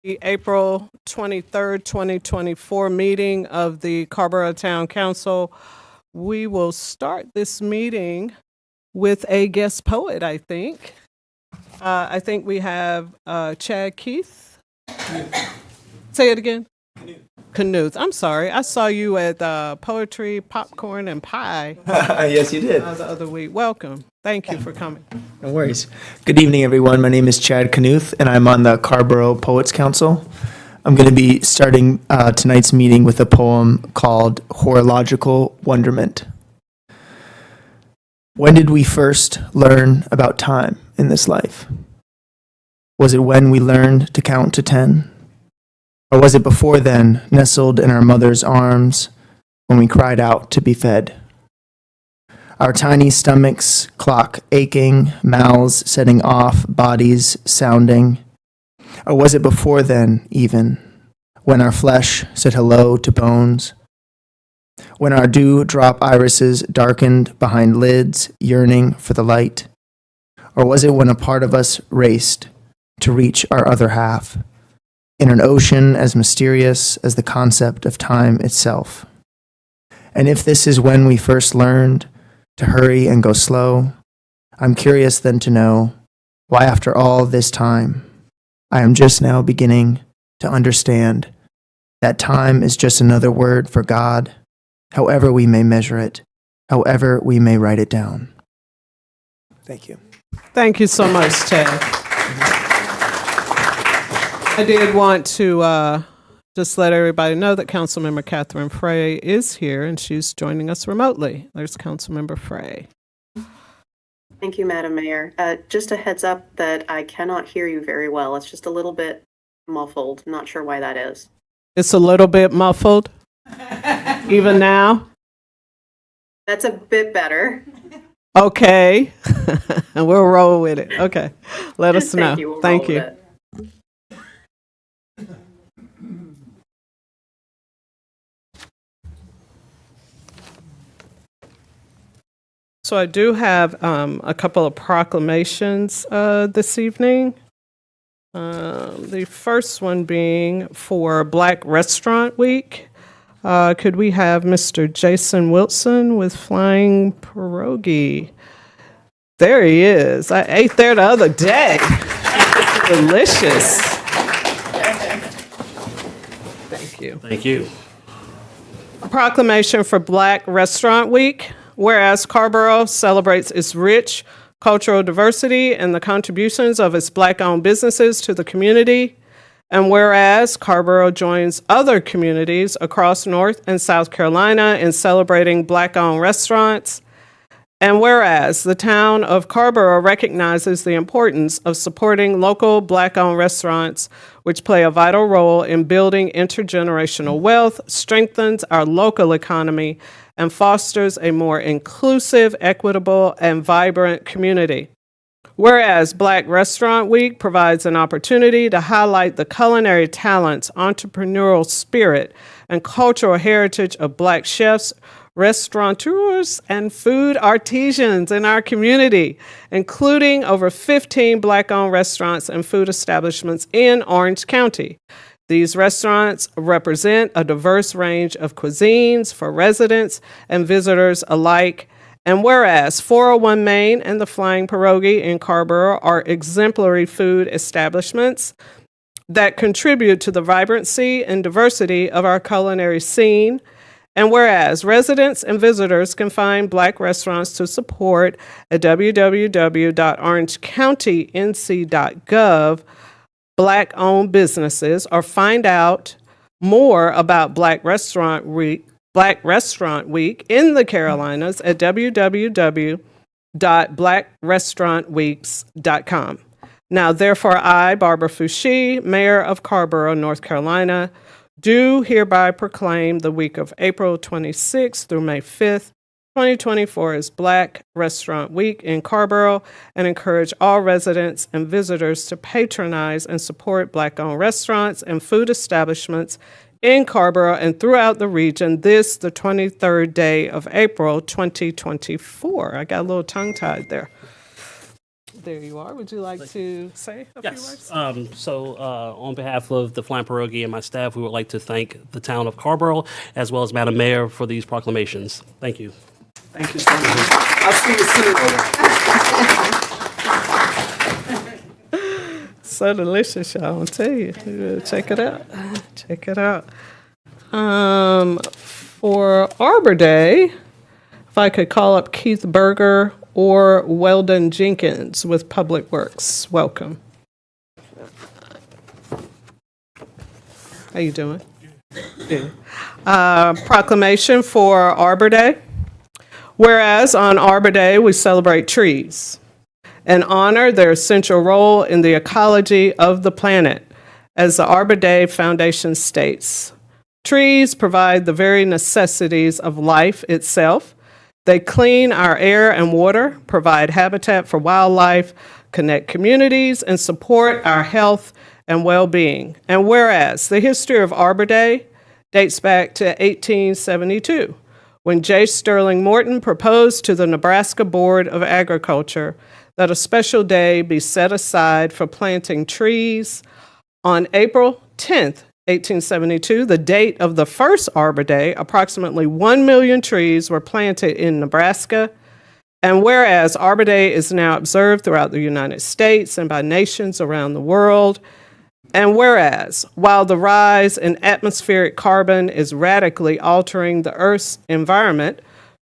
The April 23rd, 2024 meeting of the Carrboro Town Council. We will start this meeting with a guest poet, I think. I think we have Chad Keith. Say it again. Knuth. I'm sorry. I saw you at Poetry, Popcorn, and Pie Yes, you did. the other week. Welcome. Thank you for coming. No worries. Good evening, everyone. My name is Chad Knuth, and I'm on the Carrboro Poets Council. I'm going to be starting tonight's meeting with a poem called Horological Wonderment. When did we first learn about time in this life? Was it when we learned to count to 10? Or was it before then, nestled in our mother's arms, when we cried out to be fed? Our tiny stomachs, clock aching, mouths setting off, bodies sounding. Or was it before then, even, when our flesh said hello to bones? When our dewdrop irises darkened behind lids, yearning for the light? Or was it when a part of us raced to reach our other half, in an ocean as mysterious as the concept of time itself? And if this is when we first learned to hurry and go slow, I'm curious then to know why after all this time, I am just now beginning to understand that time is just another word for God, however we may measure it, however we may write it down. Thank you. Thank you so much, Chad. I did want to just let everybody know that Councilmember Catherine Frey is here, and she's joining us remotely. There's Councilmember Frey. Thank you, Madam Mayor. Just a heads up that I cannot hear you very well. It's just a little bit muffled. Not sure why that is. It's a little bit muffled, even now? That's a bit better. Okay. And we'll roll with it. Okay. Let us know. Thank you. We'll Thank roll you. with it. So I do have a couple of proclamations this evening. The first one being for Black Restaurant Week. Could we have Mr. Jason Wilson with Flying Pierogi? There he is. I ate there the other day. Delicious. Thank you. Thank you. A proclamation for Black Restaurant Week. Whereas Carrboro celebrates its rich cultural diversity and the contributions of its Black-owned businesses to the community, and whereas Carrboro joins other communities across North and South Carolina in celebrating Black-owned restaurants, and whereas the town of Carrboro recognizes the importance of supporting local Black-owned restaurants, which play a vital role in building intergenerational wealth, strengthens our local economy, and fosters a more inclusive, equitable, and vibrant community. Whereas Black Restaurant Week provides an opportunity to highlight the culinary talents, entrepreneurial spirit, and cultural heritage of Black chefs, restaurateurs, and food artisans in our community, including over 15 Black-owned restaurants and food establishments in Orange County. These restaurants represent a diverse range of cuisines for residents and visitors alike. And whereas 401 Main and the Flying Pierogi in Carrboro are exemplary food establishments that contribute to the vibrancy and diversity of our culinary scene, and whereas residents and visitors can find Black restaurants to support at www.orangecountync.gov, Black-owned businesses, or find out more about Black Restaurant Week in the Carolinas at www.blackrestaurantweeks.com. Now, therefore, I, Barbara Foushee, Mayor of Carrboro, North Carolina, do hereby proclaim the week of April 26th through May 5th, 2024 is Black Restaurant Week in Carrboro, and encourage all residents and visitors to patronize and support Black-owned restaurants and food establishments in Carrboro and throughout the region this, the 23rd day of April, 2024. I got a little tongue-tied there. There you are. Would you like to say a few Yes. words? On behalf of the Flam Pierogi and my staff, we would like to thank the town of Carrboro as well as Madam Mayor for these proclamations. Thank you. Thank you so much. I'll see you soon. So delicious, y'all. I'll tell you. Check it out. Check it out. For Arbor Day, if I could call up Keith Berger or Weldon Jenkins with Public Works. Welcome. How you doing? Good. Proclamation for Arbor Day. Whereas on Arbor Day, we celebrate trees and honor their essential role in the ecology of the planet. As the Arbor Day Foundation states, trees provide the very necessities of life itself. They clean our air and water, provide habitat for wildlife, connect communities, and support our health and well-being. And whereas the history of Arbor Day dates back to 1872, when J. Sterling Morton proposed to the Nebraska Board of Agriculture that a special day be set aside for planting trees. On April 10th, 1872, the date of the first Arbor Day, approximately 1 million trees were planted in Nebraska. And whereas Arbor Day is now observed throughout the United States and by nations around the world, and whereas while the rise in atmospheric carbon is radically altering the Earth's environment,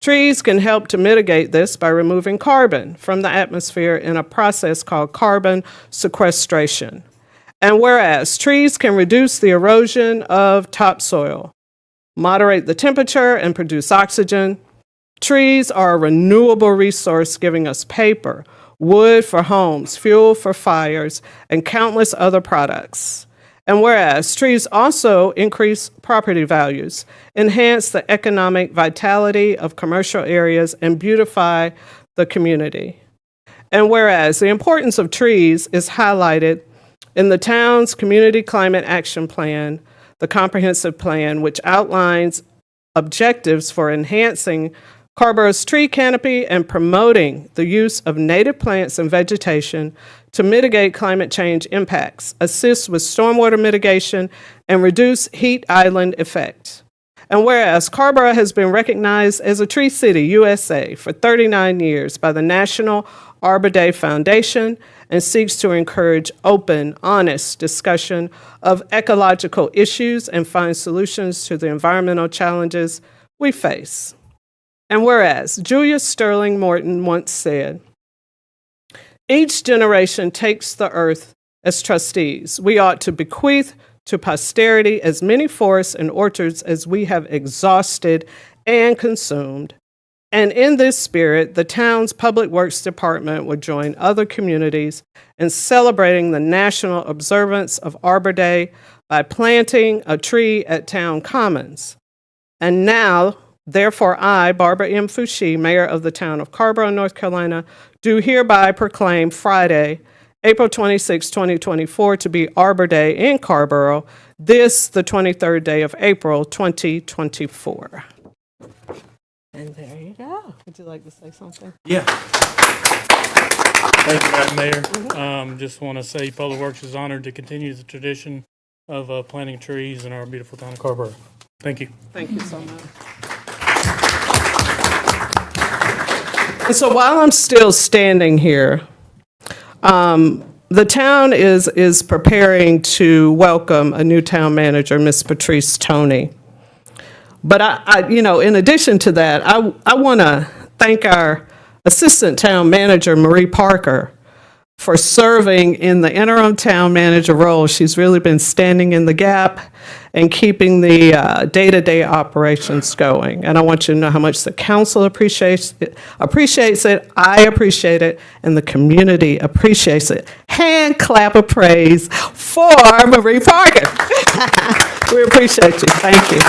trees can help to mitigate this by removing carbon from the atmosphere in a process called carbon sequestration. And whereas trees can reduce the erosion of topsoil, moderate the temperature, and produce oxygen, trees are a renewable resource giving us paper, wood for homes, fuel for fires, and countless other products. And whereas trees also increase property values, enhance the economic vitality of commercial areas, and beautify the community. And whereas the importance of trees is highlighted in the town's Community Climate Action Plan, the comprehensive plan, which outlines objectives for enhancing Carrboro's tree canopy and promoting the use of native plants and vegetation to mitigate climate change impacts, assist with stormwater mitigation, and reduce heat island effect. And whereas Carrboro has been recognized as a Tree City USA for 39 years by the National Arbor Day Foundation and seeks to encourage open, honest discussion of ecological issues and find solutions to the environmental challenges we face. And whereas Julius Sterling Morton once said, each generation takes the earth as trustees. We ought to bequeath to posterity as many forests and orchards as we have exhausted and consumed. And in this spirit, the town's Public Works Department would join other communities in celebrating the national observance of Arbor Day by planting a tree at Town Commons. And now, therefore, I, Barbara M. Foushee, Mayor of the town of Carrboro, North Carolina, do hereby proclaim Friday, April 26, 2024, to be Arbor Day in Carrboro, this, the 23rd day of April, 2024. And there you go. Would you like to say something? Yeah. Thank you, Madam Mayor. Just want to say Public Works is honored to continue the tradition of planting trees in our beautiful town of Carrboro. Thank you. Thank you so much. And so while I'm still standing here, the town is preparing to welcome a new town manager, Miss Patrice Toney. But I in addition to that, I want to thank our assistant town manager, Marie Parker, for serving in the interim town manager role. She's really been standing in the gap and keeping the day-to-day operations going. And I want you to know how much the council appreciates it. I appreciate it, and the community appreciates it. Hand clap of praise for Marie Parker. We appreciate you. Thank you.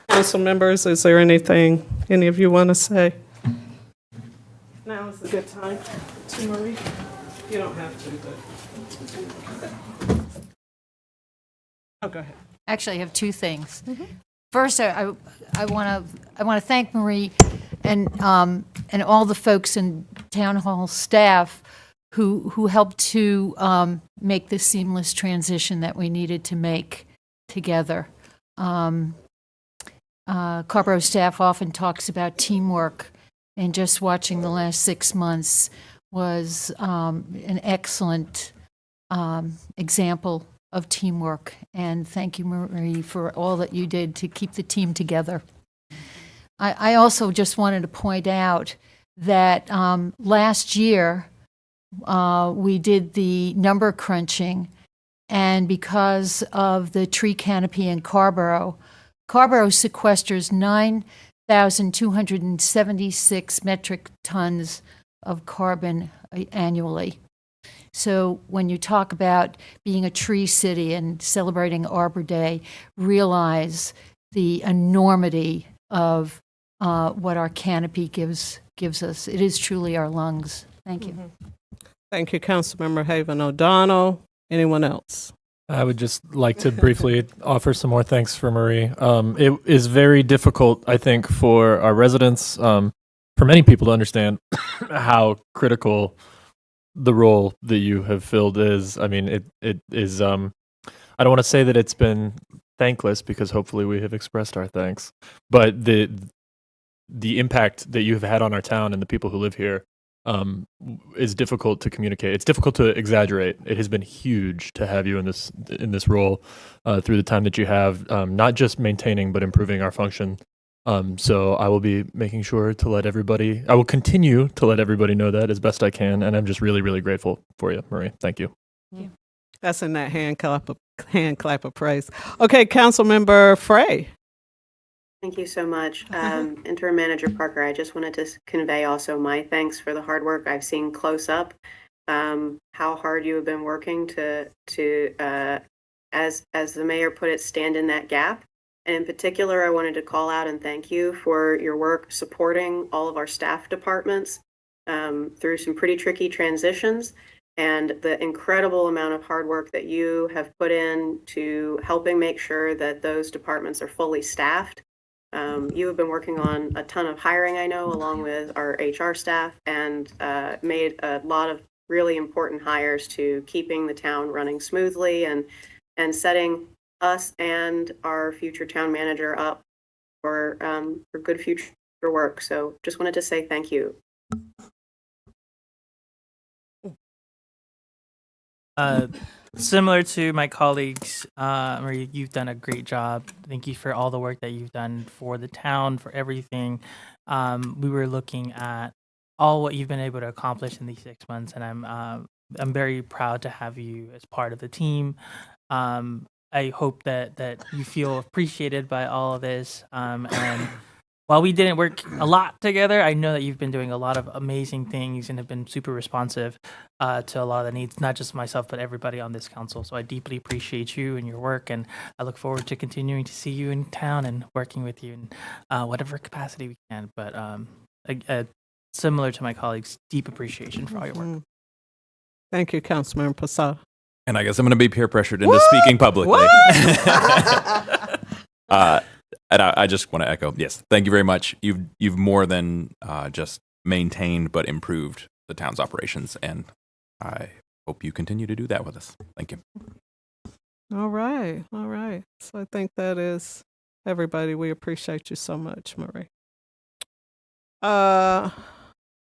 Council members, is there anything any of you want to say? Now is a good time to Marie. You don't have to, but. Oh, go ahead. Actually, I have two things. First, I want to thank Marie and and all the folks in town hall staff who helped to make this seamless transition that we needed to make together. Carrboro staff often talks about teamwork, and just watching the last 6 months was an excellent example of teamwork. And thank you, Marie, for all that you did to keep the team together. I also just wanted to point out that last year we did the number crunching, and because of the tree canopy in Carrboro, Carrboro sequesters 9,276 metric tons of carbon annually. So when you talk about being a tree city and celebrating Arbor Day, realize the enormity of what our canopy gives us. It is truly our lungs. Thank you. Thank you, Councilmember Haven O'Donnell. Anyone else? I would just like to briefly offer some more thanks for Marie. It is very difficult, I think, for our residents, for many people to understand how critical the role that you have filled is. I mean, it is, I don't want to say that it's been thankless, because hopefully we have expressed our thanks, but the impact that you have had on our town and the people who live here is difficult to communicate. It's difficult to exaggerate. It has been huge to have you in this role through the time that you have, not just maintaining but improving our function. So I will be making sure to let everybody. I will continue to let everybody know that as best I can, and I'm just really, really grateful for you, Marie. Thank you. That's in that hand clap of praise. Okay, Councilmember Frey. Thank you so much. Interim Manager Parker, I just wanted to convey also my thanks for the hard work. I've seen close up how hard you have been working to as the mayor put it, stand in that gap. And in particular, I wanted to call out and thank you for your work supporting all of our staff departments through some pretty tricky transitions, and the incredible amount of hard work that you have put in to helping make sure that those departments are fully staffed. You have been working on a ton of hiring, I know, along with our HR staff, and made a lot of really important hires to keeping the town running smoothly and setting us and our future town manager up for good future work. So just wanted to say thank you. Similar to my colleagues, Marie, you've done a great job. Thank you for all the work that you've done for the town, for everything. We were looking at all what you've been able to accomplish in these 6 months, and I'm very proud to have you as part of the team. I hope that you feel appreciated by all of this. And while we didn't work a lot together, I know that you've been doing a lot of amazing things and have been super responsive to a lot of the needs, not just myself, but everybody on this council. So I deeply appreciate you and your work, and I look forward to continuing to see you in town and working with you in whatever capacity we can. But similar to my colleagues, deep appreciation for all your work. Thank you, Councilmember Posada. And I guess I'm going to be peer pressured into speaking publicly. And I just want to echo, yes, thank you very much. You've more than just maintained, but improved the town's operations, and I hope you continue to do that with us. Thank you. All right. So I think that is everybody. We appreciate you so much, Marie.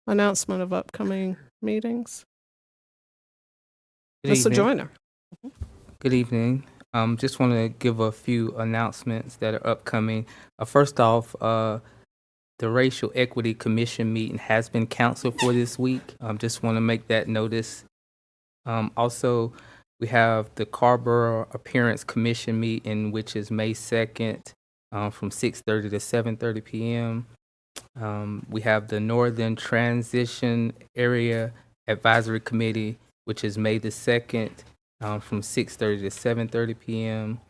Announcement of upcoming meetings. Mr. Joyner. Good evening. Just want to give a few announcements that are upcoming. First off, the Racial Equity Commission meeting has been canceled for this week. Just want to make that notice. Also, we have the Carrboro Appearance Commission meeting, which is May 2nd from 6:30 to 7:30 p.m. We have the Northern Transition Area Advisory Committee, which is May the 2nd. From 6:30 to 7:30 p.m.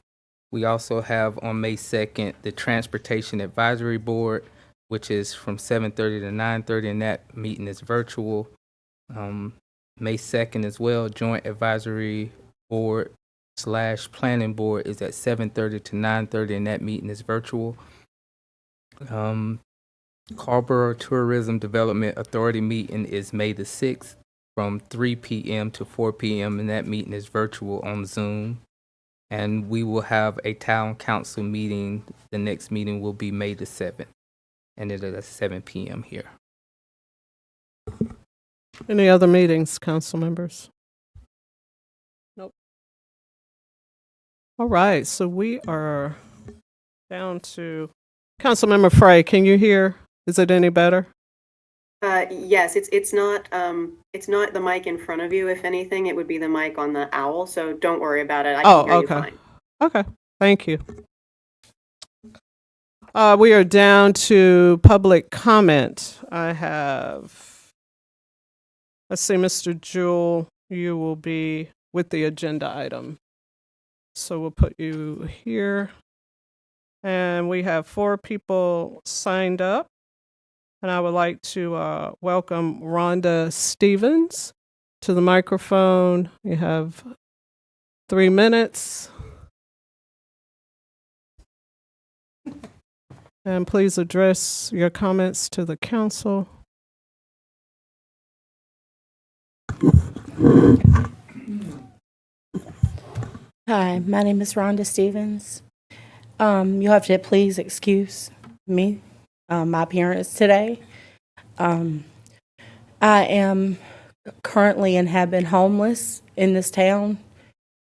We also have on May 2nd the Transportation Advisory Board, which is from 7:30 to 9:30, and that meeting is virtual. May 2nd as well, Joint Advisory Board / Planning Board is at 7:30 to 9:30, and that meeting is virtual. Carrboro Tourism Development Authority meeting is May the 6th from 3 p.m. to 4 p.m. and that meeting is virtual on Zoom. And we will have a town council meeting. The next meeting will be May the 7th and it is at 7 p.m. here. Any other meetings, council members? Nope. All right, so we are down to Councilmember Frey. Can you hear? Is it any better? Yes, it's not the mic in front of you. If anything, it would be the mic on the owl. So don't worry about it. I can hear you fine. Okay, thank you. We are down to public comment. I have, let's see, Mr. Jewell, you will be with the agenda item. So we'll put you here. And we have 4 people signed up. And I would like to welcome Rhonda Stevens to the microphone. You have 3 minutes. And please address your comments to the council. Hi, my name is Rhonda Stevens. You'll have to please excuse me, my appearance today. I am currently and have been homeless in this town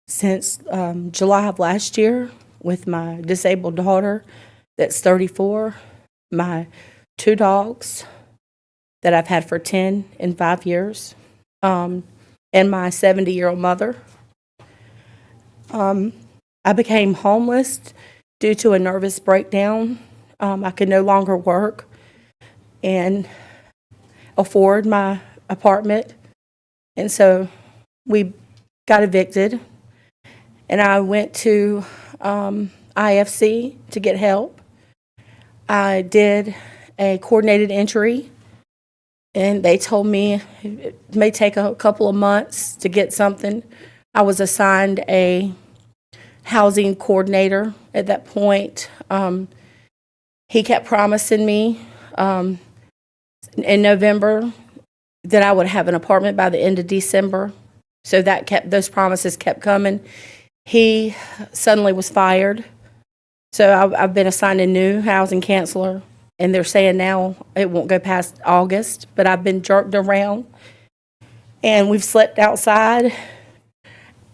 since July of last year with my disabled daughter that's 34, my 2 dogs that I've had for 10 and 5 years, and my 70-year-old mother. I became homeless due to a nervous breakdown. I could no longer work and afford my apartment. And so we got evicted. And I went to IFC to get help. I did a coordinated entry. And they told me it may take a couple of months to get something. I was assigned a housing coordinator at that point. He kept promising me in November that I would have an apartment by the end of December. So those promises kept coming. He suddenly was fired. So I've been assigned a new housing counselor, and they're saying now it won't go past August, but I've been jerked around. And we've slept outside,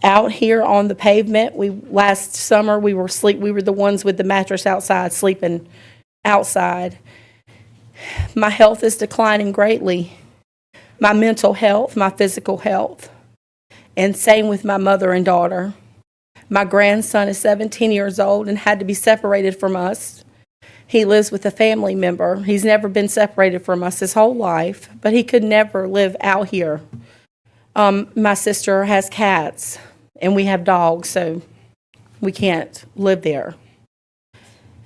out here on the pavement. Last summer we were the ones with the mattress outside, sleeping outside. My health is declining greatly. My mental health, my physical health, and same with my mother and daughter. My grandson is 17 years old and had to be separated from us. He lives with a family member. He's never been separated from us his whole life, but he could never live out here. My sister has cats, and we have dogs, so we can't live there.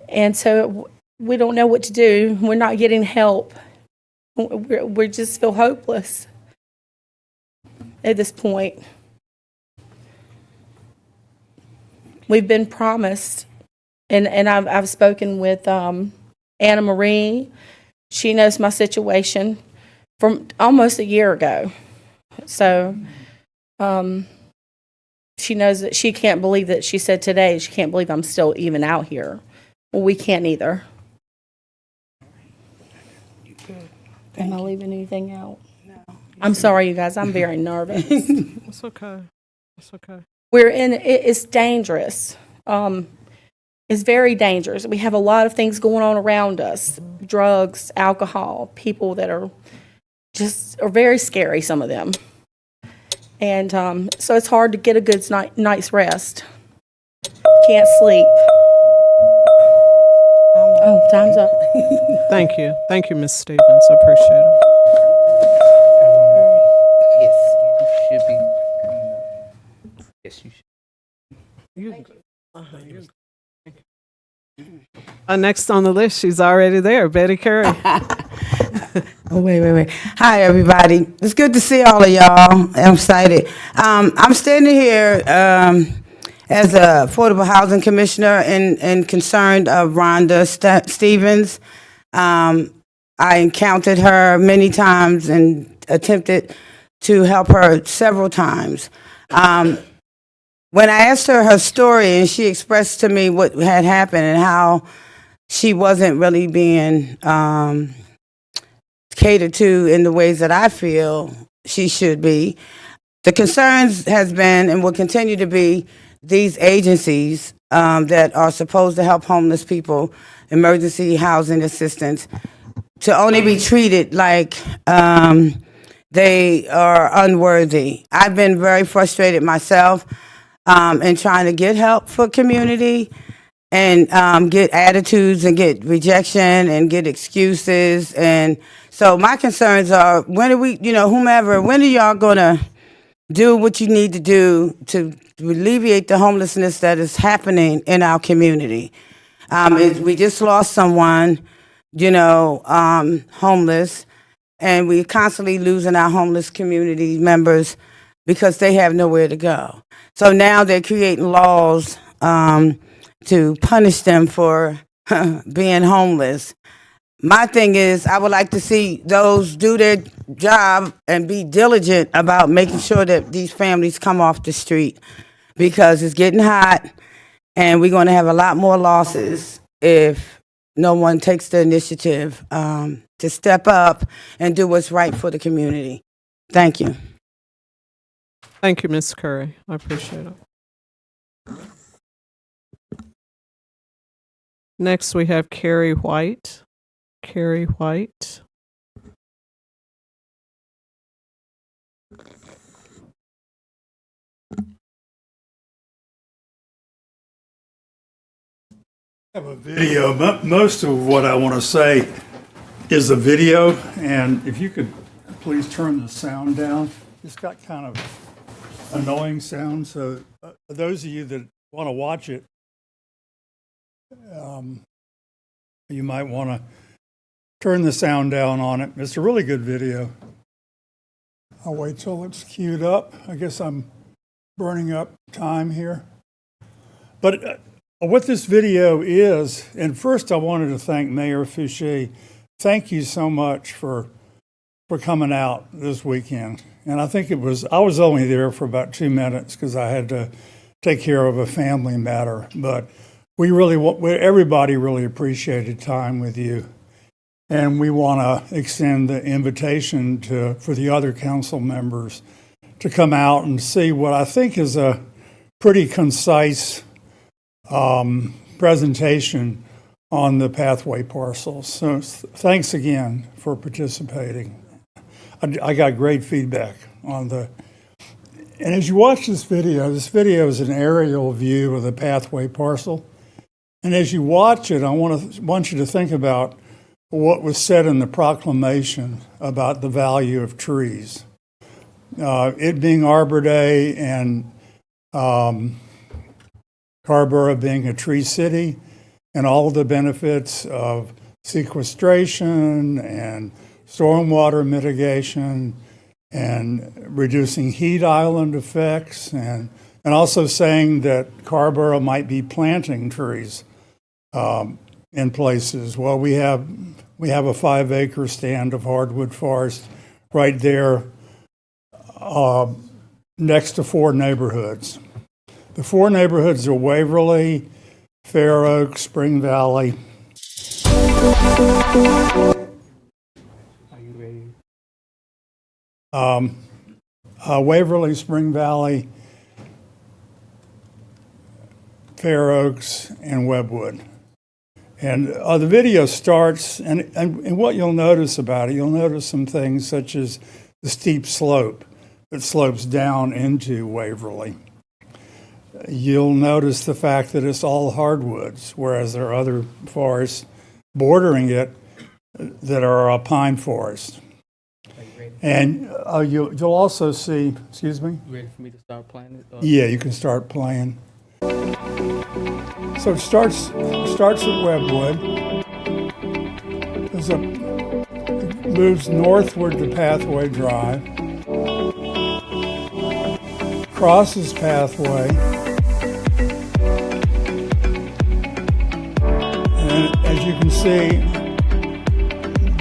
And so we don't know what to do. We're not getting help. We just feel hopeless at this point. We've been promised, and I've spoken with Anna Marie. She knows my situation from almost a year ago. So she knows that she can't believe that she said today, she can't believe I'm still even out here. Well, we can't either. Am I leaving anything out? No. I'm sorry, you guys. I'm very nervous. It's okay. It's okay. It's dangerous. It's very dangerous. We have a lot of things going on around us. Drugs, alcohol, people that are very scary, some of them. And so it's hard to get a good night's rest. Can't sleep. Oh, time's up. Thank you. Thank you, Ms. Stevens. I appreciate it. Yes, you should be coming up. Yes, you should. Next on the list, she's already there, Betty Curry. Oh, wait. Hi, everybody. It's good to see all of y'all. I'm excited. I'm standing here as a Affordable Housing Commissioner and concerned of Rhonda Stevens. I encountered her many times and attempted to help her several times. When I asked her her story and she expressed to me what had happened and how she wasn't really being catered to in the ways that I feel she should be, the concerns has been and will continue to be these agencies that are supposed to help homeless people, emergency housing assistance, to only be treated like they are unworthy. I've been very frustrated myself in trying to get help for community and get attitudes and get rejection and get excuses. And so my concerns are, when are we, whomever, when are y'all gonna do what you need to do to alleviate the homelessness that is happening in our community? We just lost someone, homeless, and we're constantly losing our homeless community members because they have nowhere to go. So now they're creating laws to punish them for being homeless. My thing is, I would like to see those do their job and be diligent about making sure that these families come off the street, because it's getting hot and we're going to have a lot more losses if no one takes the initiative to step up and do what's right for the community. Thank you. Thank you, Ms. Curry. I appreciate it. Next, we have Carrie White. Carrie White. I have a video. Most of what I want to say is a video, and if you could please turn the sound down. It's got kind of annoying sound, so those of you that want to watch it, you might want to turn the sound down on it. It's a really good video. I'll wait till it's queued up. I guess I'm burning up time here. But what this video is, and first I wanted to thank Mayor Fouché. Thank you so much for coming out this weekend. And I think I was only there for about 2 minutes because I had to take care of a family matter. But everybody really appreciated time with you. And we want to extend the invitation for the other council members to come out and see what I think is a pretty concise presentation on the pathway parcels. So thanks again for participating. I got great feedback on and as you watch this video is an aerial view of the pathway parcel. And as you watch it, I want you to think about what was said in the proclamation about the value of trees. It being Arbor Day and Carrboro being a tree city, and all the benefits of sequestration and stormwater mitigation and reducing heat island effects, and also saying that Carrboro might be planting trees in places. Well, we have a 5-acre stand of hardwood forest right there next to 4 neighborhoods. The 4 neighborhoods are Waverly, Fair Oaks, Spring Valley. Are you ready? Waverly, Spring Valley, Fair Oaks, and Webwood. And the video starts, and what you'll notice about it, you'll notice some things such as the steep slope that slopes down into Waverly. You'll notice the fact that it's all hardwoods, whereas there are other forests bordering it that are a pine forest. And you'll also see, excuse me? You ready for me to start playing it? Yeah, you can start playing. So it starts at Webwood. It moves northward to Pathway Drive, crosses Pathway, and as you can see,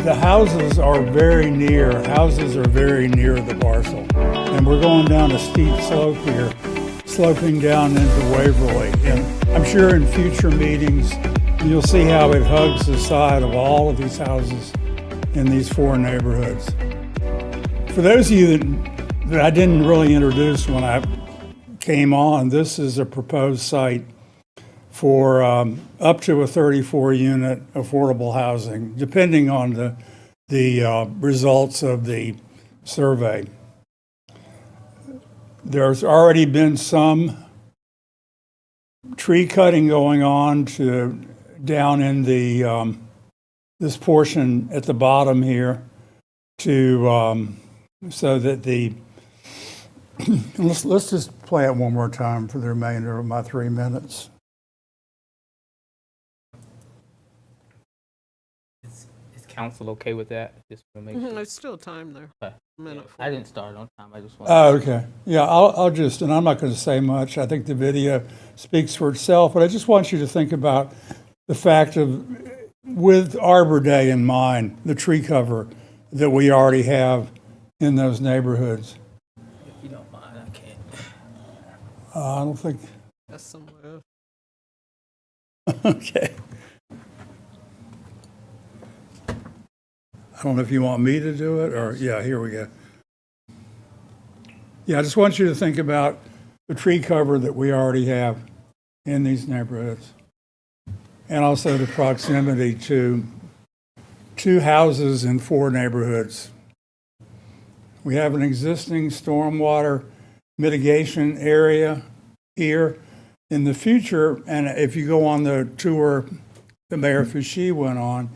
the houses are very near the parcel. And we're going down a steep slope here, sloping down into Waverly. And I'm sure in future meetings, you'll see how it hugs the side of all of these houses in these 4 neighborhoods. For those of you that I didn't really introduce when I came on, this is a proposed site for up to a 34-unit affordable housing, depending on the results of the survey. There's already been some tree cutting going on down in the this portion at the bottom here to so that the let's just play it one more time for the remainder of my 3 minutes. Is council okay with that? Just to make sure. There's still time there. Okay. Minute I didn't start on time. I just want. Oh, okay. Yeah, I'll just, and I'm not going to say much. I think the video speaks for itself, but I just want you to think about the fact of, with Arbor Day in mind, the tree cover that we already have in those neighborhoods. If you don't mind, I can't. I don't think, That's somewhere. okay. I don't know if you want me to do it or, yeah, here we go. Yeah, I just want you to think about the tree cover that we already have in these neighborhoods. And also the proximity to 2 houses in 4 neighborhoods. We have an existing stormwater mitigation area here. In the future, and if you go on the tour that Mayor Fouché went on,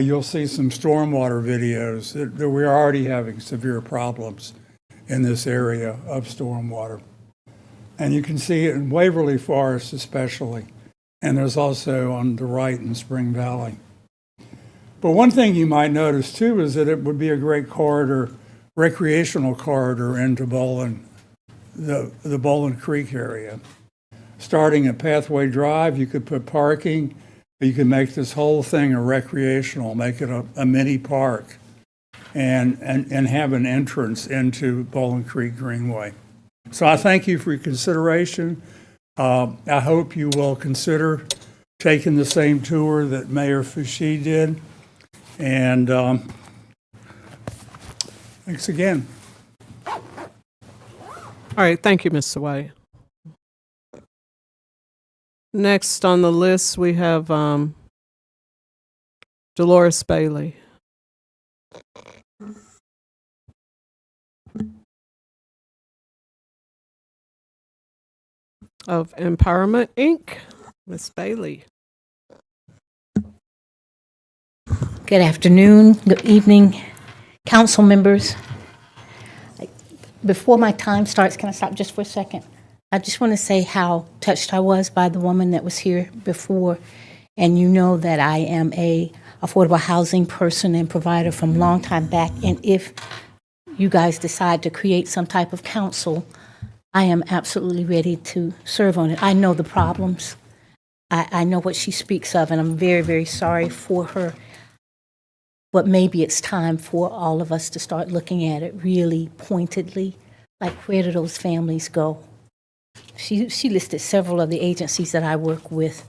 you'll see some stormwater videos that we're already having severe problems in this area of stormwater. And you can see it in Waverly Forest especially, and there's also on the right in Spring Valley. But one thing you might notice too is that it would be a great corridor, recreational corridor into Bowling, the Bowling Creek area. Starting at Pathway Drive, you could put parking. You can make this whole thing a recreational, make it a mini park, and have an entrance into Bowling Creek Greenway. So I thank you for your consideration. I hope you will consider taking the same tour that Mayor Fouché did. And thanks again. All right, thank you, Mr. White. Next on the list, we have Dolores Bailey. Of Empowerment, Inc., Ms. Bailey. Good afternoon, good evening, council members. Before my time starts, can I stop just for a second? I just want to say how touched I was by the woman that was here before. And you know that I am a affordable housing person and provider from long time back. And if you guys decide to create some type of council, I am absolutely ready to serve on it. I know the problems. I know what she speaks of, and I'm very, very sorry for her. But maybe it's time for all of us to start looking at it really pointedly, like where do those families go? She listed several of the agencies that I work with,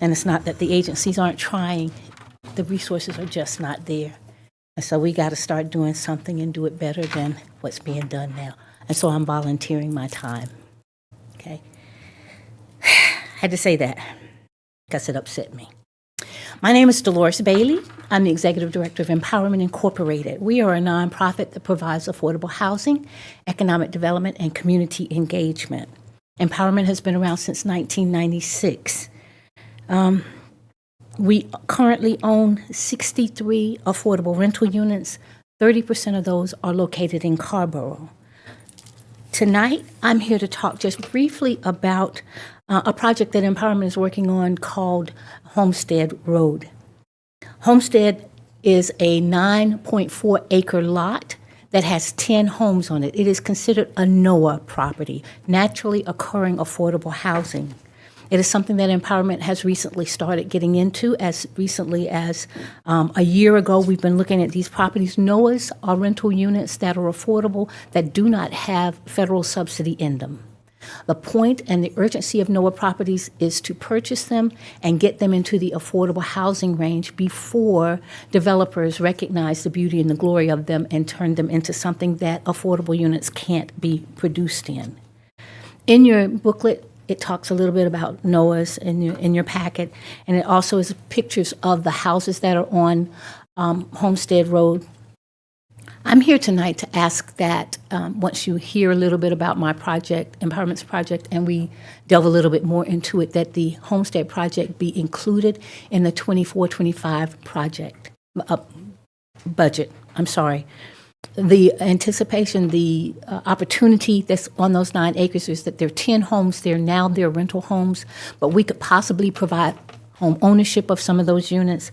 and it's not that the agencies aren't trying. The resources are just not there. And so we got to start doing something and do it better than what's being done now. And so I'm volunteering my time, okay? Had to say that because it upset me. My name is Dolores Bailey. I'm the Executive Director of Empowerment Incorporated. We are a nonprofit that provides affordable housing, economic development, and community engagement. Empowerment has been around since 1996. We currently own 63 affordable rental units. 30% of those are located in Carrboro. Tonight, I'm here to talk just briefly about a project that Empowerment is working on called Homestead Road. Homestead is a 9.4 acre lot that has 10 homes on it. It is considered a NOAA property, naturally occurring affordable housing. It is something that Empowerment has recently started getting into. As recently as a year ago, we've been looking at these properties. NOAAs are rental units that are affordable that do not have federal subsidy in them. The point and the urgency of NOAA properties is to purchase them and get them into the affordable housing range before developers recognize the beauty and the glory of them and turn them into something that affordable units can't be produced in. In your booklet, it talks a little bit about NOAAs in your packet, and it also is pictures of the houses that are on Homestead Road. I'm here tonight to ask that once you hear a little bit about my project, Empowerment's project, and we delve a little bit more into it, that the Homestead project be included in the 24-25 project budget. I'm sorry. The anticipation, the opportunity that's on those 9 acres is that there are 10 homes there now. They're rental homes, but we could possibly provide home ownership of some of those units.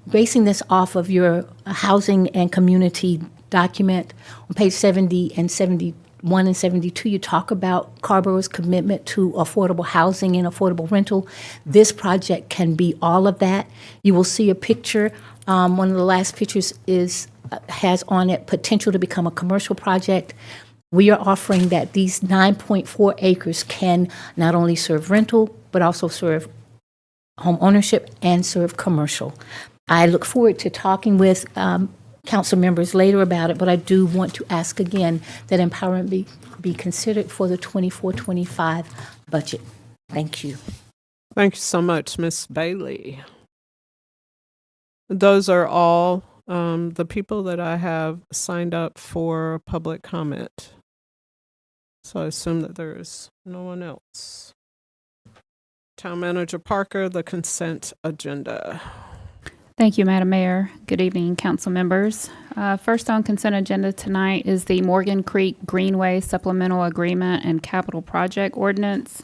Basing this off of your housing and community document, on page 70 and 71 and 72, you talk about Carrboro's commitment to affordable housing and affordable rental. This project can be all of that. You will see a picture. One of the last pictures has on it potential to become a commercial project. We are offering that these 9.4 acres can not only serve rental, but also serve home ownership and serve commercial. I look forward to talking with council members later about it, but I do want to ask again that Empowerment be considered for the 24-25 budget. Thank you. Thank you so much, Ms. Bailey. Those are all the people that I have signed up for public comment. So I assume that there is no one else. Town Manager Parker, the consent agenda. Thank you, Madam Mayor. Good evening, council members. First on consent agenda tonight is the Morgan Creek Greenway Supplemental Agreement and Capital Project Ordinance.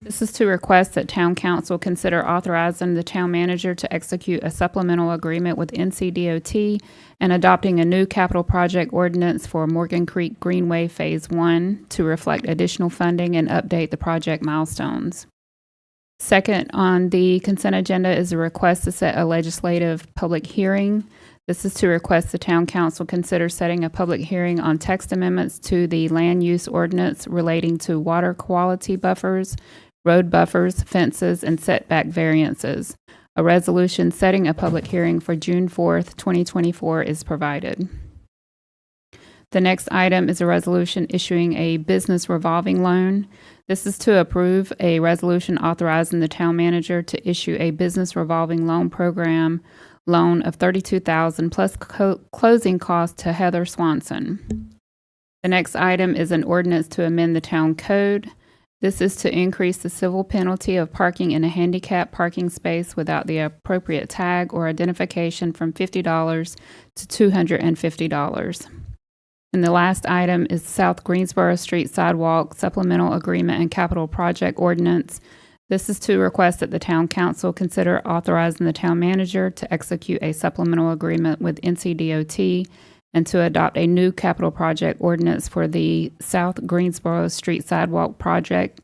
This is to request that Town Council consider authorizing the Town Manager to execute a supplemental agreement with NCDOT and adopting a new capital project ordinance for Morgan Creek Greenway Phase 1 to reflect additional funding and update the project milestones. Second on the consent agenda is a request to set a legislative public hearing. This is to request the Town Council consider setting a public hearing on text amendments to the land use ordinance relating to water quality buffers, road buffers, fences, and setback variances. A resolution setting a public hearing for June 4th, 2024 is provided. The next item is a resolution issuing a business revolving loan. This is to approve a resolution authorizing the Town Manager to issue a business revolving loan program loan of $32,000 plus closing costs to Heather Swanson. The next item is an ordinance to amend the town code. This is to increase the civil penalty of parking in a handicapped parking space without the appropriate tag or identification from $50 to $250. And the last item is South Greensboro Street Sidewalk Supplemental Agreement and Capital Project Ordinance. This is to request that the Town Council consider authorizing the Town Manager to execute a supplemental agreement with NCDOT and to adopt a new capital project ordinance for the South Greensboro Street Sidewalk Project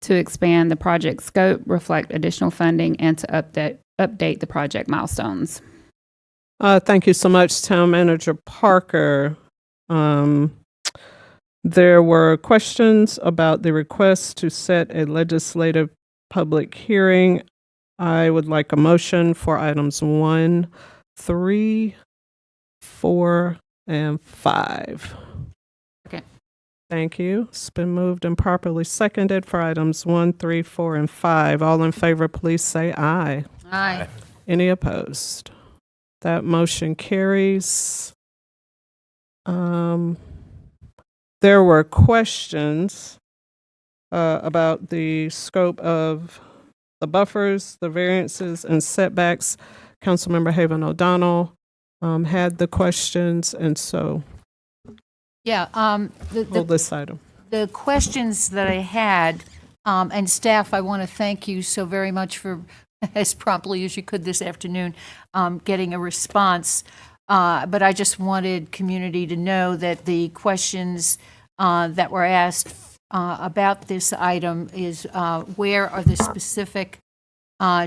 to expand the project scope, reflect additional funding, and to update the project milestones. Thank you so much, Town Manager Parker. There were questions about the request to set a legislative public hearing. I would like a motion for items 1, 3, 4, and 5. Okay. Thank you. It's been moved and properly seconded for items 1, 3, 4, and 5. All in favor, please say aye. Aye. Any opposed? That motion carries. There were questions about the scope of the buffers, the variances, and setbacks. Councilmember Haven O'Donnell had the questions, and so Yeah, hold this item. the questions that I had, and staff, I want to thank you so very much for, as promptly as you could this afternoon, getting a response. But I just wanted community to know that the questions that were asked about this item is where are the specific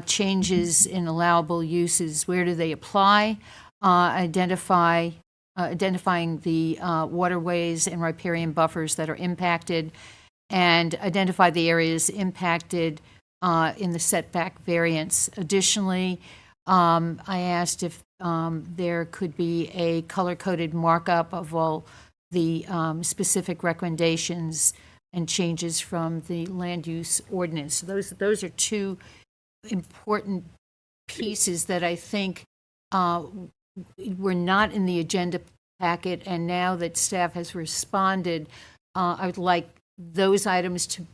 changes in allowable uses? Where do they apply? Identifying the waterways and riparian buffers that are impacted, and identify the areas impacted in the setback variance. Additionally, I asked if there could be a color-coded markup of all the specific recommendations and changes from the land use ordinance. So those are two important pieces that I think were not in the agenda packet, and now that staff has responded, I would like those items to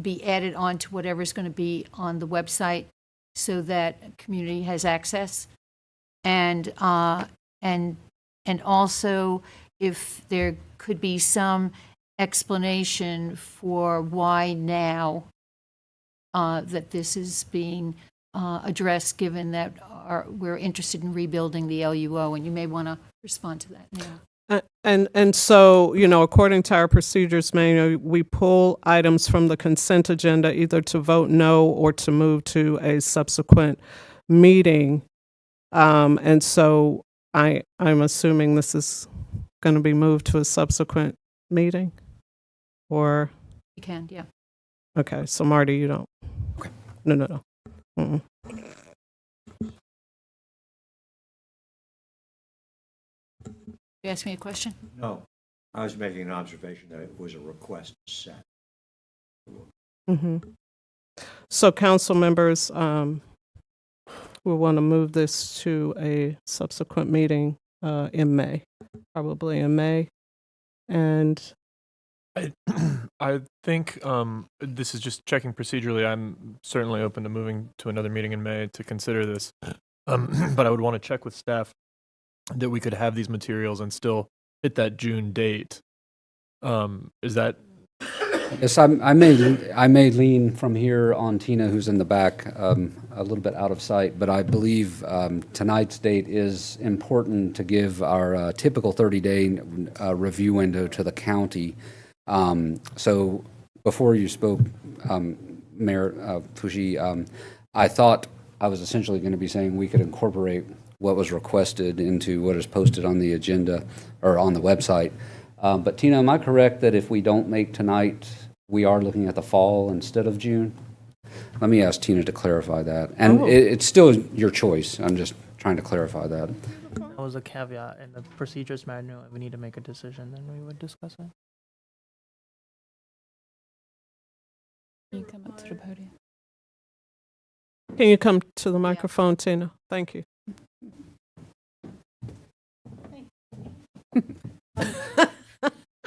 be added on to whatever's going to be on the website so that community has access. And also if there could be some explanation for why now that this is being addressed, given that we're interested in rebuilding the LUO, and you may want to respond to that now. And so, according to our procedures manual, we pull items from the consent agenda either to vote no or to move to a subsequent meeting. And so I'm assuming this is going to be moved to a subsequent meeting, or? You can, yeah. Okay, so Marty, you don't? Okay. No. Mm-mm. You asked me a question? No, I was making an observation that it was a request to set. Mm-hmm. So council members, we want to move this to a subsequent meeting in May, probably in May. And I think this is just checking procedurally. I'm certainly open to moving to another meeting in May to consider this. But I would want to check with staff that we could have these materials and still hit that June date. Is that? Yes, I may lean from here on Tina, who's in the back, a little bit out of sight, but I believe tonight's date is important to give our typical 30-day review window to the county. So before you spoke, Mayor Fushi, I thought I was essentially going to be saying we could incorporate what was requested into what is posted on the agenda or on the website. But Tina, am I correct that if we don't make tonight, we are looking at the fall instead of June? Let me ask Tina to clarify that. And it's still your choice. I'm just trying to clarify that. That was a caveat in the procedures manual. If we need to make a decision, then we would discuss it. Can you come up to the podium? can you come to the microphone, Tina? Thank you.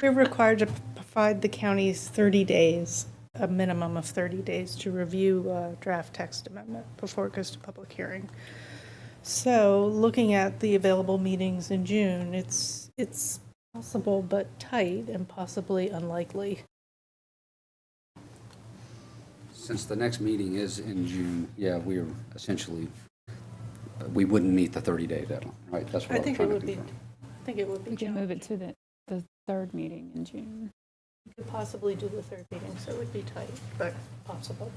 We're required to provide the counties 30 days, a minimum of 30 days, to review a draft text amendment before it goes to public hearing. So looking at the available meetings in June, it's possible but tight and possibly unlikely. Since the next meeting is in June, yeah, we're essentially, we wouldn't meet the 30-day deadline, right? That's what I think it would be. confirm. I think it would be. We can move it to the third meeting in June. We could possibly do the third meeting, so it would be tight, but possible.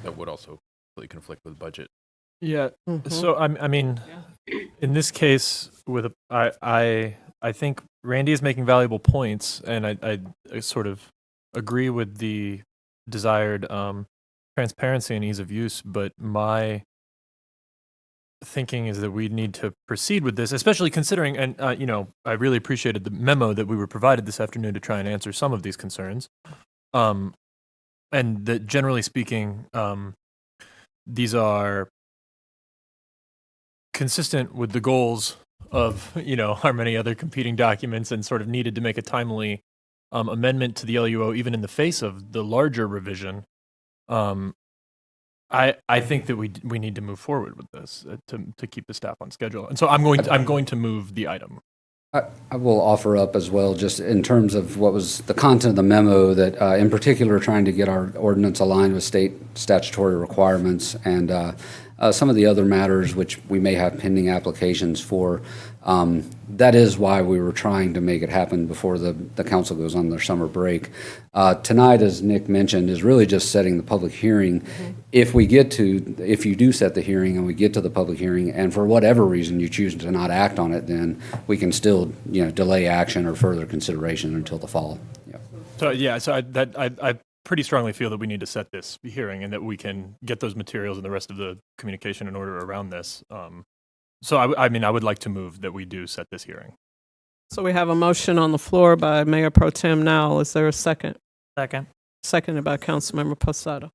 That would also really conflict with budget. Yeah. Mhm. So I mean, in this case, with I think Randy is making valuable points, and I sort of agree with the desired transparency and ease of use. But my thinking is that we need to proceed with this, especially considering, and I really appreciated the memo that we were provided this afternoon to try and answer some of these concerns, and that generally speaking, these are consistent with the goals of our many other competing documents, and sort of needed to make a timely amendment to the LUO, even in the face of the larger revision. I think that we need to move forward with this to keep the staff on schedule, and so I'm going to move the item. I will offer up as well, just in terms of what was the content of the memo, that in particular trying to get our ordinance aligned with state statutory requirements, and some of the other matters which we may have pending applications for. That is why we were trying to make it happen before the council goes on their summer break. Tonight, as Nick mentioned, is really just setting the public hearing. If you do set the hearing and we get to the public hearing, and for whatever reason you choose to not act on it, then we can still, delay action or further consideration until the fall. Yeah. So I pretty strongly feel that we need to set this hearing and that we can get those materials and the rest of the communication in order around this. So I would like to move that we do set this hearing. So we have a motion on the floor by Mayor Pro Tem Nowell. Is there a second? Second. Seconded by Councilmember Posada.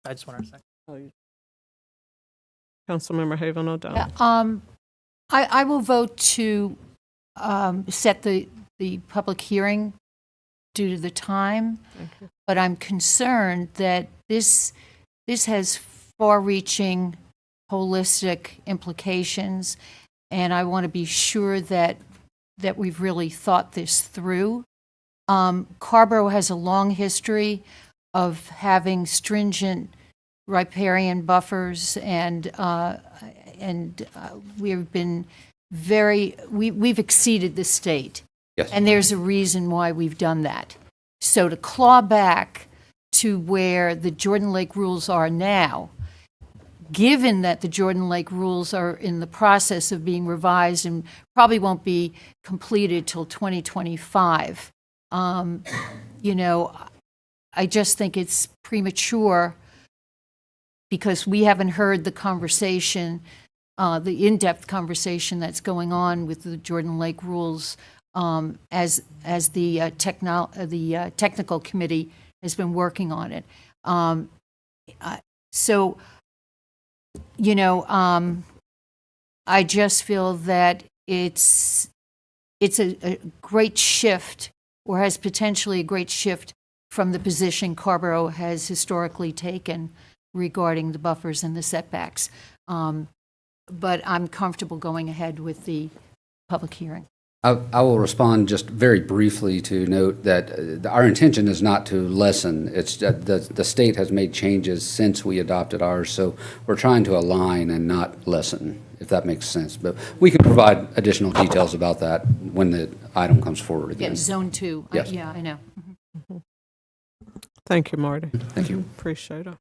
I just want to second. Councilmember Haven O'Donnell. I will vote to set the public hearing due to the time, but I'm concerned that this has far-reaching holistic implications, and I want to be sure that we've really thought this through. Carrboro has a long history of having stringent riparian buffers, and we've been we've exceeded the state. Yes. And there's a reason why we've done that. So to claw back to where the Jordan Lake rules are now, given that the Jordan Lake rules are in the process of being revised and probably won't be completed till 2025, I just think it's premature because we haven't heard the conversation, the in-depth conversation that's going on with the Jordan Lake rules as the technical committee has been working on it. I just feel that it's a great shift, or has potentially a great shift from the position Carrboro has historically taken regarding the buffers and the setbacks. But I'm comfortable going ahead with the public hearing. I will respond just very briefly to note that our intention is not to lessen. It's the state has made changes since we adopted ours, so we're trying to align and not lessen, if that makes sense. But we can provide additional details about that when the item comes forward again. Yeah, zone 2. Yes. Yeah, I know. Thank you, Marty. Thank you. Appreciate it.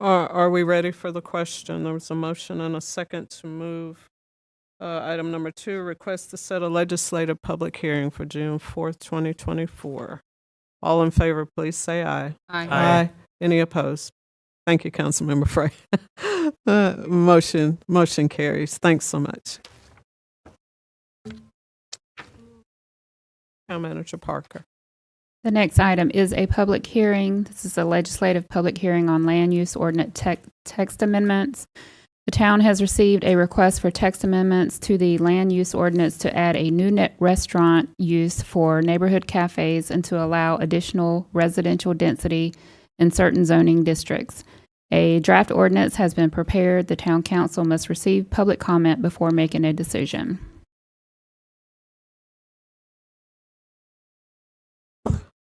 Are we ready for the question? There was a motion and a second to move item number 2, request to set a legislative public hearing for June 4th, 2024. All in favor, please say aye. Aye. Aye. Any opposed? Thank you, Councilmember Frey. Motion carries. Thanks so much. Town Manager Parker. The next item is a public hearing. This is a legislative public hearing on land use ordinance text amendments. The town has received a request for text amendments to the land use ordinance to add a new restaurant use for neighborhood cafes and to allow additional residential density in certain zoning districts. A draft ordinance has been prepared. The town council must receive public comment before making a decision.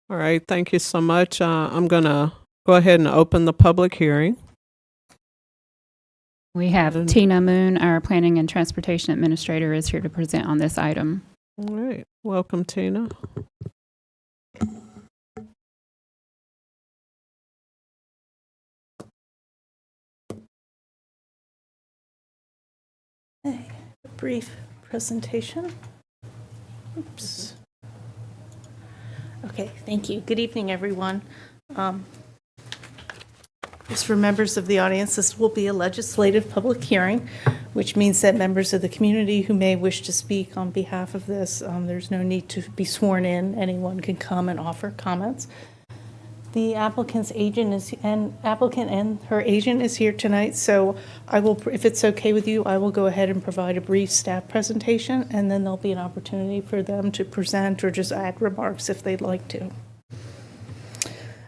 All right, thank you so much. I'm going to go ahead and open the public hearing. We have Tina Moon, our Planning and Transportation Administrator, is here to present on this item. All right, welcome, Tina. A brief presentation. Oops. Okay, thank you. Good evening, everyone. Just for members of the audience, this will be a legislative public hearing, which means that members of the community who may wish to speak on behalf of this, there's no need to be sworn in. Anyone can come and offer comments. The applicant and her agent is here tonight, so I will, if it's okay with you, I will go ahead and provide a brief staff presentation, and then there'll be an opportunity for them to present or just add remarks if they'd like to.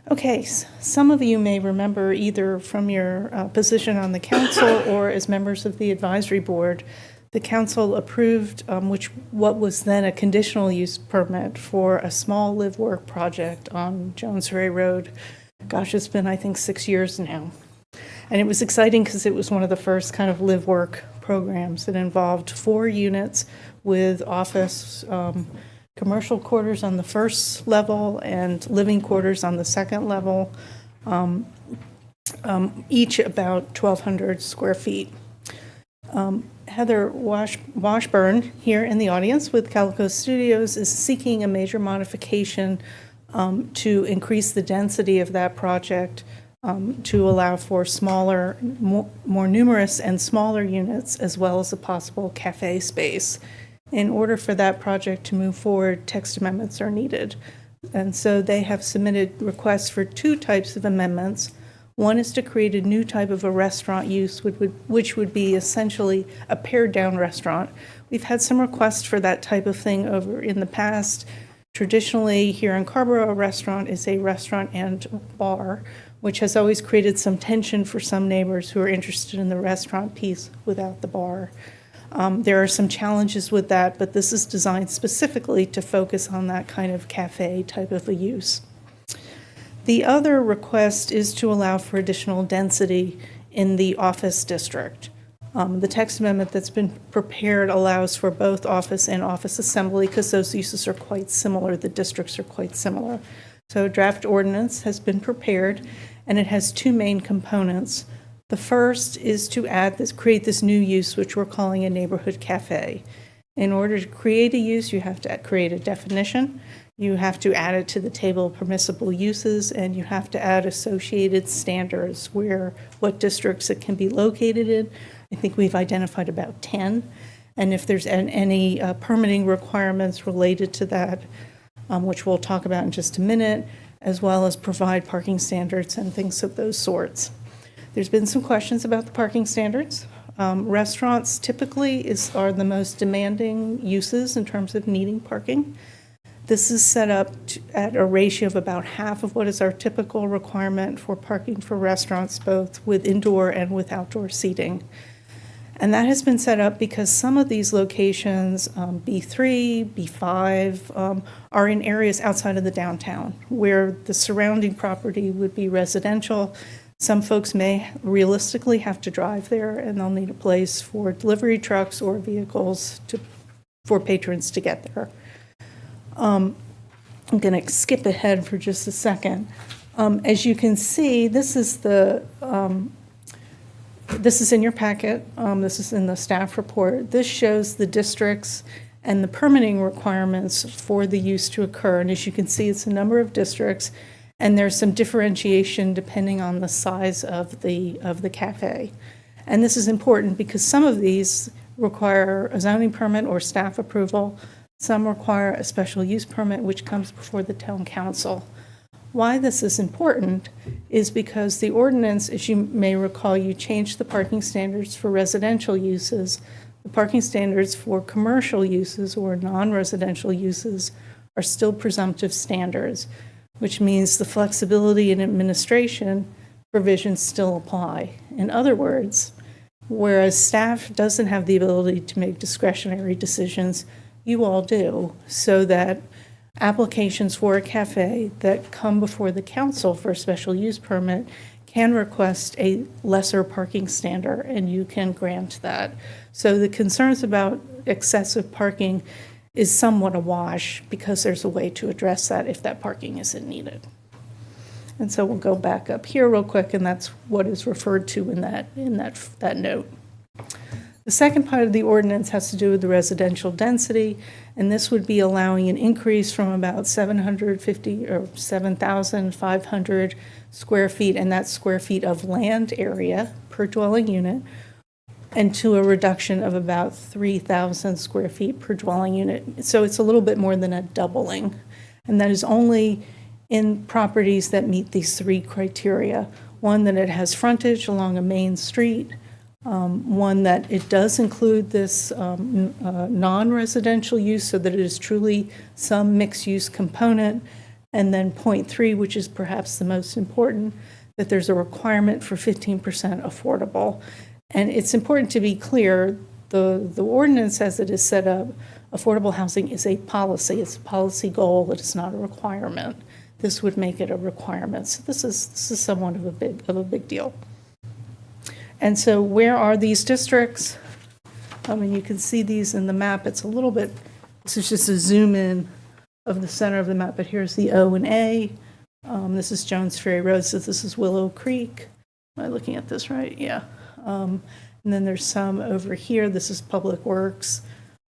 Okay, some of you may remember either from your position on the council or as members of the advisory board, the council approved what was then a conditional use permit for a small live-work project on Jones Ferry Road gosh, it's been, I think, 6 years now. And it was exciting because it was one of the first kind of live work programs. It involved 4 units with office, commercial quarters on the first level and living quarters on the second level, each about 1,200 square feet. Heather Washburn, here in the audience with Calico Studios, is seeking a major modification to increase the density of that project to allow for smaller, more numerous and smaller units, as well as a possible cafe space. In order for that project to move forward, text amendments are needed. And so they have submitted requests for 2 types of amendments. One is to create a new type of a restaurant use, which would be essentially a pared-down restaurant. We've had some requests for that type of thing over in the past. Traditionally, here in Carrboro, a restaurant is a restaurant and bar, which has always created some tension for some neighbors who are interested in the restaurant piece without the bar. There are some challenges with that, but this is designed specifically to focus on that kind of cafe type of a use. The other request is to allow for additional density in the office district. The text amendment that's been prepared allows for both office and office assembly because those uses are quite similar. The districts are quite similar. So a draft ordinance has been prepared, and it has 2 main components. The first is to create this new use, which we're calling a neighborhood cafe. In order to create a use, you have to create a definition. You have to add it to the table of permissible uses, and you have to add associated standards what districts it can be located in. I think we've identified about 10. And if there's any permitting requirements related to that, which we'll talk about in just a minute, as well as provide parking standards and things of those sorts. There's been some questions about the parking standards. Restaurants typically are the most demanding uses in terms of needing parking. This is set up at a ratio of about half of what is our typical requirement for parking for restaurants, both with indoor and with outdoor seating. And that has been set up because some of these locations, B3, B5, are in areas outside of the downtown where the surrounding property would be residential. Some folks may realistically have to drive there, and they'll need a place for delivery trucks or vehicles for patrons to get there. I'm going to skip ahead for just a second. As you can see, this is in your packet. This is in the staff report. This shows the districts and the permitting requirements for the use to occur. And as you can see, it's a number of districts, and there's some differentiation depending on the size of the cafe. And this is important because some of these require a zoning permit or staff approval. Some require a special use permit, which comes before the town council. Why this is important is because the ordinance, as you may recall, you changed the parking standards for residential uses. The parking standards for commercial uses or non-residential uses are still presumptive standards, which means the flexibility in administration provisions still apply. In other words, whereas staff doesn't have the ability to make discretionary decisions, you all do, so that applications for a cafe that come before the council for a special use permit can request a lesser parking standard, and you can grant that. So the concerns about excessive parking is somewhat a wash because there's a way to address that if that parking isn't needed. And so we'll go back up here real quick, and that's what is referred to in that note. The second part of the ordinance has to do with the residential density, and this would be allowing an increase from about 750 or 7,500 square feet, and that's square feet of land area per dwelling unit, and to a reduction of about 3,000 square feet per dwelling unit. So it's a little bit more than a doubling, and that is only in properties that meet these 3 criteria. One, that it has frontage along a main street. One, that it does include this non-residential use so that it is truly some mixed-use component. And then point 3, which is perhaps the most important, that there's a requirement for 15% affordable. And it's important to be clear, the ordinance as it is set up, affordable housing is a policy. It's a policy goal. It is not a requirement. this would make it a requirement. So this is somewhat of a big deal. And so where are these districts? And you can see these in the map. It's a little bit, this is just a zoom in of the center of the map, but here's the O and A. This is Jones Ferry Road, so this is Willow Creek. Am I looking at this right? Yeah. And then there's some over here. This is Public Works.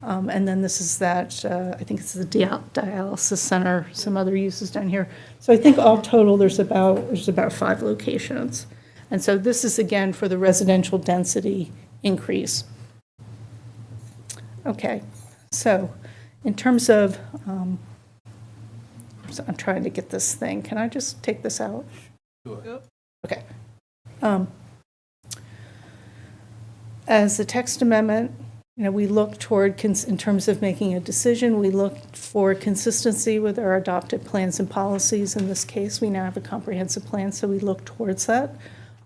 And then this is that, I think it's the dialysis center, some other uses down here. So I think all total, there's about 5 locations. And so this is, again, for the residential density increase. Okay, so in terms of, I'm trying to get this thing. Can I just take this out? Sure. Okay. As the text amendment, we look toward, in terms of making a decision, we look for consistency with our adopted plans and policies. In this case, we now have a comprehensive plan, so we look towards that.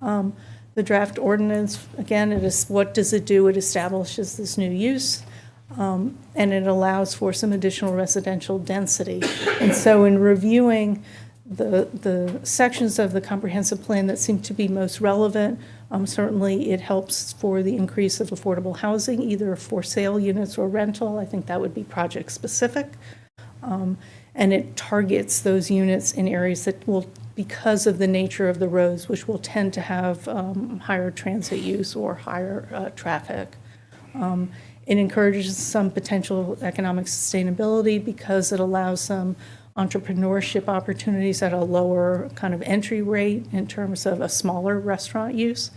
The draft ordinance, again, it is, what does it do? It establishes this new use, and it allows for some additional residential density. And so in reviewing the sections of the comprehensive plan that seem to be most relevant, certainly it helps for the increase of affordable housing, either for sale units or rental. I think that would be project specific. And it targets those units in areas that will, because of the nature of the roads, which will tend to have higher transit use or higher traffic. It encourages some potential economic sustainability because it allows some entrepreneurship opportunities at a lower kind of entry rate in terms of a smaller restaurant use,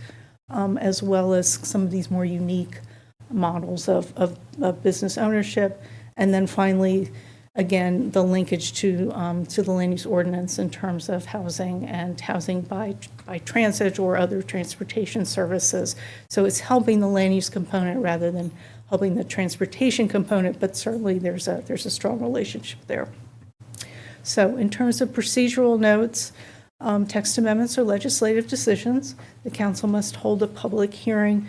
as well as some of these more unique models of business ownership. And then finally, again, the linkage to the land use ordinance in terms of housing and housing by transit or other transportation services. So it's helping the land use component rather than helping the transportation component, but certainly there's a strong relationship there. So in terms of procedural notes, text amendments are legislative decisions. The council must hold a public hearing.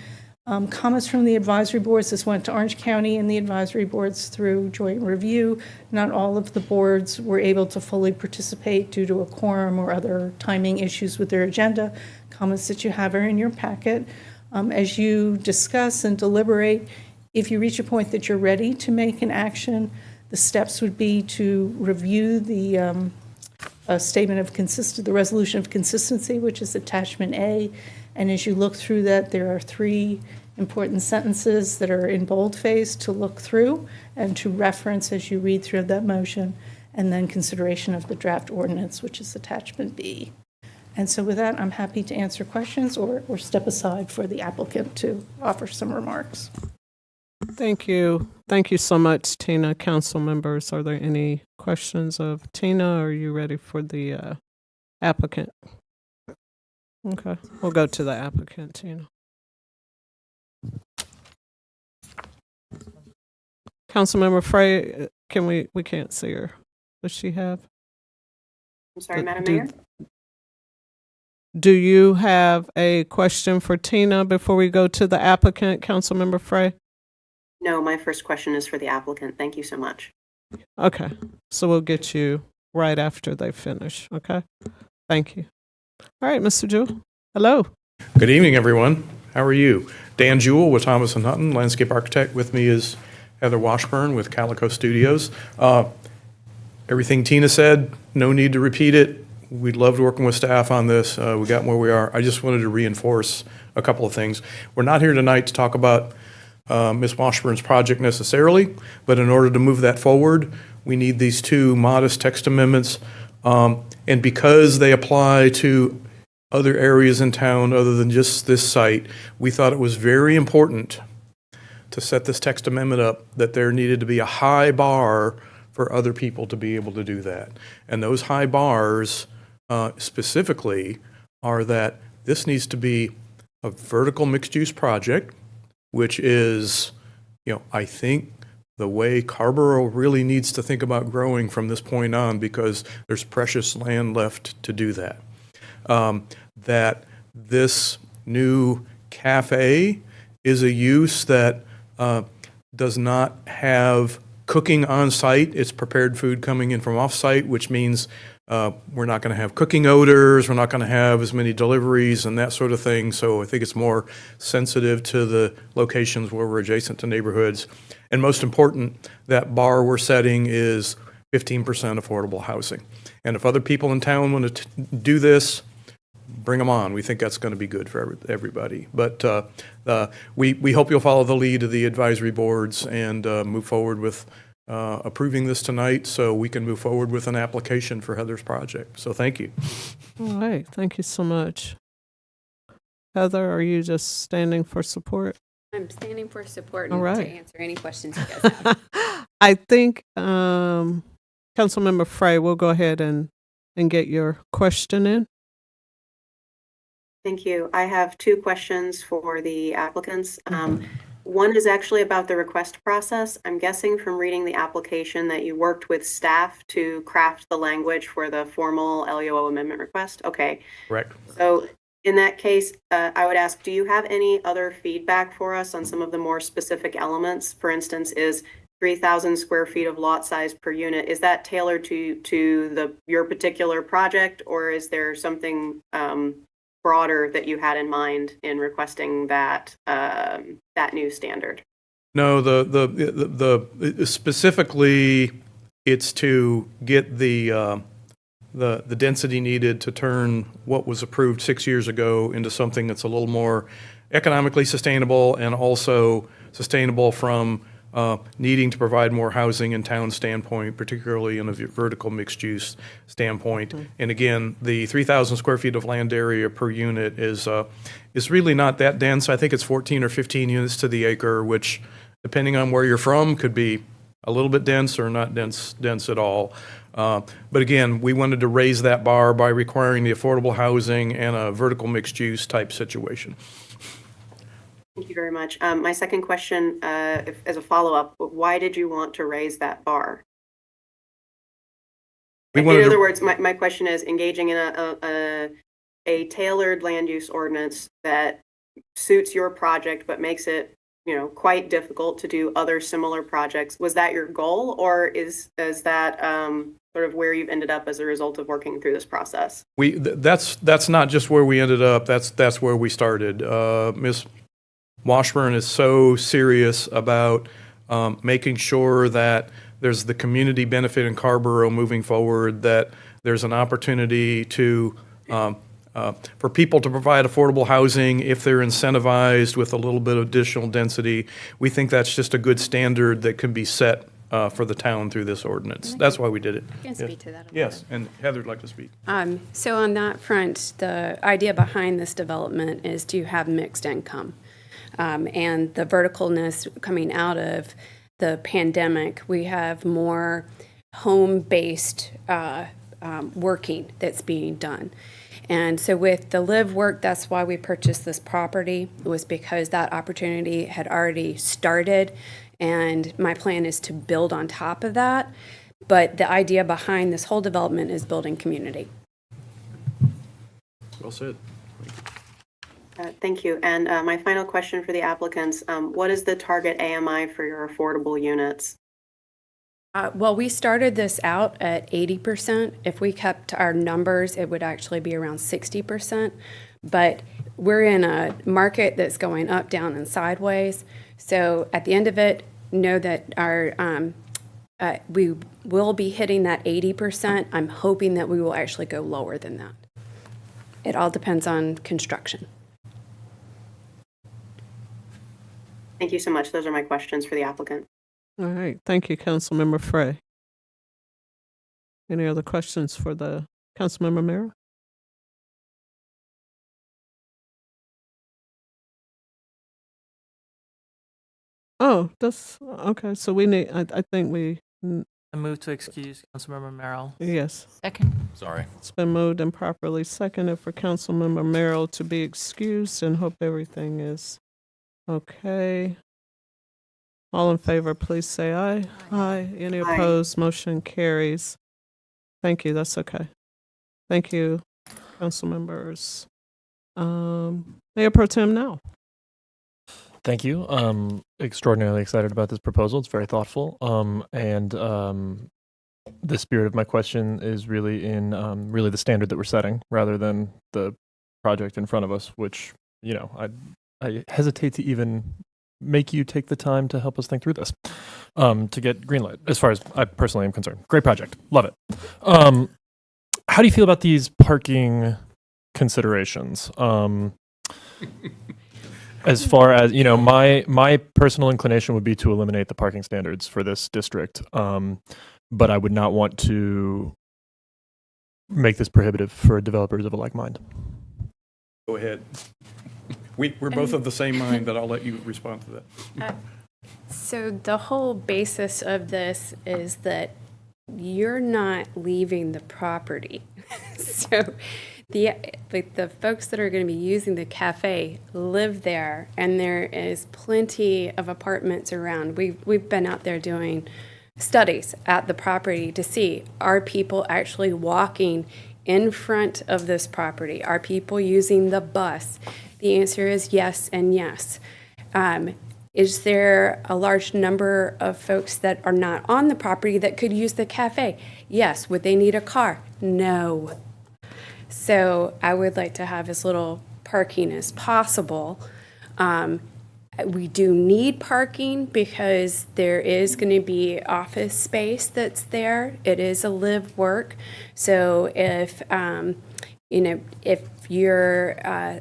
Comments from the advisory boards, this went to Orange County and the advisory boards through joint review. Not all of the boards were able to fully participate due to a quorum or other timing issues with their agenda. Comments that you have are in your packet. As you discuss and deliberate, if you reach a point that you're ready to make an action, the steps would be to review the statement of the resolution of consistency, which is attachment A. And as you look through that, there are 3 important sentences that are in boldface to look through and to reference as you read through that motion, and then consideration of the draft ordinance, which is attachment B. And so with that, I'm happy to answer questions or step aside for the applicant to offer some remarks. Thank you. Thank you so much, Tina. Council members, are there any questions of Tina? Or are you ready for the applicant? Okay, we'll go to the applicant, Tina. Councilmember Frey, we can't see her. Does she have? I'm sorry, Madam Mayor? Do you have a question for Tina before we go to the applicant, Councilmember Frey? No, my first question is for the applicant. Thank you so much. Okay, so we'll get you right after they finish, okay? Thank you. All right, Mr. Jewell. Hello. Good evening, everyone. How are you? Dan Jewell with Thomas & Hutton, landscape architect. With me is Heather Washburn with Calico Studios. Everything Tina said, no need to repeat it. We loved working with staff on this. We got where we are. I just wanted to reinforce a couple of things. We're not here tonight to talk about Ms. Washburn's project necessarily, but in order to move that forward, we need these 2 modest text amendments. And because they apply to other areas in town other than just this site, we thought it was very important to set this text amendment up that there needed to be a high bar for other people to be able to do that. And those high bars specifically are that this needs to be a vertical mixed-use project, which is, I think the way Carrboro really needs to think about growing from this point on, because there's precious land left to do that. That this new cafe is a use that does not have cooking on site. It's prepared food coming in from off site, which means we're not going to have cooking odors. We're not going to have as many deliveries and that sort of thing. So I think it's more sensitive to the locations where we're adjacent to neighborhoods. And most important, that bar we're setting is 15% affordable housing. And if other people in town want to do this, bring them on. We think that's going to be good for everybody. But we hope you'll follow the lead of the advisory boards and move forward with approving this tonight so we can move forward with an application for Heather's project. So thank you. All right. Thank you so much. Heather, are you just standing for support? I'm standing for support All and right. to answer any questions you guys have. I think Councilmember Frey will go ahead and get your question in. Thank you. I have two questions for the applicants. One is actually about the request process. I'm guessing from reading the application that you worked with staff to craft the language for the formal LUO amendment request. Okay. Correct. So in that case, I would ask, do you have any other feedback for us on some of the more specific elements? For instance, is 3,000 square feet of lot size per unit, is that tailored to your particular project, or is there something broader that you had in mind in requesting that that new standard? No, the specifically, it's to get the density needed to turn what was approved 6 years ago into something that's a little more economically sustainable and also sustainable from needing to provide more housing in town standpoint, particularly in a vertical mixed use standpoint. And again, the 3,000 square feet of land area per unit is really not that dense. I think it's 14 or 15 units to the acre, which, depending on where you're from, could be a little bit dense or not dense at all. But again, we wanted to raise that bar by requiring the affordable housing and a vertical mixed use type situation. Thank you very much. My second question, as a follow-up, why did you want to raise that bar? In other words, my question is engaging in a tailored land use ordinance that suits your project but makes it, quite difficult to do other similar projects. Was that your goal, or is that sort of where you've ended up as a result of working through this process? That's not just where we ended up. That's where we started. Ms. Washburn is so serious about making sure that there's the community benefit in Carrboro moving forward, that there's an opportunity to for people to provide affordable housing if they're incentivized with a little bit of additional density. We think that's just a good standard that can be set for the town through this ordinance. That's why we did it. I can speak to that a little Yes, and Heather'd like to speak. So on that front, the idea behind this development is to have mixed income. And the verticalness coming out of the pandemic, we have more home-based working that's being done. And so with the live work, that's why we purchased this property, was because that opportunity had already started. And my plan is to build on top of that. But the idea behind this whole development is building community. Well said. Thank you. And my final question for the applicants, what is the target AMI for your affordable units? Well, we started this out at 80%. If we kept our numbers, it would actually be around 60%. But we're in a market that's going up, down, and sideways. So at the end of it, know that we will be hitting that 80%. I'm hoping that we will actually go lower than that. It all depends on construction. Thank you so much. Those are my questions for the applicant. All right. Thank you, Councilmember Frey. Any other questions for the Councilmember Merrill? Oh, that's okay. So we need, I think we. I move to excuse Councilmember Merrill. Yes. Second. Sorry. It's been moved and properly seconded for Councilmember Merrill to be excused, and hope everything is okay. All in favor, please say aye. Aye. Any opposed? Motion carries. Thank you. That's okay. Thank you, council members. Mayor Pro Tem now. Thank you. Extraordinarily excited about this proposal. It's very thoughtful. And the spirit of my question is really in really the standard that we're setting rather than the project in front of us, which, you know, I hesitate to even make you take the time to help us think through this to get greenlight, as far as I personally am concerned. Great project. Love it. How do you feel about these parking considerations? As far as, you know, my personal inclination would be to eliminate the parking standards for this district, but I would not want to make this prohibitive for developers of a like mind. Go ahead. We're both of the same mind, but I'll let you respond to that. So the whole basis of this is that you're not leaving the property. So the folks that are going to be using the cafe live there, and there is plenty of apartments around. We've been out there doing studies at the property to see, are people actually walking in front of this property? Are people using the bus? The answer is yes and yes. Is there a large number of folks that are not on the property that could use the cafe? Yes. Would they need a car? No. So I would like to have as little parking as possible. We do need parking because there is going to be office space that's there. It is a live work. So if if you're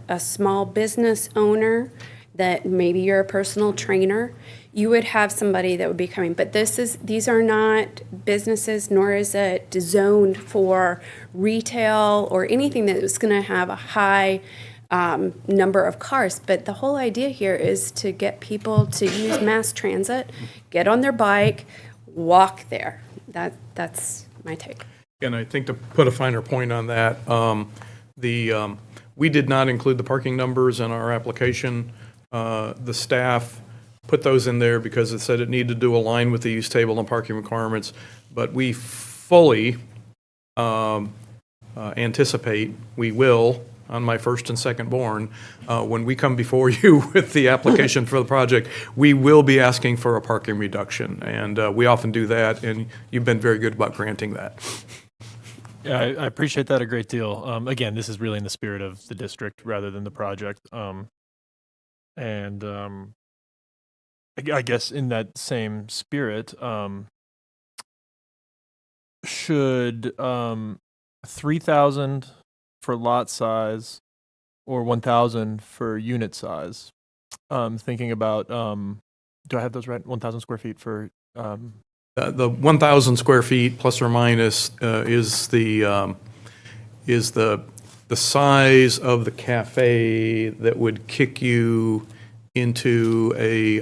a small business owner, that maybe you're a personal trainer, you would have somebody that would be coming. But these are not businesses, nor is it zoned for retail or anything that is going to have a high number of cars. But the whole idea here is to get people to use mass transit, get on their bike, walk there. That's my take. And I think to put a finer point on that, we did not include the parking numbers in our application. The staff put those in there because it said it needed to align with the use table and parking requirements, but we fully anticipate we will, on my first and second born, when we come before you with the application for the project, we will be asking for a parking reduction, and we often do that, and you've been very good about granting that. Yeah, I appreciate that a great deal. Again, this is really in the spirit of the district rather than the project. And I guess in that same spirit, should 3,000 for lot size or 1,000 for unit size? Thinking about, do I have those right? 1,000 square feet for. The 1,000 square feet plus or minus is the size of the cafe that would kick you into a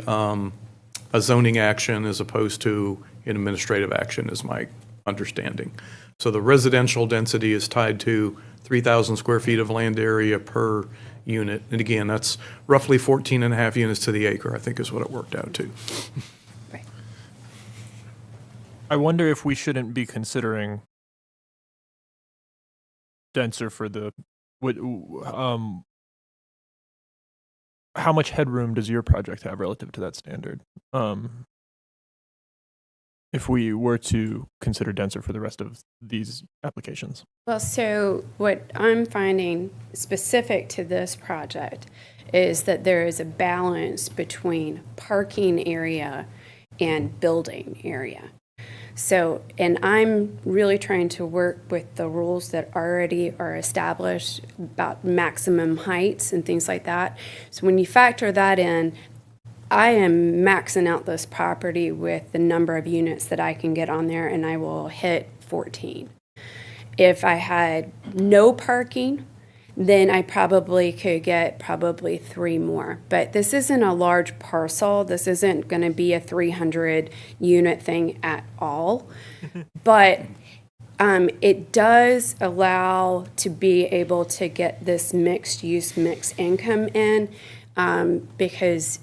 zoning action as opposed to an administrative action, is my understanding. So the residential density is tied to 3,000 square feet of land area per unit. And again, that's roughly 14 and a half units to the acre, I think is what it worked out to. I wonder if we shouldn't be considering denser for the, how much headroom does your project have relative to that standard? If we were to consider denser for the rest of these applications. Well, so what I'm finding specific to this project is that there is a balance between parking area and building area. So, and I'm really trying to work with the rules that already are established about maximum heights and things like that. So when you factor that in, I am maxing out this property with the number of units that I can get on there, and I will hit 14. If I had no parking, then I probably could get 3 more. But this isn't a large parcel. This isn't going to be a 300 unit thing at all. But it does allow to be able to get this mixed use, mixed income in, because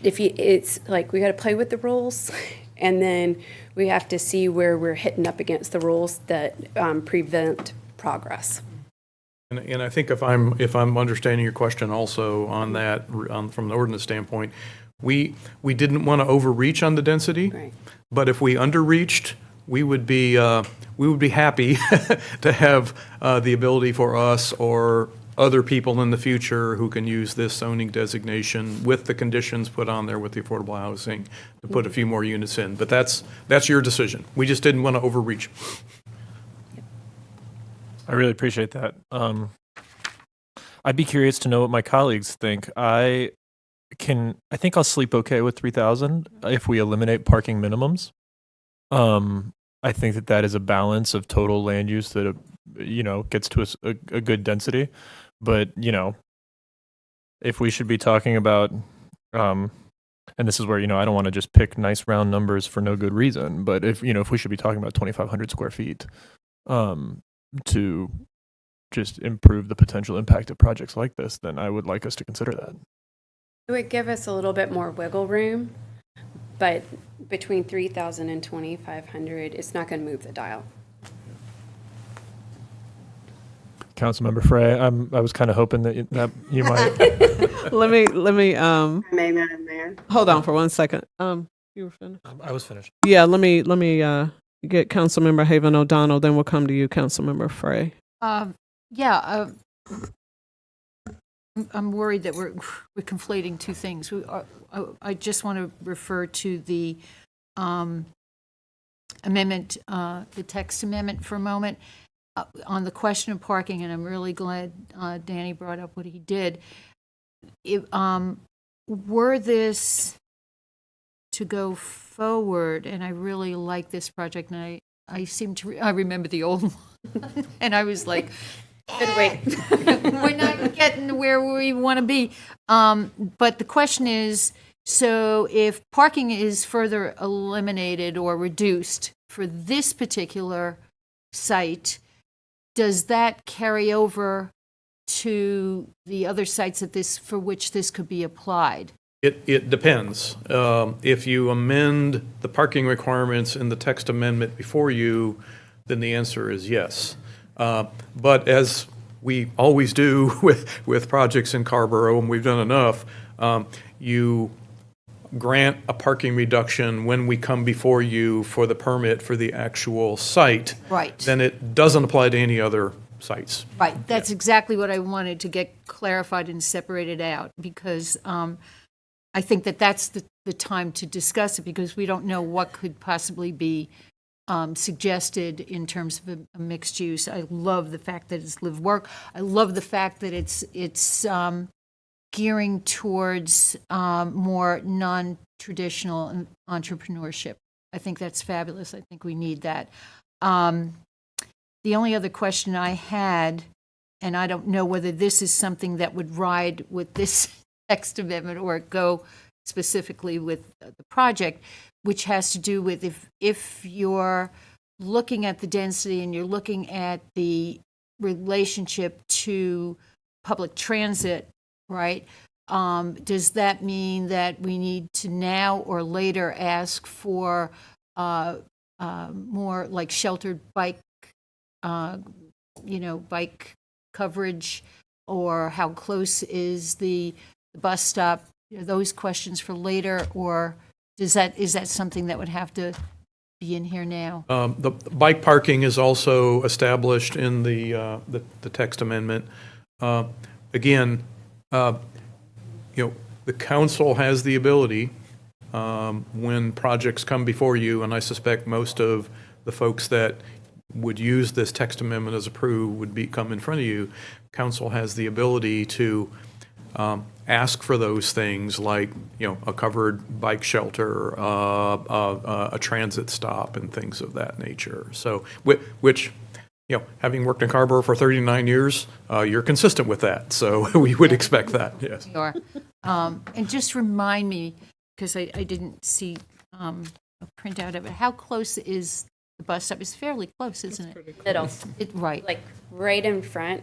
it's like we got to play with the rules, and then we have to see where we're hitting up against the rules that prevent progress. And I think if I'm understanding your question also on that, from the ordinance standpoint, we didn't want to overreach on the density, Right. but if we underreached, we would be happy to have the ability for us or other people in the future who can use this zoning designation with the conditions put on there with the affordable housing to put a few more units in. But that's your decision. We just didn't want to overreach. I really appreciate that. I'd be curious to know what my colleagues think. I think I'll sleep okay with 3,000 if we eliminate parking minimums. I think that is a balance of total land use that gets to a good density. But if we should be talking about, and this is where I don't want to just pick nice round numbers for no good reason. But if we should be talking about 2,500 square feet, to just improve the potential impact of projects like this, then I would like us to consider that. It would give us a little bit more wiggle room, but between 3,000 and 2,500, it's not going to move the dial. Councilmember Frey, I was kind of hoping that you might. Let me Madam Mayor. hold on for 1 second. You were finished? I was finished. Yeah, let me get Councilmember Haven O'Donnell, then we'll come to you, Councilmember Frey. I'm worried that we're conflating two things. I just want to refer to the amendment, the text amendment for a moment. On the question of parking, and I'm really glad Danny brought up what he did. Were this to go forward, and I really like this project, and I remember the old one, and I was like, wait, we're not getting where we want to be. But the question is, so if parking is further eliminated or reduced for this particular site, does that carry over to the other sites for which this could be applied? It depends. If you amend the parking requirements in the text amendment before you, then the answer is yes. But as we always do with projects in Carrboro, and we've done enough, you grant a parking reduction when we come before you for the permit for the actual site. Right. Then it doesn't apply to any other sites. Right. That's exactly what I wanted to get clarified and separated out, because I think that's the time to discuss it, because we don't know what could possibly be suggested in terms of a mixed use. I love the fact that it's live work. I love the fact that it's gearing towards more non-traditional entrepreneurship. I think that's fabulous. I think we need that. The only other question I had, and I don't know whether this is something that would ride with this text amendment or go specifically with the project, which has to do with if you're looking at the density and you're looking at the relationship to public transit, right? Does that mean that we need to now or later ask for more like sheltered bike, bike coverage, or how close is the bus stop? Are those questions for later, or is that something that would have to be in here now? The bike parking is also established in the text amendment. Again, the council has the ability, when projects come before you, and I suspect most of the folks that would use this text amendment as approved would come in front of you. Council has the ability to ask for those things like, a covered bike shelter, a transit stop, and things of that nature. So, which, having worked in Carrboro for 39 years, you're consistent with that. So we would expect that, yes. You are. And just remind me, because I didn't see a printout of it, how close is the bus stop? It's fairly close, isn't it? Middle. Right. Like right in front.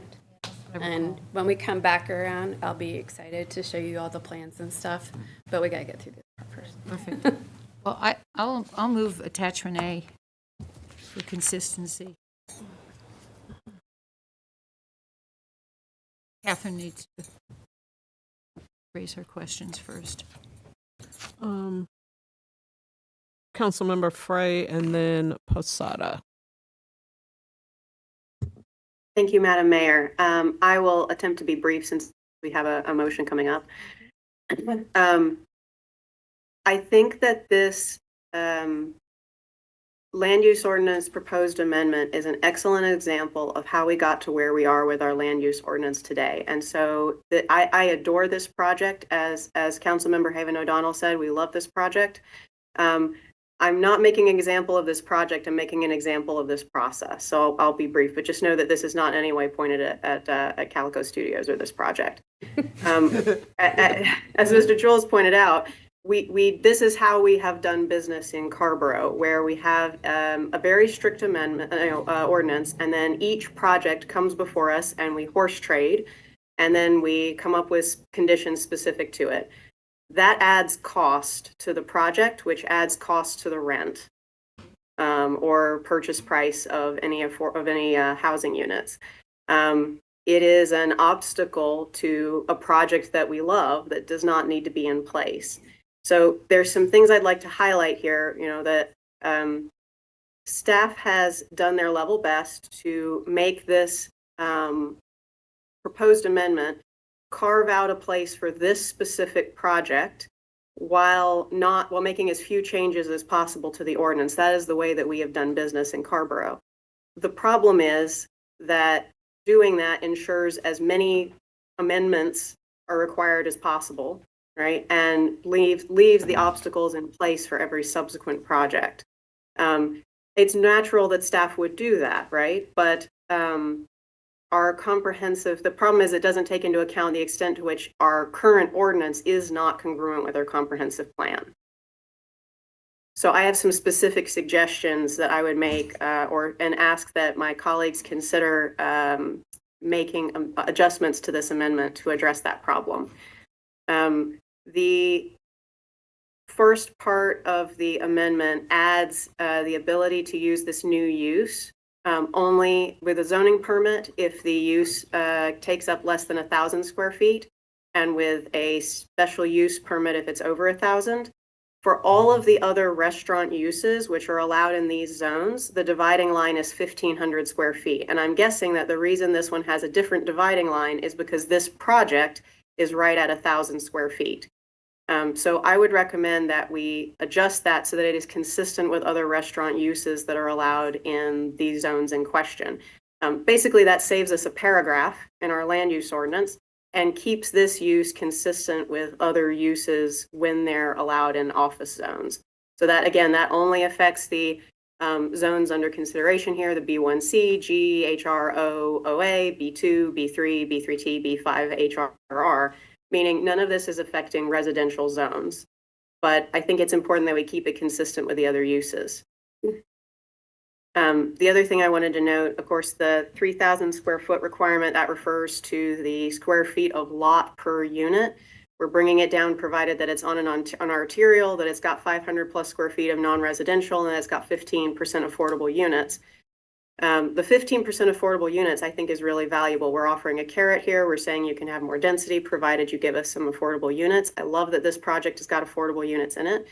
And when we come back around, I'll be excited to show you all the plans and stuff. But we got to get through this part first. Perfect. Well, I'll move attachment A for consistency. Catherine needs to raise her questions first. Councilmember Frey and then Posada. Thank you, Madam Mayor. I will attempt to be brief since we have a motion coming up. I think that this land use ordinance proposed amendment is an excellent example of how we got to where we are with our land use ordinance today. And so I adore this project. As Councilmember Haven O'Donnell said, we love this project. I'm not making an example of this project. I'm making an example of this process. So I'll be brief, but just know that this is not in any way pointed at Calico Studios or this project. As Mr. Jules pointed out, this is how we have done business in Carrboro, where we have a very strict amendment ordinance, and then each project comes before us and we horse trade, and then we come up with conditions specific to it. That adds cost to the project, which adds cost to the rent or purchase price of any housing units. It is an obstacle to a project that we love that does not need to be in place. So there's some things I'd like to highlight here, that staff has done their level best to make this proposed amendment carve out a place for this specific project while making as few changes as possible to the ordinance. That is the way that we have done business in Carrboro. The problem is that doing that ensures as many amendments are required as possible, right? And leaves the obstacles in place for every subsequent project. It's natural that staff would do that, right? But the problem is it doesn't take into account the extent to which our current ordinance is not congruent with our comprehensive plan. So I have some specific suggestions that I would make and ask that my colleagues consider making adjustments to this amendment to address that problem. The first part of the amendment adds the ability to use this new use only with a zoning permit if the use takes up less than 1,000 square feet, and with a special use permit if it's over 1,000. For all of the other restaurant uses which are allowed in these zones, the dividing line is 1,500 square feet. And I'm guessing that the reason this one has a different dividing line is because this project is right at 1,000 square feet. So I would recommend that we adjust that so that it is consistent with other restaurant uses that are allowed in these zones in question. Basically, that saves us a paragraph in our land use ordinance and keeps this use consistent with other uses when they're allowed in office zones. So that, again, that only affects the zones under consideration here, the B1C, G, HRO, OA, B2, B3, B3T, B5, HRR, meaning none of this is affecting residential zones. But I think it's important that we keep it consistent with the other uses. The other thing I wanted to note, of course, the 3,000 square foot requirement, that refers to the square feet of lot per unit. We're bringing it down provided that it's on an arterial, that it's got 500 plus square feet of non-residential, and that it's got 15% affordable units. The 15% affordable units, I think, is really valuable. We're offering a carrot here. We're saying you can have more density provided you give us some affordable units. I love that this project has got affordable units in it.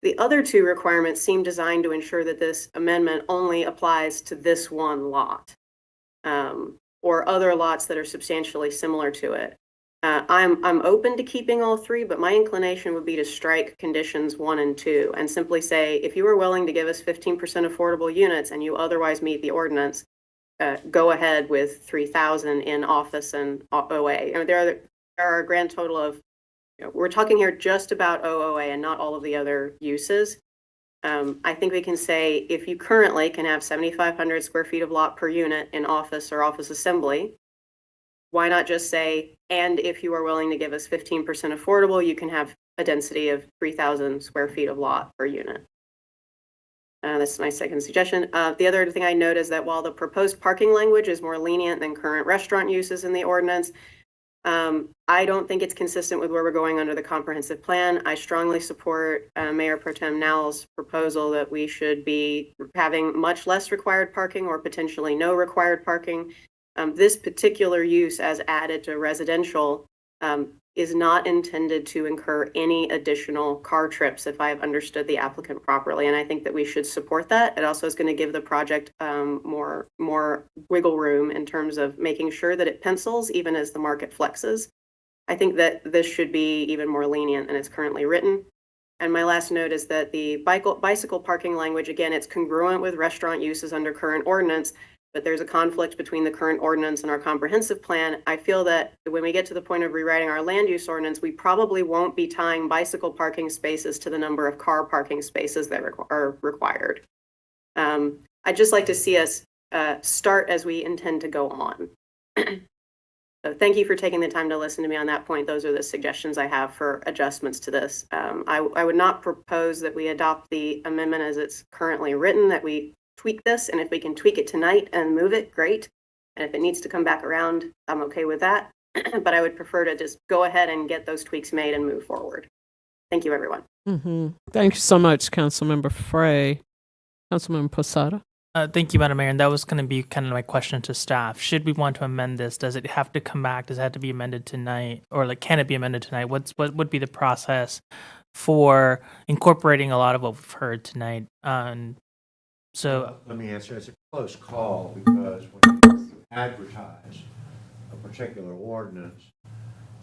The other two requirements seem designed to ensure that this amendment only applies to this one lot or other lots that are substantially similar to it. I'm open to keeping all three, but my inclination would be to strike conditions 1 and 2 and simply say, if you are willing to give us 15% affordable units and you otherwise meet the ordinance, go ahead with 3,000 in office and OA. I mean, there are a grand total of, we're talking here just about OOA and not all of the other uses. I think we can say if you currently can have 7,500 square feet of lot per unit in office or office assembly, why not just say, and if you are willing to give us 15% affordable, you can have a density of 3,000 square feet of lot per unit. That's my second suggestion. The other thing I note is that while the proposed parking language is more lenient than current restaurant uses in the ordinance, I don't think it's consistent with where we're going under the comprehensive plan. I strongly support Mayor Pro Tem Nowell's proposal that we should be having much less required parking or potentially no required parking. This particular use as added to residential is not intended to incur any additional car trips, if I've understood the applicant properly. And I think that we should support that. It also is going to give the project more wiggle room in terms of making sure that it pencils even as the market flexes. I think that this should be even more lenient than it's currently written. And my last note is that the bicycle parking language, again, it's congruent with restaurant uses under current ordinance, but there's a conflict between the current ordinance and our comprehensive plan. I feel that when we get to the point of rewriting our land use ordinance, we probably won't be tying bicycle parking spaces to the number of car parking spaces that are required. I'd just like to see us start as we intend to go on. So thank you for taking the time to listen to me on that point. Those are the suggestions I have for adjustments to this. I would not propose that we adopt the amendment as it's currently written, that we tweak this, and if we can tweak it tonight and move it, great. And if it needs to come back around, I'm okay with that. But I would prefer to just go ahead and get those tweaks made and move forward. Thank you, everyone. Thank you so much, Councilmember Frey. Councilmember Posada. Thank you, Madam Mayor. And that was going to be kind of my question to staff. Should we want to amend this? Does it have to come back? Does it have to be amended tonight? Or like, can it be amended tonight? What would be the process for incorporating a lot of what we've heard tonight? So let me answer. It's a close call because when you advertise a particular ordinance.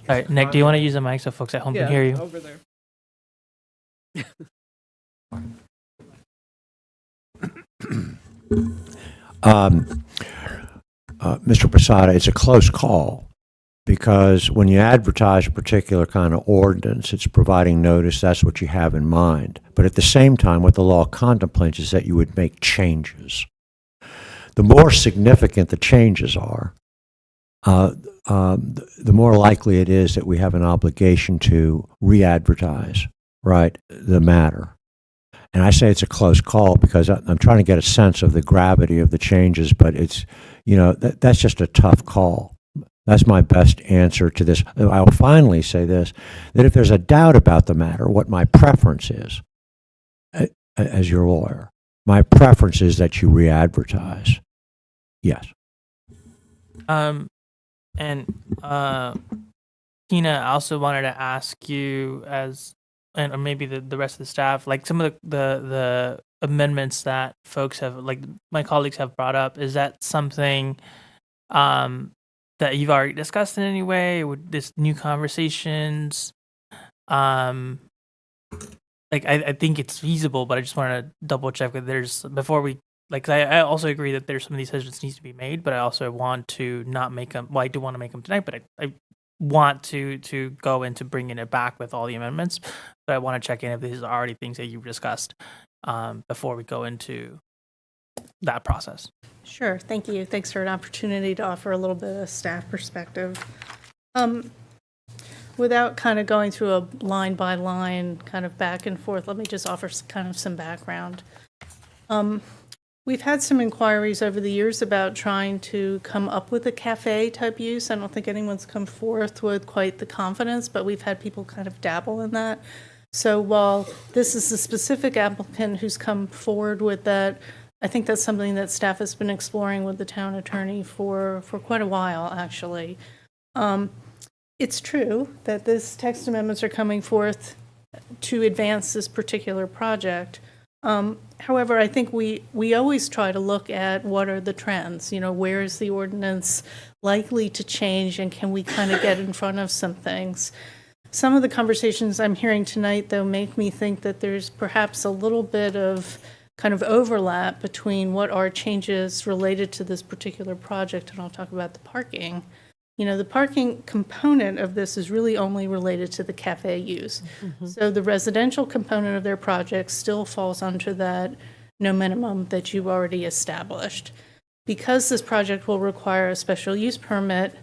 All right, Nick, do you want to use the mic so folks at home can hear you? Over there. Mr. Posada, it's a close call because when you advertise a particular kind of ordinance, it's providing notice, that's what you have in mind. But at the same time, what the law contemplates is that you would make changes. The more significant the changes are, the more likely it is that we have an obligation to re-advertise, right, the matter. And I say it's a close call because I'm trying to get a sense of the gravity of the changes, but it's, that's just a tough call. That's my best answer to this. I'll finally say this, that if there's a doubt about the matter, what my preference is, as your lawyer, my preference is that you re-advertise. Yes. And Tina, I also wanted to ask you or maybe the rest of the staff, like some of the amendments that folks have, like my colleagues have brought up, is that something that you've already discussed in any way? Would this new conversations? Like I think it's feasible, but I just want to double check that there's before we. Like, I also agree that there's some of these decisions needs to be made, but I also want to not make them. Well, I do want to make them tonight, but I want to go into bringing it back with all the amendments. But I want to check in if these are already things that you've discussed before we go into that process. Sure, thank you. Thanks for an opportunity to offer a little bit of staff perspective. Without kind of going through a line by line kind of back and forth, let me just offer kind of some background. We've had some inquiries over the years about trying to come up with a cafe type use. I don't think anyone's come forth with quite the confidence, but we've had people kind of dabble in that. So while this is a specific applicant who's come forward with that, I think that's something that staff has been exploring with the town attorney for quite a while, actually. It's true that this text amendments are coming forth to advance this particular project. However, I think we always try to look at what are the trends, where is the ordinance likely to change, and can we kind of get in front of some things. Some of the conversations I'm hearing tonight, though, make me think that there's perhaps a little bit of kind of overlap between what are changes related to this particular project, and I'll talk about the parking. The parking component of this is really only related to the cafe use. Mm-hmm. So the residential component of their project still falls under that no minimum that you've already established. Because this project will require a special use permit,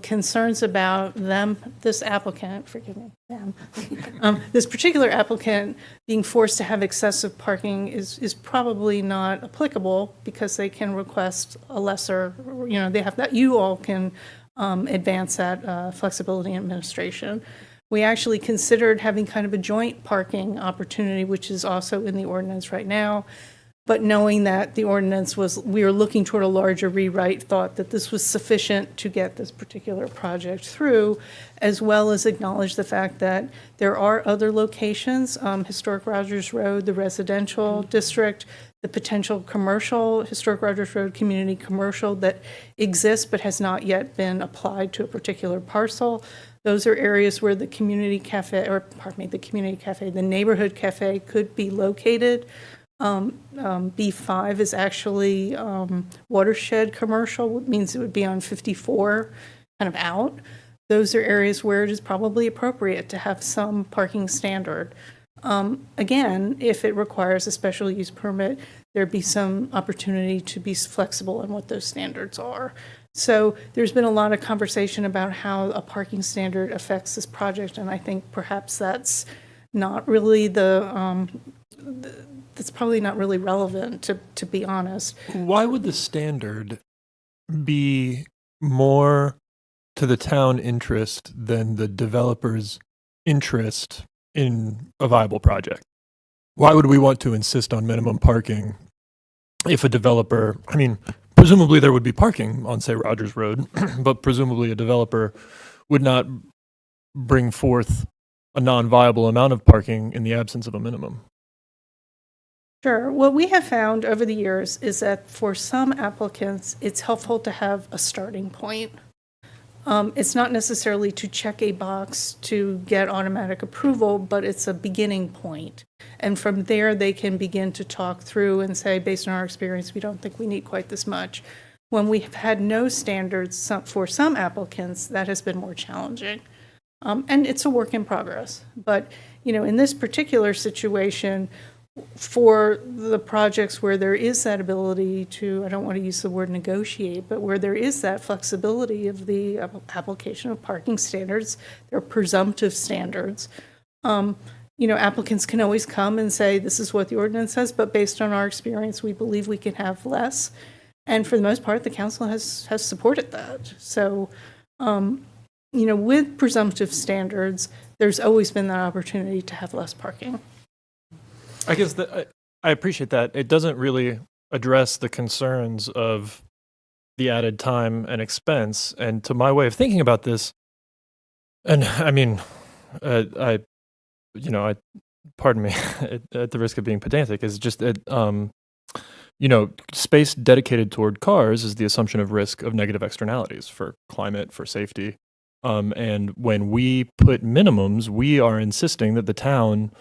concerns about this particular applicant being forced to have excessive parking is probably not applicable because they can request a lesser, they have that, you all can advance that flexibility in administration. We actually considered having kind of a joint parking opportunity, which is also in the ordinance right now. but knowing that the ordinance we were looking toward a larger rewrite, thought that this was sufficient to get this particular project through, as well as acknowledge the fact that there are other locations, Historic Rogers Road, the residential district, the potential commercial, Historic Rogers Road community commercial that exists but has not yet been applied to a particular parcel. Those are areas where the community cafe, the neighborhood cafe could be located. B5 is actually watershed commercial, which means it would be on 54, kind of out. Those are areas where it is probably appropriate to have some parking standard. Again, if it requires a special use permit, there'd be some opportunity to be flexible in what those standards are. So there's been a lot of conversation about how a parking standard affects this project, and I think perhaps that's not really that's probably not really relevant, to be honest. Why would the standard be more to the town interest than the developer's interest in a viable project? Why would we want to insist on minimum parking if a developer, I mean, presumably there would be parking on, say, Rogers Road, but presumably a developer would not bring forth a non-viable amount of parking in the absence of a minimum. Sure. What we have found over the years is that for some applicants, it's helpful to have a starting point. It's not necessarily to check a box to get automatic approval, but it's a beginning point. And from there, they can begin to talk through and say, based on our experience, we don't think we need quite this much. When we've had no standards for some applicants, that has been more challenging. And it's a work in progress. But, in this particular situation, for the projects where there is that ability to, I don't want to use the word negotiate, but where there is that flexibility of the application of parking standards, there are presumptive standards. Applicants can always come and say, this is what the ordinance says, but based on our experience, we believe we can have less. And for the most part, the council has supported that. So, with presumptive standards, there's always been that opportunity to have less parking. I guess I appreciate that. It doesn't really address the concerns of the added time and expense. And to my way of thinking about this, and I mean, pardon me, at the risk of being pedantic, is just that, space dedicated toward cars is the assumption of risk of negative externalities for climate, for safety. And when we put minimums, we are insisting that the town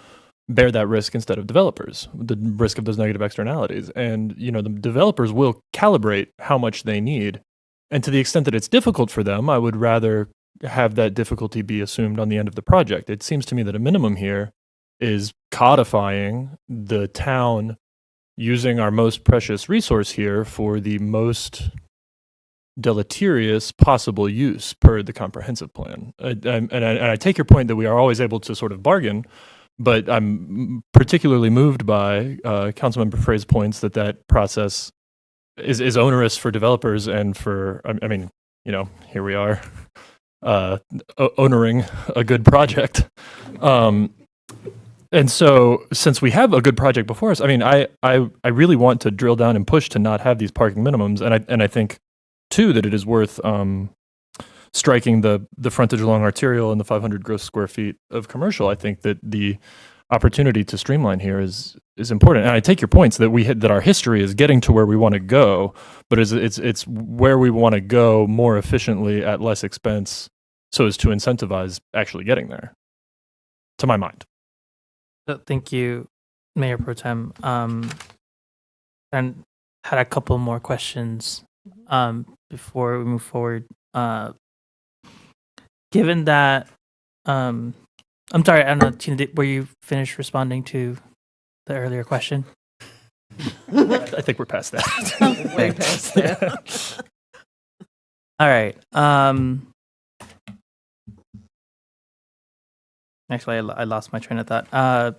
bear that risk instead of developers, the risk of those negative externalities. And, the developers will calibrate how much they need. And to the extent that it's difficult for them, I would rather have that difficulty be assumed on the end of the project. It seems to me that a minimum here is codifying the town using our most precious resource here for the most deleterious possible use per the comprehensive plan. And I take your point that we are always able to sort of bargain, but I'm particularly moved by Councilmember Frey's points that process is onerous for developers and for, here we are, ownering a good project. And so since we have a good project before us, I really want to drill down and push to not have these parking minimums. And I think, too, that it is worth striking the frontage along arterial and the 500 gross square feet of commercial. I think that the opportunity to streamline here is important. And I take your points that that our history is getting to where we want to go, but it's where we want to go more efficiently at less expense, so as to incentivize actually getting there, to my mind. Thank you, Mayor Pro Tem. And had a couple more questions before we move forward. Given that, I'm sorry, I don't know, Tina, were you finished responding to the earlier question? I think we're past that. Way past that. All right. Actually, I lost my train of thought. I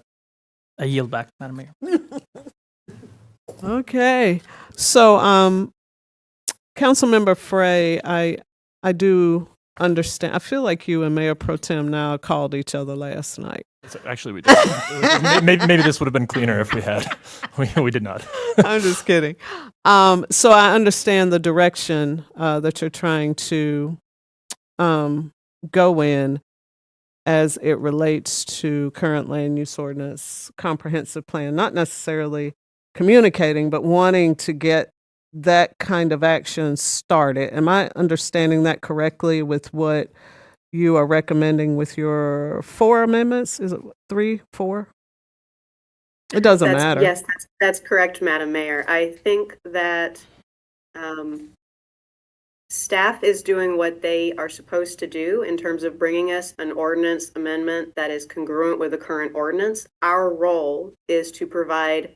yield back, Madam Mayor. Okay. So, Councilmember Frey, I do understand. I feel like you and Mayor Pro Tem now called each other last night. Actually, we did. Maybe this would have been cleaner if we had. We did not. I'm just kidding. So I understand the direction that you're trying to go in as it relates to current land use ordinance comprehensive plan, not necessarily communicating, but wanting to get that kind of action started. Am I understanding that correctly with what you are recommending with your 4 amendments? Is it 3, 4? It doesn't matter. Yes, that's correct, Madam Mayor. I think that staff is doing what they are supposed to do in terms of bringing us an ordinance amendment that is congruent with the current ordinance. Our role is to provide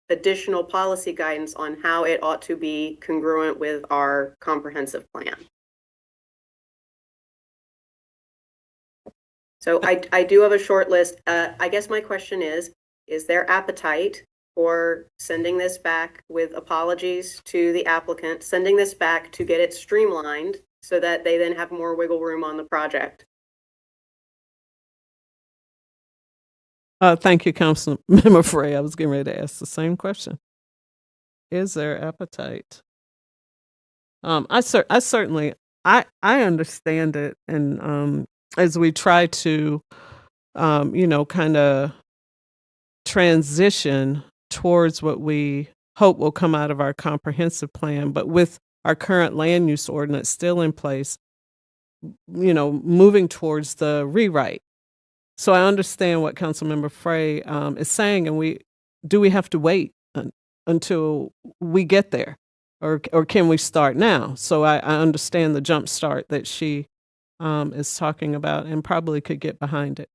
additional policy guidance on how it ought to be congruent with our comprehensive plan. So I do have a short list. I guess my question is there appetite for sending this back with apologies to the applicant, sending this back to get it streamlined so that they then have more wiggle room on the project? Thank you, Councilmember Frey. I was getting ready to ask the same question. Is there appetite? I certainly understand it, and as we try to, kind of transition towards what we hope will come out of our comprehensive plan, but with our current land use ordinance still in place, moving towards the rewrite. So I understand what Councilmember Frey is saying, and we have to wait until we get there, or can we start now? So I understand the jump start that she is talking about, and probably could get behind it.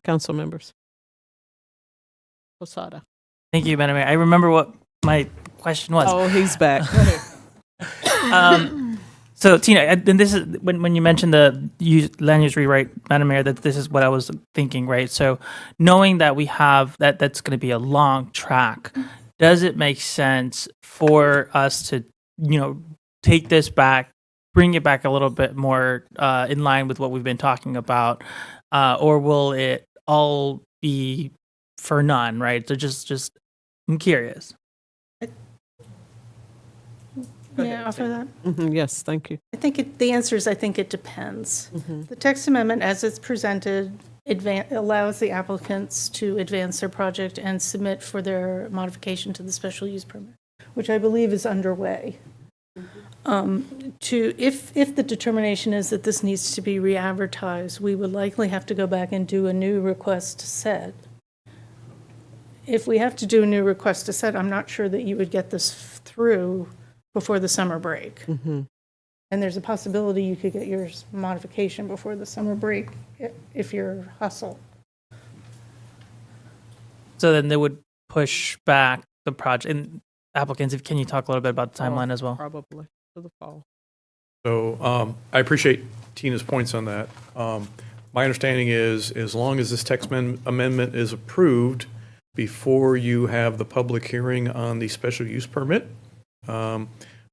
Council members. Posada. Thank you, Madam Mayor. I remember what my question was. Oh, he's back. So Tina, and this is when you mentioned the land use rewrite, Madam Mayor, that this is what I was thinking, right? So knowing that we have that's going to be a long track, does it make sense for us to, take this back, bring it back a little bit more in line with what we've been talking about, or will it all be for none, right? So just I'm curious. May I offer that? Yes, thank you. I think the answer is I think it depends. The text amendment, as it's presented, allows the applicants to advance their project and submit for their modification to the special use permit, which I believe is underway. If the determination is that this needs to be re-advertised, we would likely have to go back and do a new request to set. If we have to do a new request to set, I'm not sure that you would get this through before the summer break. And there's a possibility you could get your modification before the summer break if you're hustle. So then they would push back the project. And applicants, can you talk a little bit about the timeline as well? Probably for the fall. So I appreciate Tina's points on that. My understanding is as long as this text amendment is approved before you have the public hearing on the special use permit,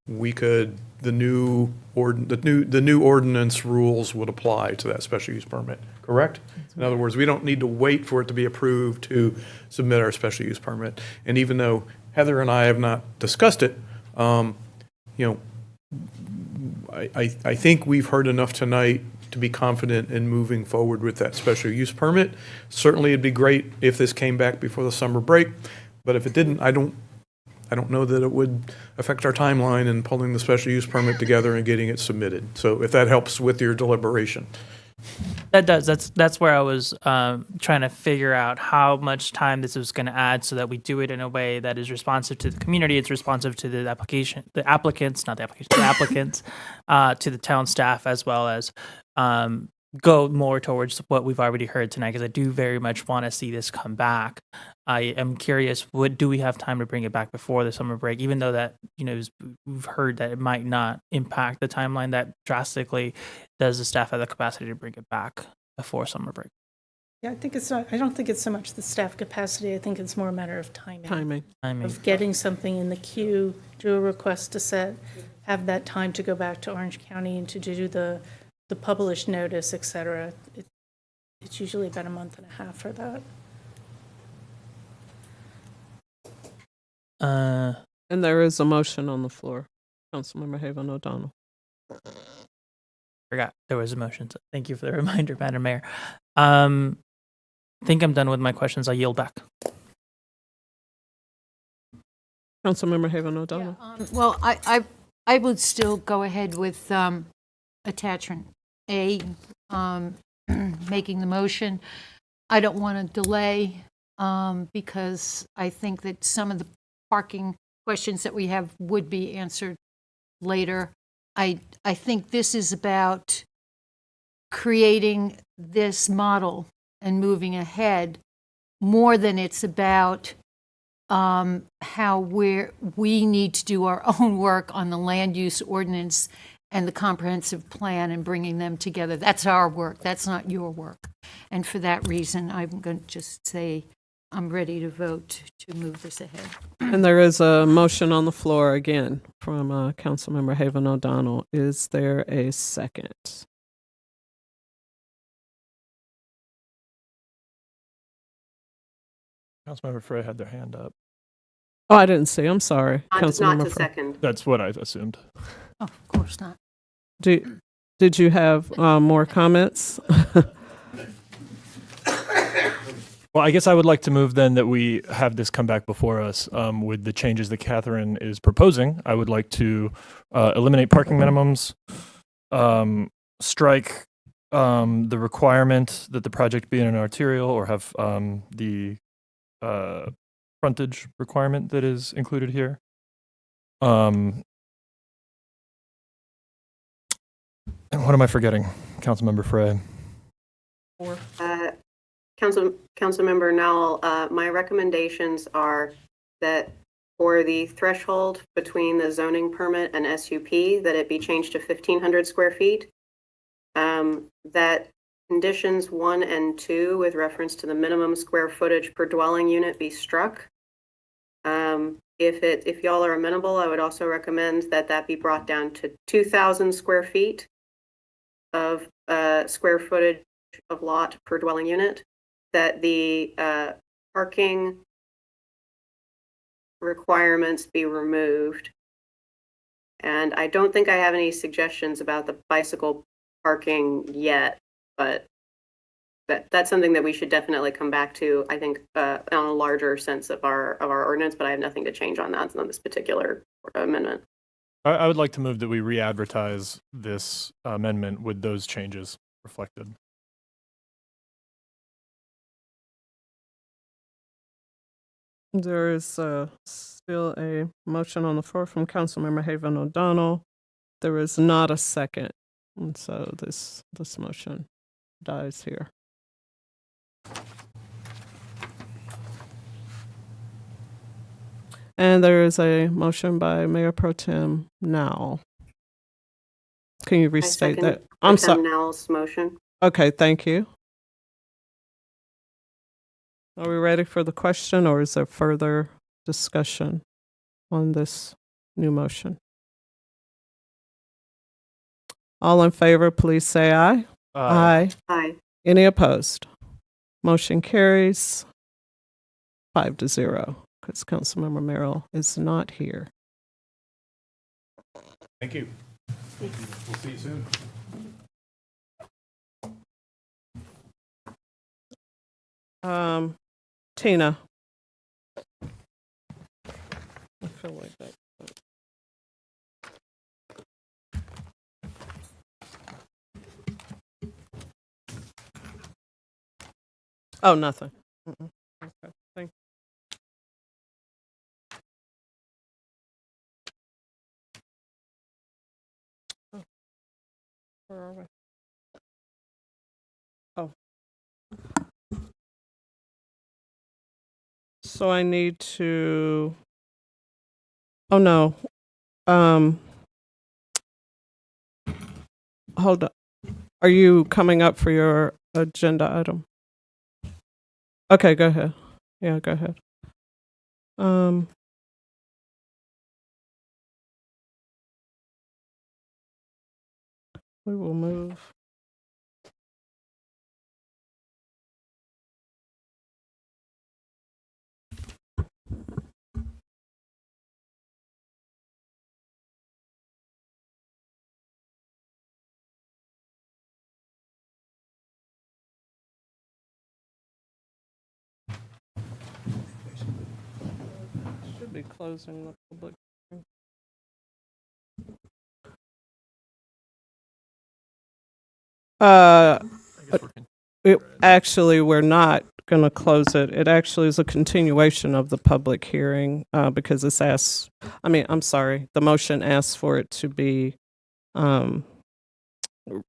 we could the new ordinance rules would apply to that special use permit. Correct? In other words, we don't need to wait for it to be approved to submit our special use permit. And even though Heather and I have not discussed it, I think we've heard enough tonight to be confident in moving forward with that special use permit. Certainly, it'd be great if this came back before the summer break, but if it didn't, I don't know that it would affect our timeline in pulling the special use permit together and getting it submitted. So if that helps with your deliberation. That does. That's where I was trying to figure out how much time this was going to add so that we do it in a way that is responsive to the community, it's responsive to the applicants, to the town staff, as well as go more towards what we've already heard tonight, because I do very much want to see this come back. I am curious, do we have time to bring it back before the summer break, even though that, we've heard that it might not impact the timeline that drastically. Does the staff have the capacity to bring it back before summer break? Yeah, I don't think it's so much the staff capacity. I think it's more a matter of timing. Of getting something in the queue, do a request to set, have that time to go back to Orange County and to do the the published notice, et cetera, it's usually about a month and a half for that. And there is a motion on the floor. Councilmember Haven O'Donnell. Forgot there was a motion. So thank you for the reminder, Madam Mayor. I think I'm done with my questions. I'll yield back. Councilmember Haven O'Donnell. Well, I would still go ahead with attachment A, making the motion. I don't want to delay because I think that some of the parking questions that we have would be answered later. I think this is about creating this model and moving ahead more than it's about how we need to do our own work on the land use ordinance and the comprehensive plan and bringing them together. That's our work. That's not your work. And for that reason, I'm going to just say I'm ready to vote to move this ahead. And there is a motion on the floor again from Councilmember Haven O'Donnell. Is there a second? Councilmember Frey had their hand up. Oh, I didn't see. I'm sorry. Not Councilmember to Frey. second. That's what I assumed. Oh, of course not. Did you have more comments? Well, I guess I would like to move then that we have this come back before us with the changes that Catherine is proposing. I would like to eliminate parking minimums, strike the requirement that the project be in an arterial or have the frontage requirement that is included here. And what am I forgetting, Councilmember Frey? Councilmember Nowell, my recommendations are that for the threshold between the zoning permit and SUP, that it be changed to 1,500 square feet. That conditions 1 and 2 with reference to the minimum square footage per dwelling unit be struck. If y'all are amenable, I would also recommend that that be brought down to 2,000 square feet of square footage of lot per dwelling unit. That the parking requirements be removed. And I don't think I have any suggestions about the bicycle parking yet, but that's something that we should definitely come back to, I think, on a larger sense of our ordinance, but I have nothing to change on that, on this particular amendment. I would like to move that we re-advertise this amendment with those changes reflected. There is still a motion on the floor from Councilmember Haven O'Donnell. There is not a second, and so this motion dies here. And there is a motion by Mayor Pro Tem Nowell. Can you restate that? I'm sorry. Nowell's motion. Okay, thank you. Are we ready for the question, or is there further discussion on this new motion? All in favor, please say aye. Aye. Aye. Any opposed? Motion carries 5-0 because Councilmember Merrill is not here. Thank you. We'll see you soon. Tina. I feel like that. Oh, nothing. Okay, thank you. Oh, where are we? Oh. So I need to, oh no, hold up. Are you coming up for your agenda item? Okay, go ahead. Yeah, go ahead. We will move be closing the public hearing. Actually, we're not going to close it. It actually is a continuation of the public hearing because it's asked, I'm sorry, the motion asks for it to be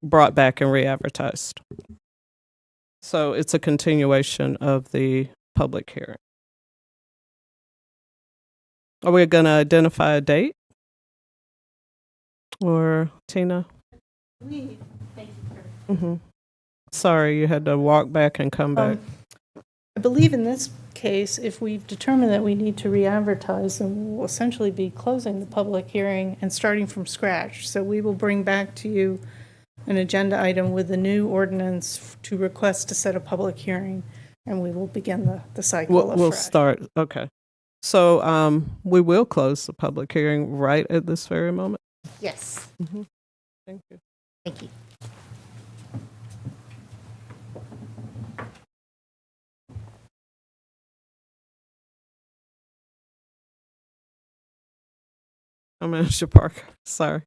brought back and re-advertised. So it's a continuation of the public hearing. Are we going to identify a date? Or Tina? Sorry, you had to walk back and come back. I believe in this case, if we've determined that we need to re-advertise, then we'll essentially be closing the public hearing and starting from scratch. So we will bring back to you an agenda item with a new ordinance to request to set a public hearing, and we will begin the cycle We'll afresh. start, okay. So we will close the public hearing right at this very moment. Yes. Thank you. Thank you. Manager Parker, sorry.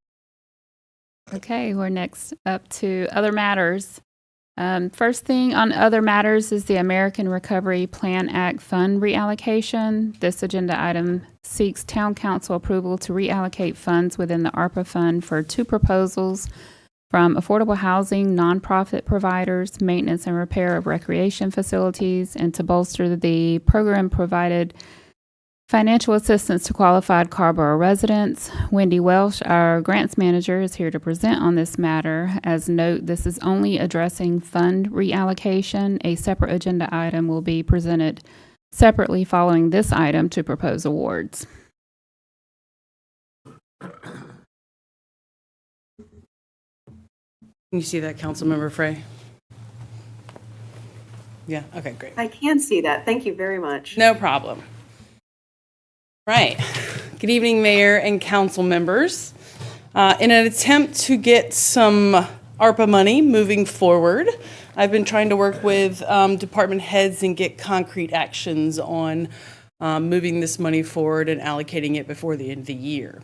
Okay, we're next up to other matters. First thing on other matters is the American Recovery Plan Act fund reallocation. This agenda item seeks town council approval to reallocate funds within the ARPA fund for two proposals from affordable housing, nonprofit providers, maintenance and repair of recreation facilities, and to bolster the program provided financial assistance to qualified Carrboro residents. Wendy Welsh, our grants manager, is here to present on this matter. As note, this is only addressing fund reallocation. A separate agenda item will be presented separately following this item to propose awards. Can you see that, Councilmember Frey? Yeah, okay, great. I can see that. Thank you very much. No problem. Right. Good evening, Mayor and council members. In an attempt to get some ARPA money moving forward, I've been trying to work with department heads and get concrete actions on moving this money forward and allocating it before the end of the year.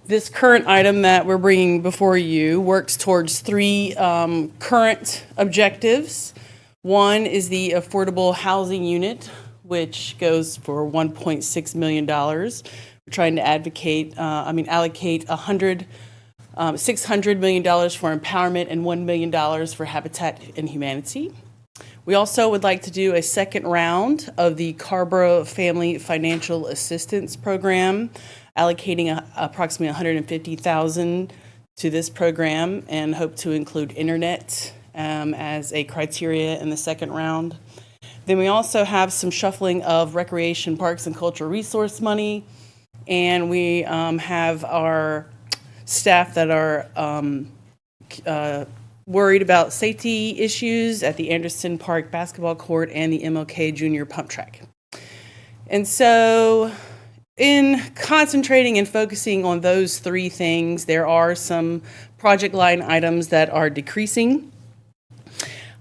This current item that we're bringing before you works towards three current objectives. One is the affordable housing unit, which goes for $1.6 million. We're trying to allocate $600 million for empowerment and $1 million for Habitat and Humanity. We also would like to do a second round of the Carrboro Family Financial Assistance Program, allocating approximately $150,000 to this program, and hope to include internet as a criteria in the second round. Then we also have some shuffling of recreation, parks, and cultural resource money. And we have our staff that are worried about safety issues at the Anderson Park basketball court and the MLK Junior pump track. And so in concentrating and focusing on those three things, there are some project line items that are decreasing.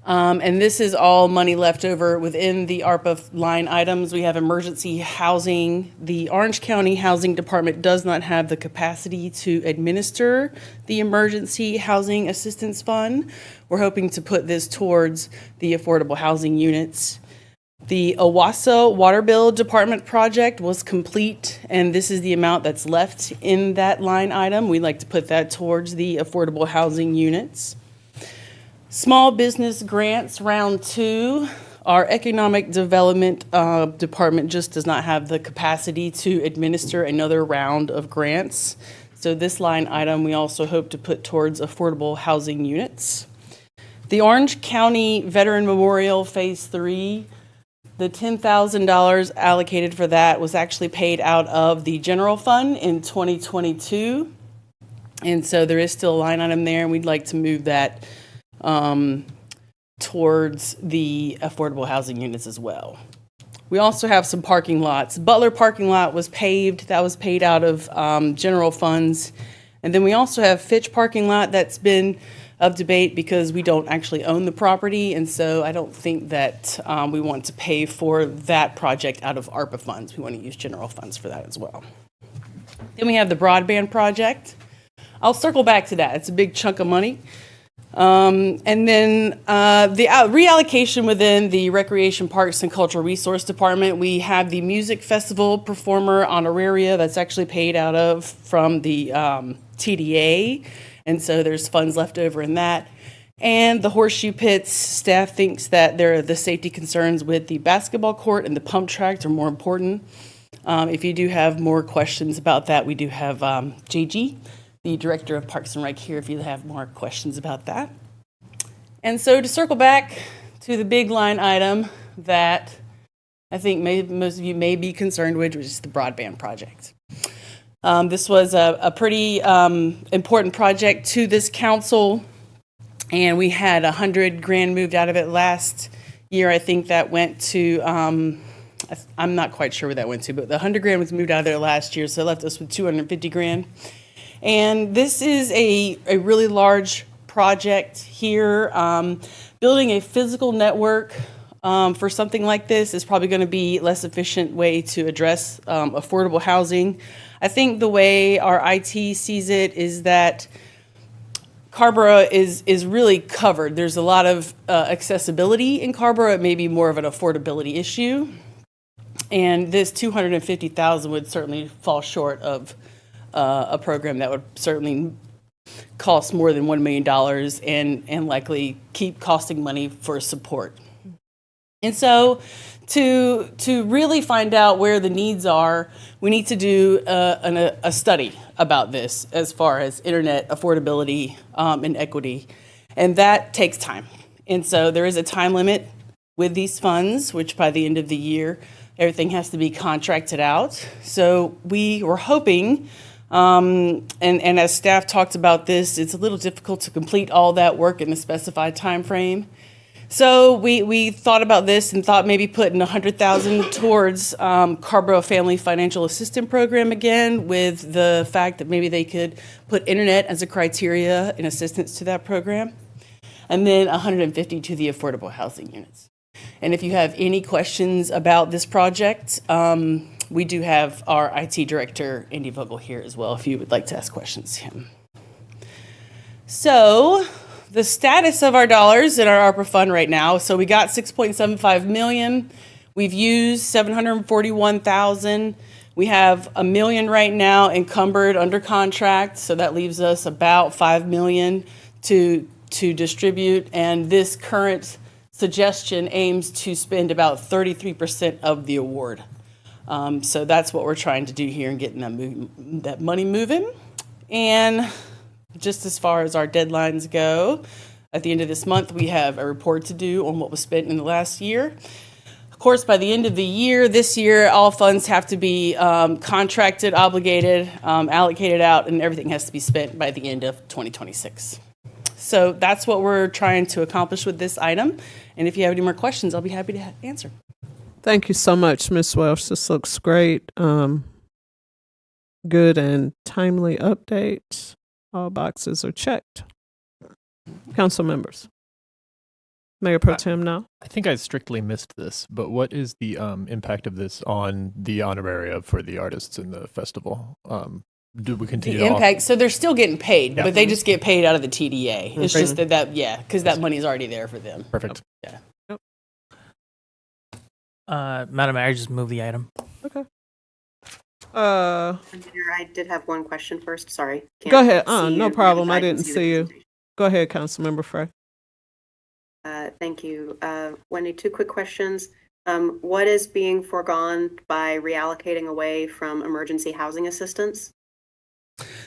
And this is all money left over within the ARPA line items. We have emergency housing. The Orange County Housing Department does not have the capacity to administer the Emergency Housing Assistance Fund. We're hoping to put this towards the affordable housing units. The Owasso Water Bill Department project was complete, and this is the amount that's left in that line item. We'd like to put that towards the affordable housing units. Small business grants, round 2. Our economic development department just does not have the capacity to administer another round of grants. So this line item we also hope to put towards affordable housing units. The Orange County Veteran Memorial Phase 3, the $10,000 allocated for that was actually paid out of the general fund in 2022. And so there is still a line item there, and we'd like to move that towards the affordable housing units as well. We also have some parking lots. Butler parking lot was paved. That was paid out of general funds. And then we also have Fitch parking lot that's been of debate because we don't actually own the property, and so I don't think that we want to pay for that project out of ARPA funds. We want to use general funds for that as well. Then we have the broadband project. I'll circle back to that. It's a big chunk of money. And then the reallocation within the Recreation, Parks, and Cultural Resource Department, we have the music festival performer honoraria that's actually paid out of from the TDA, and so there's funds left over in that. And the horseshoe pits, staff thinks that the safety concerns with the basketball court and the pump track are more important. If you do have more questions about that, we do have JG, the Director of Parks and Rec, here if you have more questions about that. And so to circle back to the big line item that I think most of you may be concerned with, which is the broadband project. This was a pretty important project to this council, and we had $100,000 moved out of it last year. I think that went to, I'm not quite sure where that went to, but the $100,000 was moved out of there last year, so it left us with $250,000. And this is a really large project here. Building a physical network for something like this is probably going to be a less efficient way to address affordable housing. I think the way our IT sees it is that Carrboro is really covered. There's a lot of accessibility in Carrboro. It may be more of an affordability issue. And this $250,000 would certainly fall short of a program that would certainly cost more than $1 million and likely keep costing money for support. And so to really find out where the needs are, we need to do a study about this as far as internet affordability and equity. And that takes time. And so there is a time limit with these funds, which by the end of the year, everything has to be contracted out. So we were hoping, and as staff talked about this, it's a little difficult to complete all that work in a specified time frame. So we thought about this and thought maybe putting $100,000 towards Carrboro Family Financial Assistance Program again, with the fact that maybe they could put internet as a criteria in assistance to that program, and then $150,000 to the affordable housing units. And if you have any questions about this project, we do have our IT director, Andy Vogel, here as well, if you would like to ask questions to him. So the status of our dollars in our ARPA fund right now. So we got $6.75 million. We've used $741,000. We have $1 million right now encumbered under contract. So that leaves us about $5 million to distribute. And this current suggestion aims to spend about 33% of the award. So that's what we're trying to do here and getting that money moving. And just as far as our deadlines go, at the end of this month, we have a report to do on what was spent in the last year. Of course, by the end of the year, this year, all funds have to be contracted, obligated, allocated out, and everything has to be spent by the end of 2026. So that's what we're trying to accomplish with this item. And if you have any more questions, I'll be happy to answer. Thank you so much, Ms. Welsh. This looks great. Good and timely update. All boxes are checked. Council members. Mayor Pro Tem now. I think I strictly missed this, but what is the impact of this on the honoraria for the artists in the festival? Do we continue The to impact, so they're still getting paid, Yeah. but they just get paid out of the TDA. It's Right. just because that money is already there for them. Perfect. Yeah. Madam Mayor, I just move the item. Okay. I did have one question first. Sorry. Go ahead. see No you problem. if I can didn't the see you. presentation. Go ahead, Councilmember Frey. Thank you. Wendy, two quick questions. What is being foregone by reallocating away from emergency housing assistance?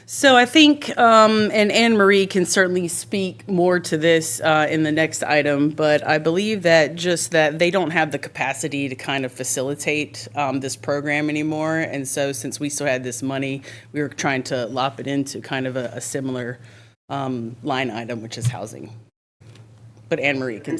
So I think, and Anne Marie can certainly speak more to this in the next item, but I believe that just that they don't have the capacity to kind of facilitate this program anymore. And so since we still had this money, we were trying to lop it into kind of a similar line item, which is housing. But Anne Marie can.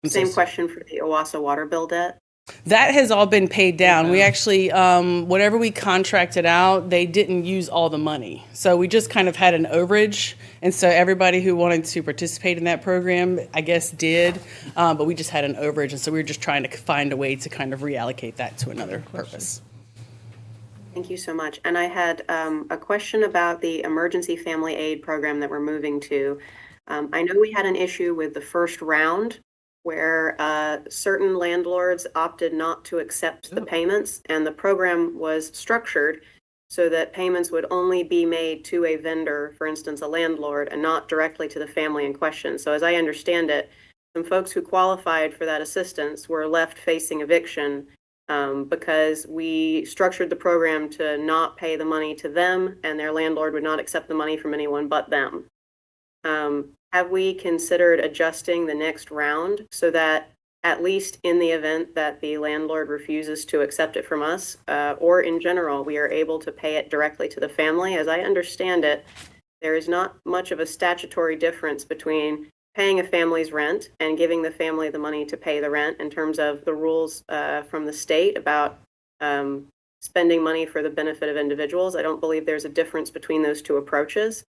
And same question for the OWASA water bill debt. That has all been paid down. We actually, whatever we contracted out, they didn't use all the money. So we just kind of had an overage. And so everybody who wanted to participate in that program, I guess, did. But we just had an overage. And so we were just trying to find a way to kind of reallocate that to another purpose. Thank you so much. And I had a question about the emergency family aid program that we're moving to. I know we had an issue with the first round where certain landlords opted not to accept the payments, and the program was structured so that payments would only be made to a vendor, for instance, a landlord, and not directly to the family in question. So as I understand it, some folks who qualified for that assistance were left facing eviction because we structured the program to not pay the money to them, and their landlord would not accept the money from anyone but them. Have we considered adjusting the next round so that at least in the event that the landlord refuses to accept it from us, or in general, we are able to pay it directly to the family? As I understand it, there is not much of a statutory difference between paying a family's rent and giving the family the money to pay the rent in terms of the rules from the state about spending money for the benefit of individuals. I don't believe there's a difference between those two approaches.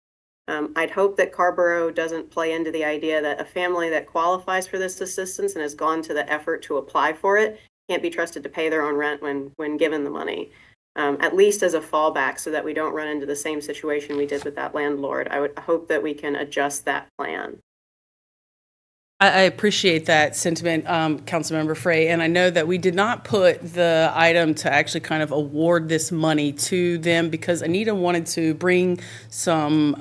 I'd hope that Carrboro doesn't play into the idea that a family that qualifies for this assistance and has gone to the effort to apply for it can't be trusted to pay their own rent when given the money, at least as a fallback so that we don't run into the same situation we did with that landlord. I would hope that we can adjust that plan. I appreciate that sentiment, Councilmember Frey, and I know that we did not put the item to actually kind of award this money to them because Anita wanted to bring some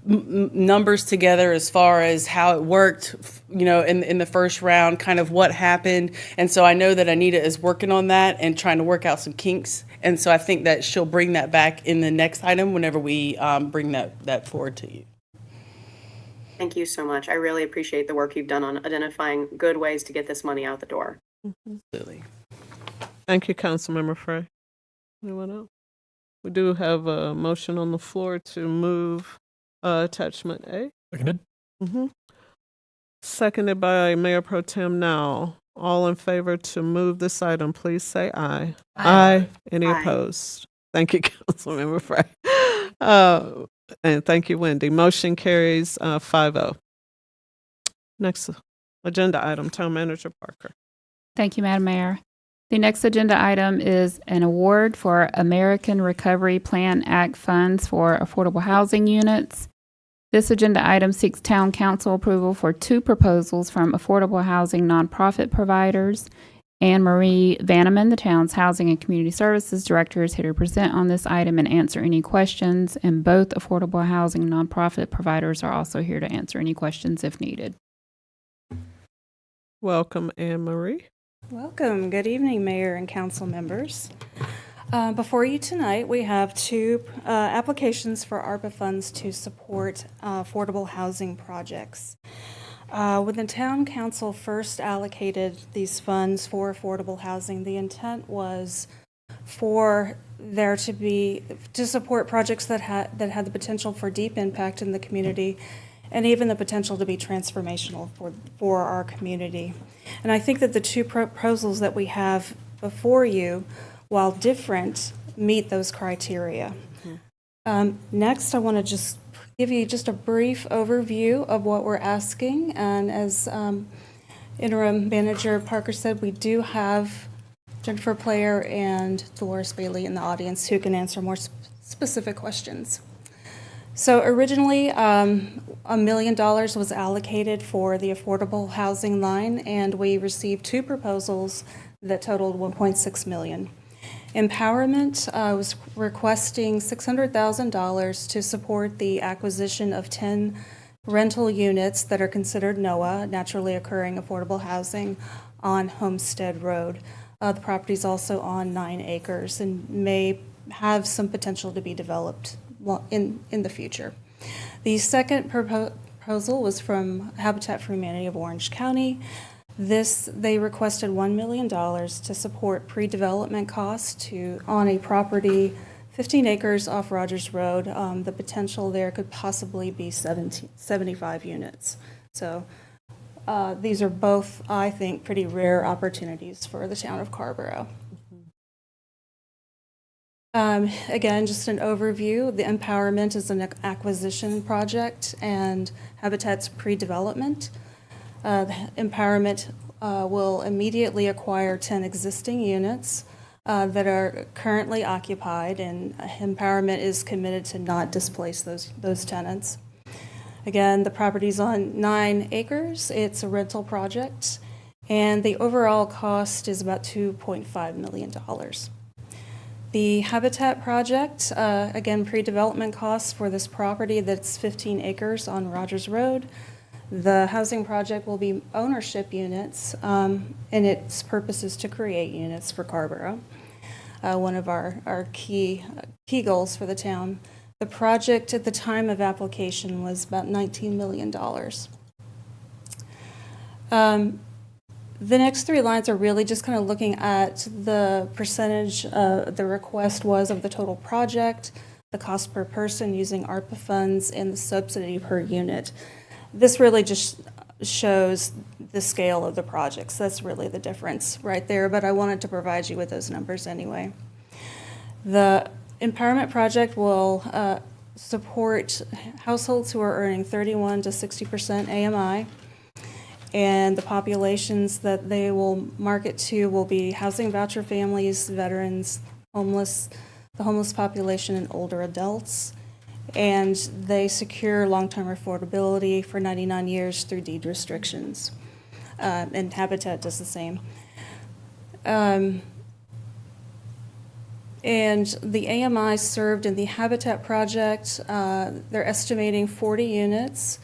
numbers together as far as how it worked, you know, in the first round, kind of what happened. And so I know that Anita is working on that and trying to work out some kinks. And so I think that she'll bring that back in the next item whenever we bring that forward to you. Thank you so much. I really appreciate the work you've done on identifying good ways to get this money out the door. Absolutely. Thank you, Councilmember Frey. Anyone else? We do have a motion on the floor to move attachment A. Seconded. Seconded by Mayor Pro Tem Now. All in favor to move this item, please say aye. Aye. Any opposed? Thank you, Councilmember Frey. And thank you, Wendy. Motion carries 5-0. Next agenda item, Town Manager Parker. Thank you, Madam Mayor. The next agenda item is an award for American Recovery Plan Act funds for affordable housing units. This agenda item seeks Town Council approval for 2 proposals from affordable housing nonprofit providers. Anne Marie Vanneman, the town's Housing and Community Services Director, is here to present on this item and answer any questions. And both affordable housing nonprofit providers are also here to answer any questions if needed. Welcome, Anne Marie. Welcome. Good evening, Mayor and Council members. Before you tonight, we have 2 applications for ARPA funds to support affordable housing projects. When the Town Council first allocated these funds for affordable housing, the intent was for there to support projects that had the potential for deep impact in the community and even the potential to be transformational for our community. And I think that the 2 proposals that we have before you, while different, meet those criteria. Next, I want to just give you just a brief overview of what we're asking. And as Interim Manager Parker said, we do have Jennifer Player and Dolores Bailey in the audience who can answer more specific questions. So originally, $1 million was allocated for the affordable housing line, and we received 2 proposals that totaled $1.6 million. Empowerment was requesting $600,000 to support the acquisition of 10 rental units that are considered NOAA, naturally occurring affordable housing, on Homestead Road. The property is also on 9 acres and may have some potential to be developed in the future. The second proposal was from Habitat for Humanity of Orange County. They requested $1 million to support pre-development costs on a property 15 acres off Rogers Road. The potential there could possibly be 75 units. So these are both, I think, pretty rare opportunities for the town of Carrboro. Again, just an overview. The Empowerment is an acquisition project and Habitat's pre-development. The Empowerment will immediately acquire 10 existing units that are currently occupied, and Empowerment is committed to not displace those tenants. Again, the property's on 9 acres. It's a rental project, and the overall cost is about $2.5 million. The Habitat project, again, pre-development costs for this property that's 15 acres on Rogers Road. The housing project will be ownership units, and its purpose is to create units for Carrboro, one of our key goals for the town. The project at the time of application was about $19 million. The next 3 lines are really just kind of looking at the percentage the request was of the total project, the cost per person using ARPA funds, and the subsidy per unit. This really just shows the scale of the projects. That's really the difference right there, but I wanted to provide you with those numbers anyway. The Empowerment project will support households who are earning 31 to 60% AMI. And the populations that they will market to will be housing voucher families, veterans, homeless, the homeless population, and older adults. And they secure long-term affordability for 99 years through deed restrictions. And Habitat does the same. And the AMI served in the Habitat project, they're estimating 40 units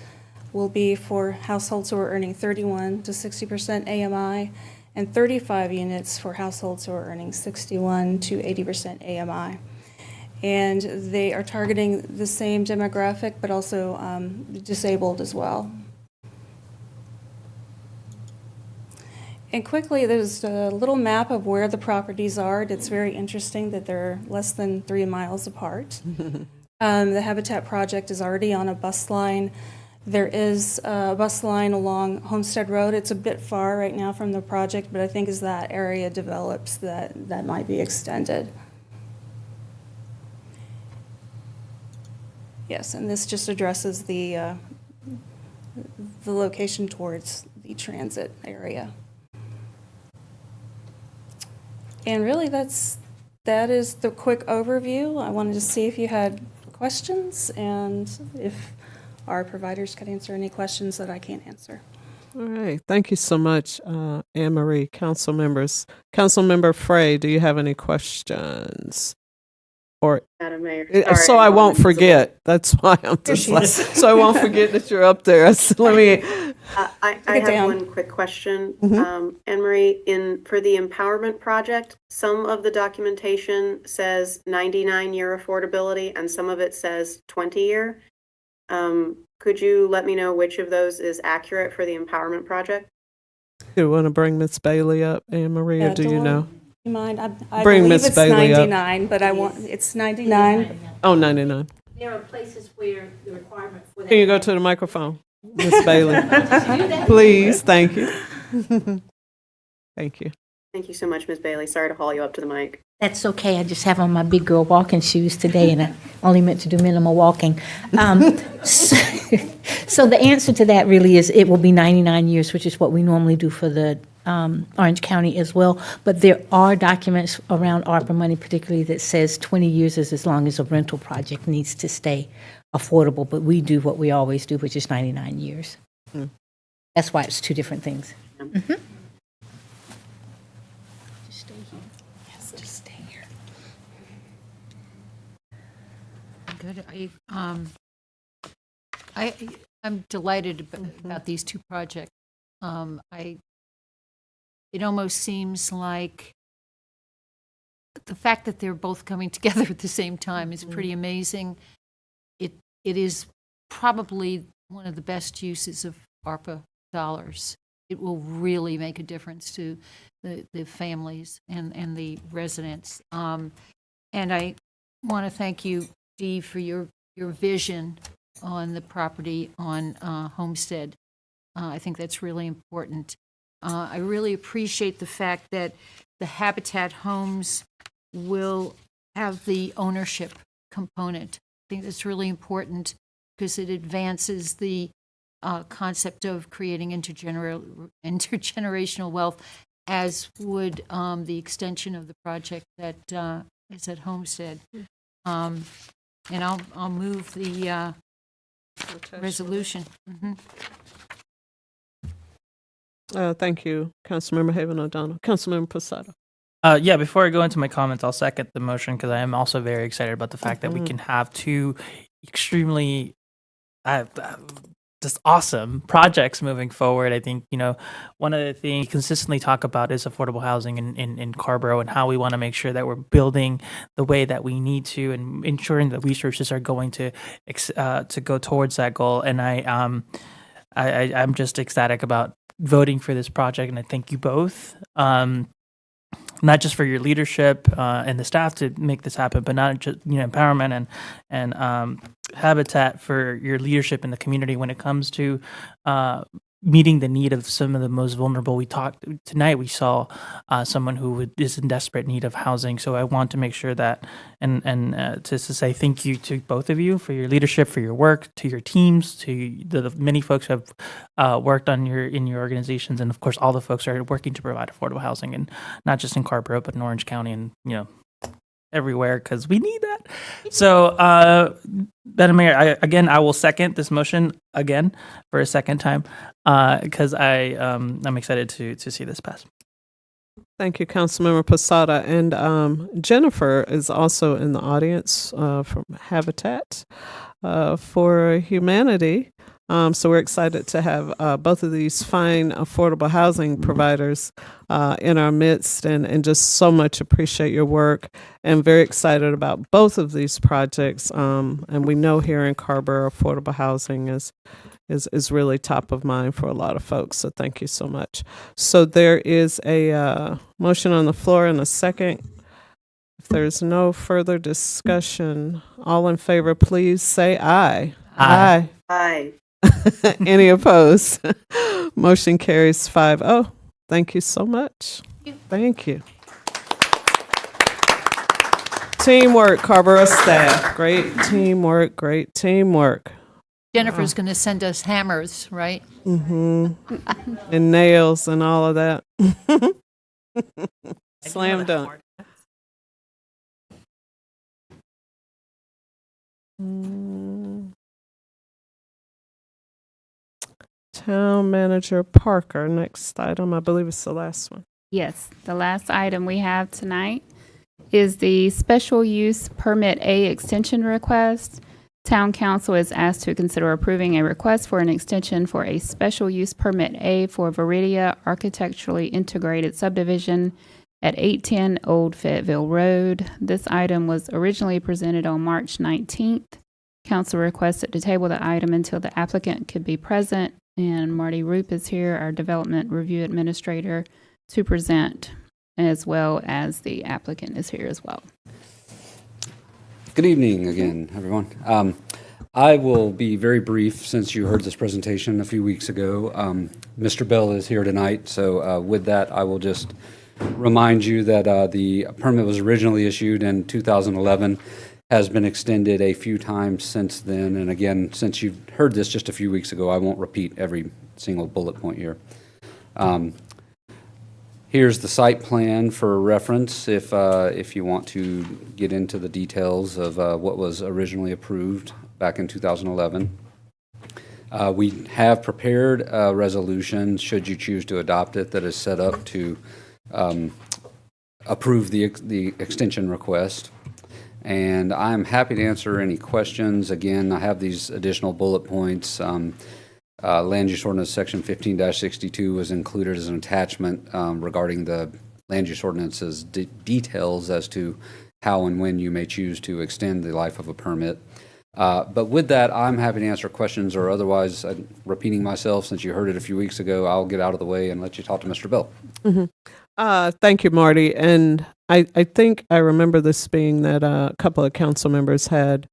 will be for households who are earning 31 to 60% AMI, and 35 units for households who are earning 61 to 80% AMI. And they are targeting the same demographic, but also disabled as well. And quickly, there's a little map of where the properties are. It's very interesting that they're less than 3 miles apart. The Habitat project is already on a bus line. There is a bus line along Homestead Road. It's a bit far right now from the project, but I think as that area develops, that might be extended. Yes, and this just addresses the location towards the transit area. And really, that is the quick overview. I wanted to see if you had questions and if our providers could answer any questions that I can't answer. All right. Thank you so much, Anne Marie. Council members. Councilmember Frey, do you have any questions? Or Madam Mayor, so sorry, I I'm won't invisible. forget. That's why I'm just like, so I won't forget that you're up there. So let me. I have one quick question. Anne Marie, for the Empowerment project, some of the documentation says 99-year affordability and some of it says 20-year. Could you let me know which of those is accurate for the Empowerment project? Do you want to bring Ms. Bailey up, Anne Marie, or do you know? You mind? I Bring believe Ms. it's Bailey up. 99, but it's 99. Oh, 99. There are places where the requirement for that. Can you go to the microphone, Ms. Bailey? Please, thank you. Thank you. Thank you so much, Ms. Bailey. Sorry to haul you up to the mic. That's okay. I just have on my big girl walking shoes today, and I only meant to do minimal walking. So the answer to that really is it will be 99 years, which is what we normally do for the Orange County as well. But there are documents around ARPA money, particularly that says 20 years is as long as a rental project needs to stay affordable. But we do what we always do, which is 99 years. That's why it's 2 different things. Mm-hmm. Just stay here. Yes, just stay here. Good. I'm delighted about these 2 projects. It almost seems like the fact that they're both coming together at the same time is pretty amazing. It is probably one of the best uses of ARPA dollars. It will really make a difference to the families and the residents. And I want to thank you, Dee, for your vision on the property on Homestead. I think that's really important. I really appreciate the fact that the Habitat homes will have the ownership component. I think that's really important because it advances the concept of creating intergenerational wealth, as would the extension of the project that is at Homestead. And I'll move the resolution. Thank you, Councilmember Haven O'Donnell. Councilmember Posada. Yeah, before I go into my comments, I'll second the motion because I am also very excited about the fact that we can have two extremely just awesome projects moving forward. I think, one of the things we consistently talk about is affordable housing in Carrboro and how we want to make sure that we're building the way that we need to and ensuring that resources are going to go towards that goal. And I'm just ecstatic about voting for this project, and I thank you both. Not just for your leadership and the staff to make this happen, but not just empowerment and Habitat for your leadership in the community when it comes to meeting the need of some of the most vulnerable. We talked tonight. We saw someone who is in desperate need of housing. So I want to make sure that and to say thank you to both of you for your leadership, for your work, to your teams, to the many folks who have worked on in your organizations, and of course all the folks who are working to provide affordable housing, and not just in Carrboro but in Orange County and everywhere, because we need that. So, Madam Mayor, I will second this motion again for a second time because I'm excited to see this pass. Thank you, Councilmember Posada. And Jennifer is also in the audience from Habitat for Humanity. So we're excited to have both of these fine affordable housing providers in our midst, and just so much appreciate your work, and very excited about both of these projects. And we know here in Carrboro, affordable housing is really top of mind for a lot of folks. So thank you so much. So there is a motion on the floor and a second. If there's no further discussion, all in favor, please say aye. Aye. Aye. Any opposed? Motion carries 5-0. Thank you so much. Thank you. Teamwork, Carrboro staff. Great teamwork, great teamwork. Jennifer's going to send us hammers, right? And nails and all of that. Slam dunk. Town Manager Parker, next item. I believe it's the last one. Yes, the last item we have tonight is the Special Use Permit A extension request. Town Council is asked to consider approving a request for an extension for a Special Use Permit A for Viridia Architecturally Integrated Subdivision at 810 Old Fayetteville Road. This item was originally presented on March 19th. Council requested to table the item until the applicant could be present, and Marty Roop is here, our Development Review Administrator, to present, as well as the applicant is here as well. Good evening again, everyone. I will be very brief since you heard this presentation a few weeks ago. Mr. Bell is here tonight, so with that, I will just remind you that the permit was originally issued in 2011, has been extended a few times since then, and again, since you've heard this just a few weeks ago, I won't repeat every single bullet point here. Here's the site plan for reference if you want to get into the details of what was originally approved back in 2011. We have prepared a resolution, should you choose to adopt it, that is set up to approve the extension request. And I'm happy to answer any questions. Again, I have these additional bullet points. Land Use Ordinance Section 15-62 was included as an attachment regarding the Land Use Ordinance's details as to how and when you may choose to extend the life of a permit. But with that, I'm happy to answer questions, or otherwise, repeating myself since you heard it a few weeks ago, I'll get out of the way and let you talk to Mr. Bell. Thank you, Marty. And I think I remember this being that a couple of council members had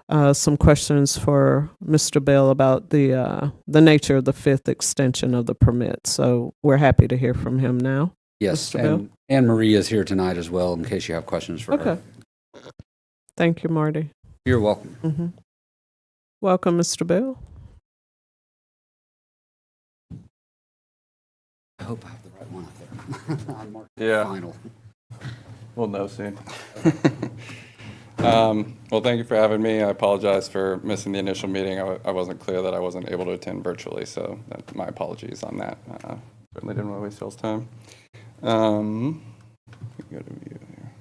some questions for Mr. Bell about the nature of the fifth extension of the permit. So we're happy to hear from him now. Yes, Mr. Bell? and Anne Marie is here tonight as well in case you have questions for her. Okay. Thank you, Marty. You're welcome. Mm-hmm. Welcome, Mr. Bell. I hope I have the right one up there. I'm marking Yeah. final. We'll know soon. Well, thank you for having me. I apologize for missing the initial meeting. I wasn't clear that I wasn't able to attend virtually, so my apologies on that. Certainly didn't want to waste y'all's time. We can go to view here.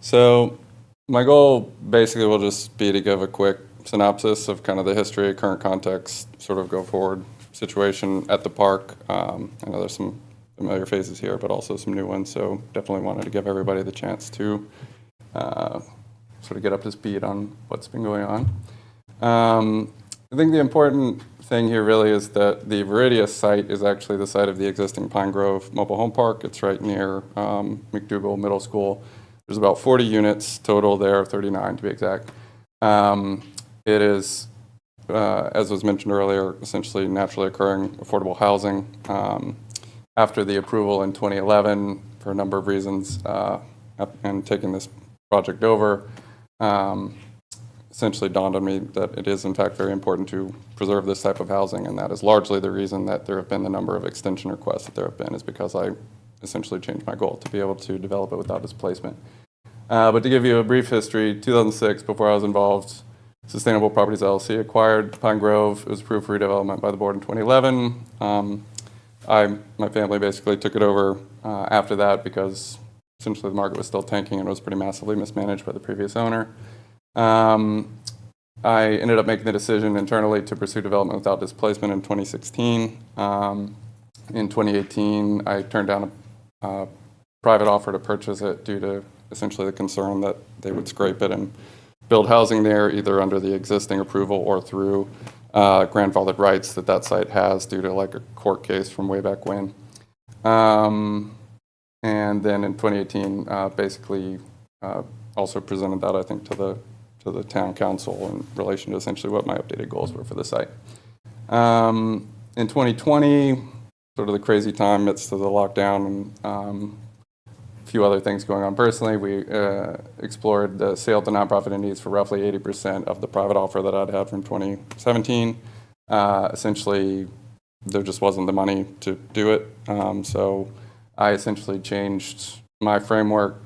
So my goal basically will just be to give a quick synopsis of kind of the history, current context, sort of go forward situation at the park. I know there's some familiar faces here, but also some new ones, so definitely wanted to give everybody the chance to sort of get up to speed on what's been going on. I think the important thing here really is that the Viridius site is actually the site of the existing Pine Grove Mobile Home Park. It's right near McDougal Middle School. There's about 40 units total there, 39 to be exact. It is, as was mentioned earlier, essentially naturally occurring affordable housing. After the approval in 2011, for a number of reasons, and taking this project over, essentially dawned on me that it is in fact very important to preserve this type of housing, and that is largely the reason that there have been the number of extension requests that there have been, is because I essentially changed my goal to be able to develop it without displacement. But to give you a brief history, 2006, before I was involved, Sustainable Properties LLC acquired Pine Grove. It was approved for redevelopment by the board in 2011. My family basically took it over after that because essentially the market was still tanking and it was pretty massively mismanaged by the previous owner. I ended up making the decision internally to pursue development without displacement in 2016. In 2018, I turned down a private offer to purchase it due to essentially the concern that they would scrape it and build housing there, either under the existing approval or through grandfathered rights that site has due to like a court case from way back when. And then in 2018, basically also presented that, I think, to the town council in relation to essentially what my updated goals were for the site. In 2020, sort of the crazy time midst of the lockdown and a few other things going on personally, we explored the sale to nonprofit entities for roughly 80% of the private offer that I'd had from 2017. Essentially, there just wasn't the money to do it. So I essentially changed my framework,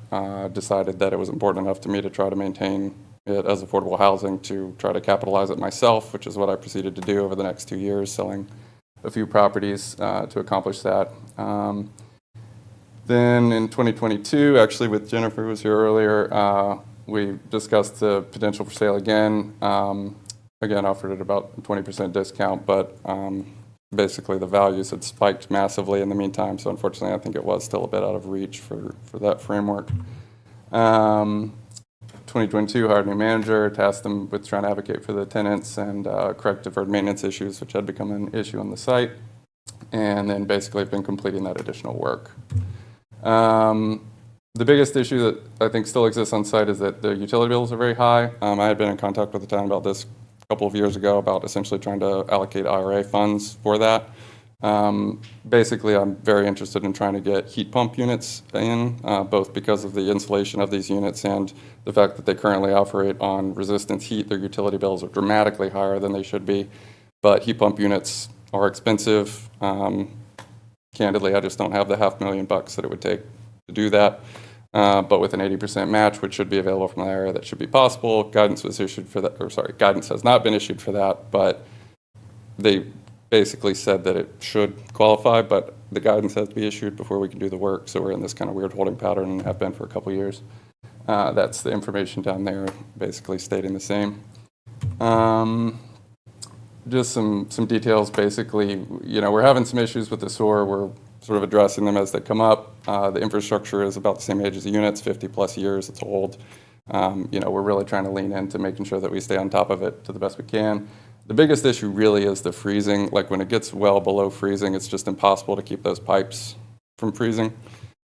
decided that it was important enough to me to try to maintain it as affordable housing, to try to capitalize it myself, which is what I proceeded to do over the next 2 years, selling a few properties to accomplish that. Then in 2022, actually with Jennifer, who was here earlier, we discussed the potential for sale again. Again, offered at about a 20% discount, but basically the values had spiked massively in the meantime, so unfortunately I think it was still a bit out of reach for that framework. 2022, hired a new manager, tasked them with trying to advocate for the tenants and correct deferred maintenance issues, which had become an issue on the site, and then basically have been completing that additional work. The biggest issue that I think still exists on site is that the utility bills are very high. I had been in contact with the town about this a couple of years ago about essentially trying to allocate IRA funds for that. Basically, I'm very interested in trying to get heat pump units in, both because of the insulation of these units and the fact that they currently operate on resistance heat. Their utility bills are dramatically higher than they should be, but heat pump units are expensive. Candidly, I just don't have the $500,000 that it would take to do that. But with an 80% match, which should be available from the IRA, that should be possible. Guidance was issued for that, or sorry, guidance has not been issued for that, but they basically said that it should qualify, but the guidance has to be issued before we can do the work. So we're in this kind of weird holding pattern and have been for a couple of years. That's the information down there, basically stating the same. Just some details, basically, you know, we're having some issues with the sewer. We're sort of addressing them as they come up. The infrastructure is about the same age as the units, 50 plus years, it's old. You know, we're really trying to lean into making sure that we stay on top of it to the best we can. The biggest issue really is the freezing. Like when it gets well below freezing, it's just impossible to keep those pipes from freezing.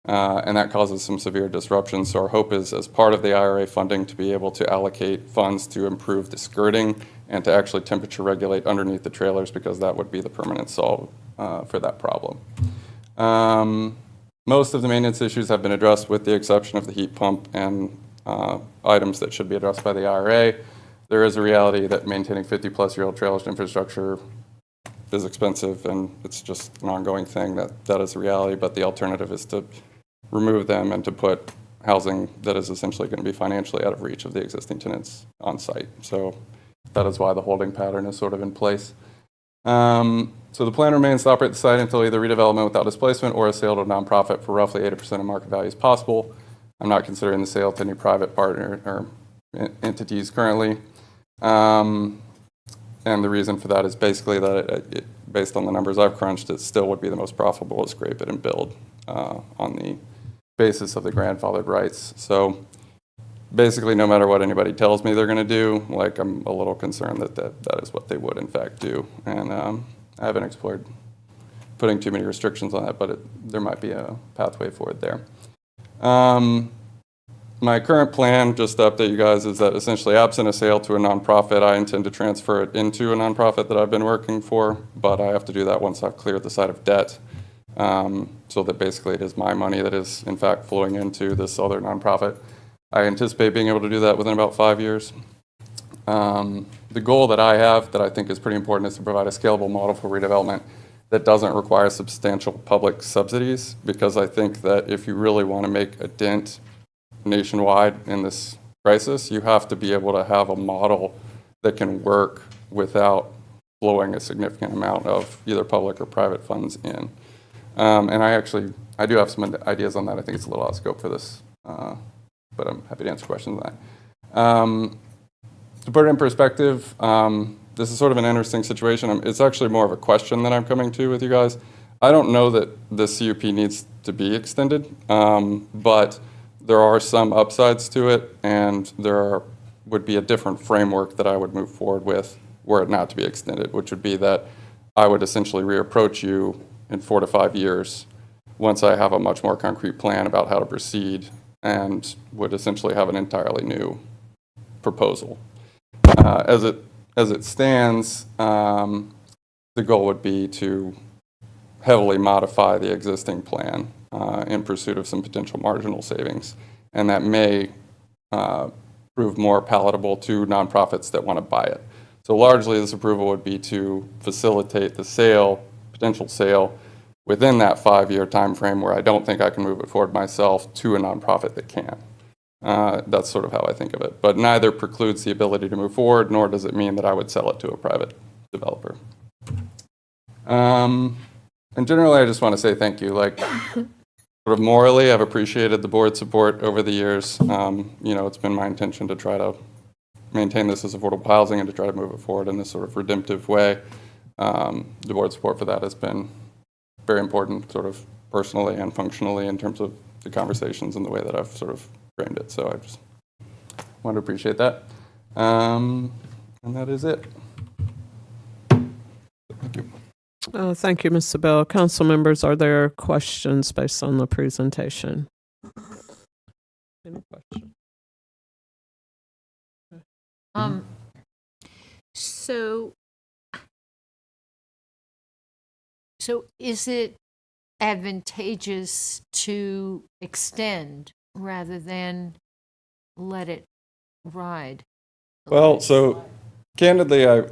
and that causes some severe disruption. So our hope is, as part of the IRA funding, to be able to allocate funds to improve the skirting and to actually temperature regulate underneath the trailers, because that would be the permanent solve for that problem. Most of the maintenance issues have been addressed, with the exception of the heat pump and items that should be addressed by the IRA. There is a reality that maintaining 50-plus-year-old trailers infrastructure is expensive, and it's just an ongoing thing. That is a reality, but the alternative is to remove them and to put housing that is essentially going to be financially out of reach of the existing tenants on site. So that is why the holding pattern is sort of in place. So the plan remains to operate the site until either redevelopment without displacement or a sale to a nonprofit for roughly 80% of market value is possible. I'm not considering the sale to any private partner or entities currently. And the reason for that is basically that based on the numbers I've crunched, it still would be the most profitable to scrape it and build on the basis of the grandfathered rights. So basically, no matter what anybody tells me they're going to do, like, I'm a little concerned that is what they would in fact do. And I haven't explored putting too many restrictions on that, but there might be a pathway forward there. My current plan, just to update you guys, is that essentially absent a sale to a nonprofit, I intend to transfer it into a nonprofit that I've been working for, but I have to do that once I've cleared the site of debt, so that basically it is my money that is in fact flowing into this other nonprofit. I anticipate being able to do that within about 5 years. The goal that I have that I think is pretty important is to provide a scalable model for redevelopment that doesn't require substantial public subsidies, because I think that if you really want to make a dent nationwide in this crisis, you have to be able to have a model that can work without flowing a significant amount of either public or private funds in. And I do have some ideas on that. I think it's a little out of scope for this, but I'm happy to answer questions on that. To put it in perspective, this is sort of an interesting situation. It's actually more of a question that I'm coming to with you guys. I don't know that the CUP needs to be extended, but there are some upsides to it, and would be a different framework that I would move forward with were it not to be extended, which would be that I would essentially reapproach you in 4 to 5 years once I have a much more concrete plan about how to proceed, and would essentially have an entirely new proposal. As it stands, the goal would be to heavily modify the existing plan in pursuit of some potential marginal savings, and that may prove more palatable to nonprofits that want to buy it. So largely this approval would be to facilitate the potential sale within that 5-year time frame, where I don't think I can move it forward myself, to a nonprofit that can. That's sort of how I think of it. But neither precludes the ability to move forward, nor does it mean that I would sell it to a private developer. And generally, I just want to say thank you. Like, sort of morally, I've appreciated the board's support over the years. It's been my intention to try to maintain this as affordable housing and to try to move it forward in this sort of redemptive way. The board's support for that has been very important, sort of personally and functionally, in terms of the conversations and the way that I've sort of framed it. So I just want to appreciate that. And that is it. Thank you. Thank you, Mr. Bell. Council members, are there questions based on the presentation? Any questions? So is it advantageous to extend rather than let it ride? Well, so candidly, I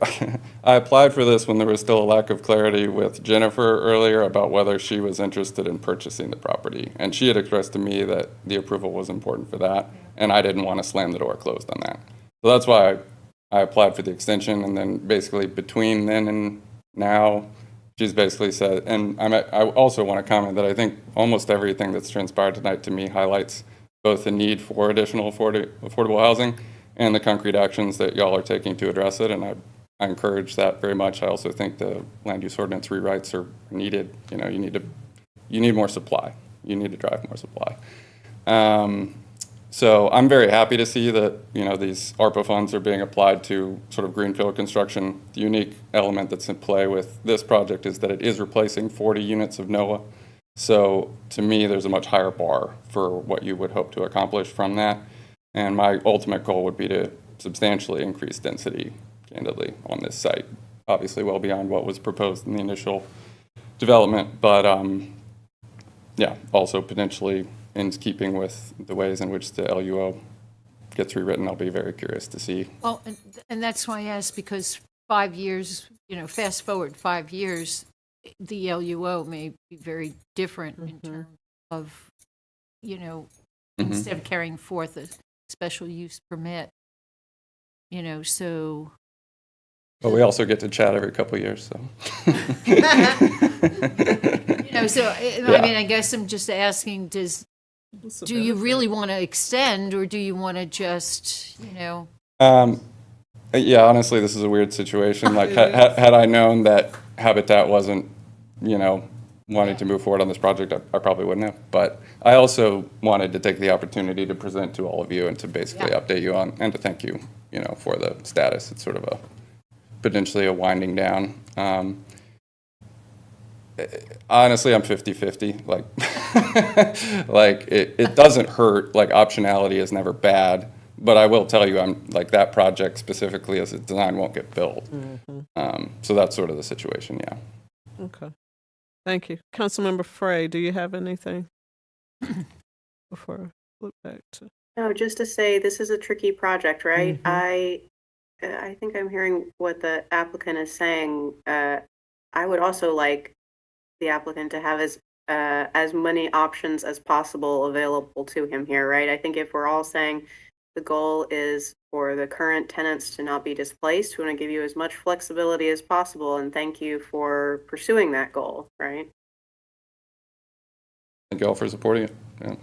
applied for this when there was still a lack of clarity with Jennifer earlier about whether she was interested in purchasing the property. And she had expressed to me that the approval was important for that, and I didn't want to slam the door closed on that. So that's why I applied for the extension, and then basically between then and now, she's basically said, and I also want to comment that I think almost everything that's transpired tonight to me highlights both the need for additional affordable housing and the concrete actions that y'all are taking to address it, and I encourage that very much. I also think the land use ordinance rewrites are needed. You need more supply. You need to drive more supply. So I'm very happy to see that these ARPA funds are being applied to sort of greenfield construction. The unique element that's in play with this project is that it is replacing 40 units of NOAA. So to me, there's a much higher bar for what you would hope to accomplish from that. And my ultimate goal would be to substantially increase density, candidly, on this site. Obviously, well beyond what was proposed in the initial development, but yeah, also potentially in keeping with the ways in which the LUO gets rewritten. I'll be very curious to see. Well, and that's why I asked, because 5 years, fast forward 5 years, the LUO may be very different in terms of, instead of carrying forth a special use permit, so. But we also get to chat every couple of years, so. I mean, I guess I'm just asking, do you really want to extend, or do you want to just, Yeah, honestly, this is a weird situation. Like, had I known that Habitat wasn't, wanting to move forward on this project, I probably wouldn't have. But I also wanted to take the opportunity to present to all of you and to basically update you on, and to thank you, for the status. It's sort of potentially a winding down. Honestly, I'm 50-50. Like, it doesn't hurt. Like, optionality is never bad. But I will tell you, I'm like, that project specifically as it's designed won't get built. So that's sort of the situation, yeah. Okay. Thank you. Councilmember Frey, do you have anything before I look back to? No, just to say, this is a tricky project, right? I think I'm hearing what the applicant is saying. I would also like the applicant to have as many options as possible available to him here, right? I think if we're all saying the goal is for the current tenants to not be displaced, we want to give you as much flexibility as possible, and thank you for pursuing that goal, right? Thank you all for supporting it. Yeah.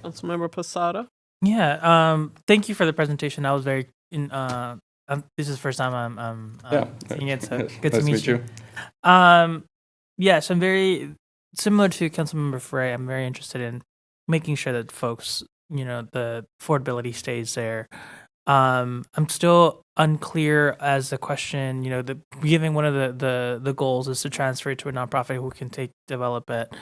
Councilmember Posada? Yeah, thank you for the presentation. I was very this is the first time I'm seeing it, so good to meet you. Yes, I'm very similar to Councilmember Frey. I'm very interested in making sure that folks, the affordability stays there. I'm still unclear as the question, given one of the goals is to transfer it to a nonprofit who can develop it.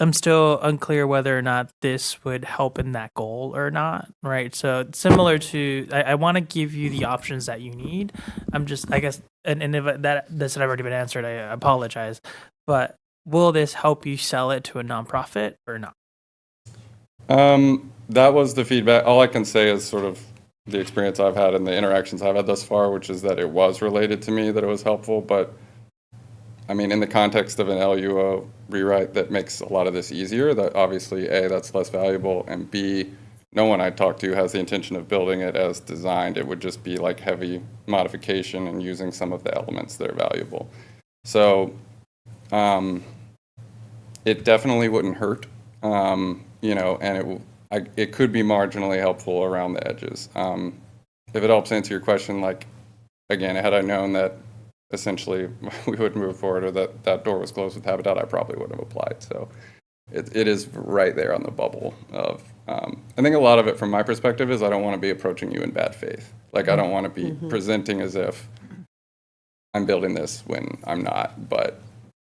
I'm still unclear whether or not this would help in that goal or not, right? So similar to, I want to give you the options that you need. I'm just, I guess, and if this had already been answered, I apologize. But will this help you sell it to a nonprofit or not? That was the feedback. All I can say is sort of the experience I've had and the interactions I've had thus far, which is that it was related to me, that it was helpful. But I mean, in the context of an LUO rewrite that makes a lot of this easier, that obviously, A, that's less valuable, and B, no one I talked to has the intention of building it as designed. It would just be like heavy modification and using some of the elements that are valuable. So it definitely wouldn't hurt, and it could be marginally helpful around the edges. If it helps answer your question, like, again, had I known that essentially we would move forward or that door was closed with Habitat, I probably would have applied. So it is right there on the bubble of, I think a lot of it from my perspective is I don't want to be approaching you in bad faith. Like, I don't want to be presenting as if I'm building this when I'm not, but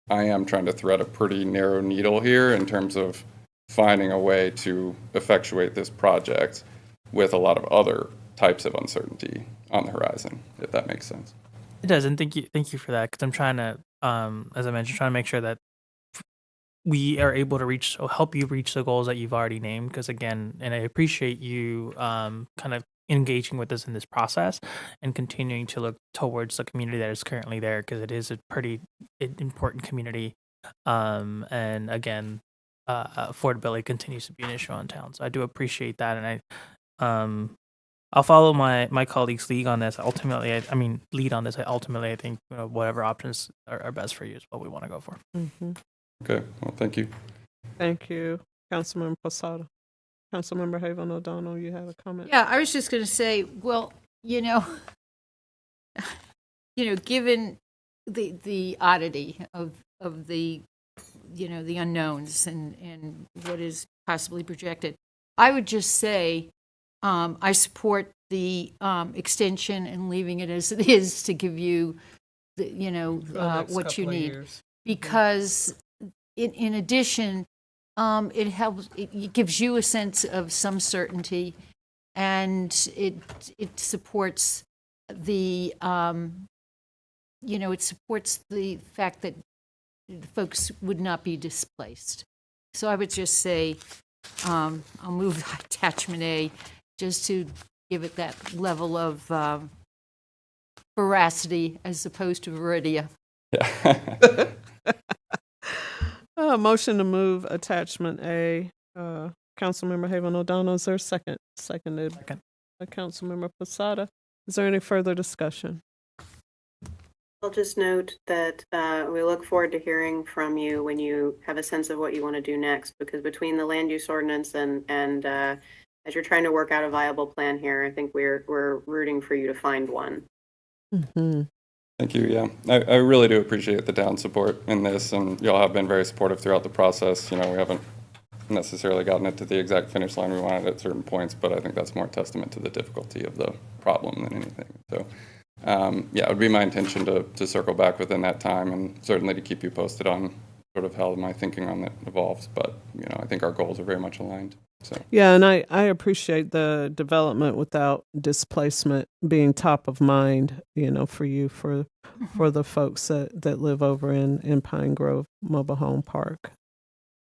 I am trying to thread a pretty narrow needle here in terms of finding a way to effectuate this project with a lot of other types of uncertainty on the horizon, if that makes sense. It does, and thank you for that, because I'm trying to, as I mentioned, trying to make sure that we are able to help you reach the goals that you've already named. Because again, and I appreciate you kind of engaging with us in this process and continuing to look towards the community that is currently there, because it is a pretty important community. And again, affordability continues to be an issue in town. So I do appreciate that, and I'll follow my colleagues' lead on this. Ultimately, I think whatever options are best for you is what we want to go for. Okay. Well, thank you. Thank you, Councilmember Posada. Councilmember Haven O'Donnell, you had a comment? Yeah, I was just going to say, well, given the oddity of the the unknowns and what is possibly projected, I would just say I support the extension and leaving it as it is to give you what you need. Because in addition, it helps, it gives you a sense of some certainty, and it supports the, it supports the fact that folks would not be displaced. So I would just say, I'll move attachment A just to give it that level of veracity as opposed to viridia. Motion to move attachment A. Councilmember Haven O'Donnell, is there a second? Seconded by Councilmember Posada. Is there any further discussion? I'll just note that we look forward to hearing from you when you have a sense of what you want to do next, because between the land use ordinance and as you're trying to work out a viable plan here, I think we're rooting for you to find one. Mm-hmm. Thank you. Yeah, I really do appreciate the town support in this, and y'all have been very supportive throughout the process. We haven't necessarily gotten it to the exact finish line we wanted at certain points, but I think that's more testament to the difficulty of the problem than anything. So, it would be my intention to circle back within that time, and certainly to keep you posted on sort of how my thinking on it evolves. But I think our goals are very much aligned. So. Yeah, and I appreciate the development without displacement being top of mind, for you, for the folks that live over in Pine Grove Mobile Home Park.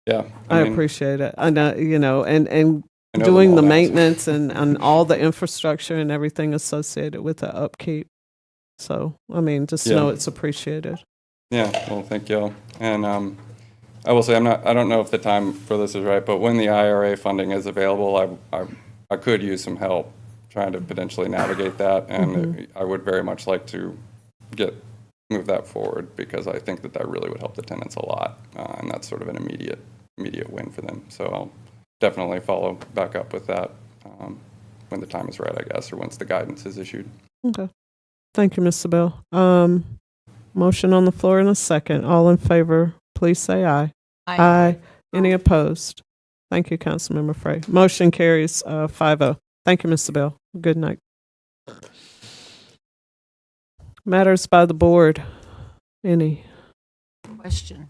Yeah. I appreciate it. I know, and I doing the maintenance and all the infrastructure and everything associated with the upkeep. So, know it's appreciated. Yeah, well, thank you. And I will say I don't know if the time for this is right, but when the IRA funding is available, I could use some help trying to potentially navigate that, and I would very much like to move that forward, because I think that really would help the tenants a lot, and that's sort of an immediate win for them. So I'll definitely follow back up with that when the time is right, I guess, or once the guidance is issued. Okay. Thank you, Mr. Bell. Motion on the floor in a second. All in favor, please say aye. Aye. Any opposed? Thank you, Councilmember Frey. Motion carries 5-0. Thank you, Mr. Bell. Good night. Matters by the board. Any? Question.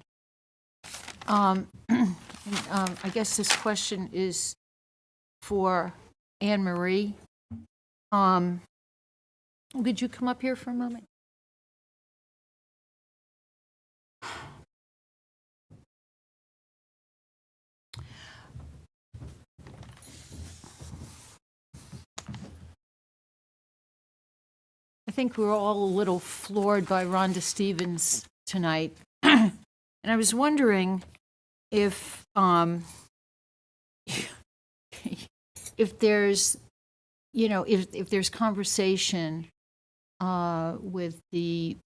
I guess this question is for Anne Marie. Could you come up here for a moment? I think we're all a little floored by Rhonda Stevens tonight. And I was wondering if there's, if there's conversation with the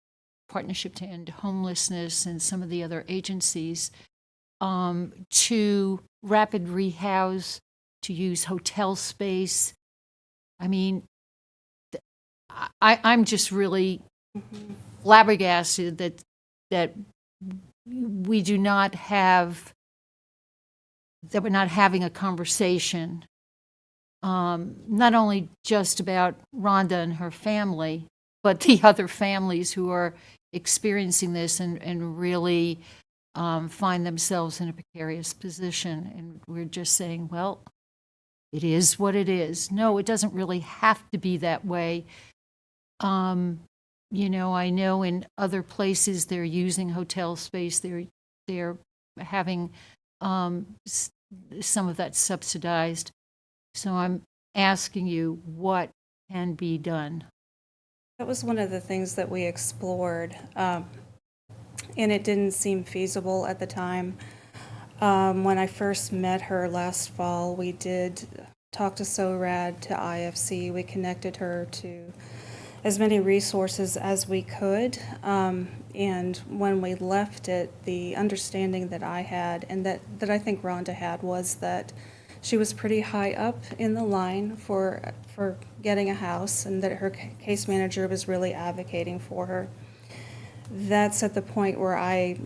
Partnership to End Homelessness and some of the other agencies to rapid rehouse, to use hotel space. I'm just really flabbergasted that we do not have, that we're not having a conversation, not only just about Rhonda and her family, but the other families who are experiencing this and really find themselves in a precarious position. And we're just saying, well, it is what it is. No, it doesn't really have to be that way. I know in other places they're using hotel space. They're having some of that subsidized. So I'm asking you, what can be done? That was one of the things that we explored, and it didn't seem feasible at the time. When I first met her last fall, we did talk to SORAD, to IFC. We connected her to as many resources as we could. And when we left it, the understanding that I had, and that I think Rhonda had, was that she was pretty high up in the line for getting a house, and that her case manager was really advocating for her. That's at the point where I,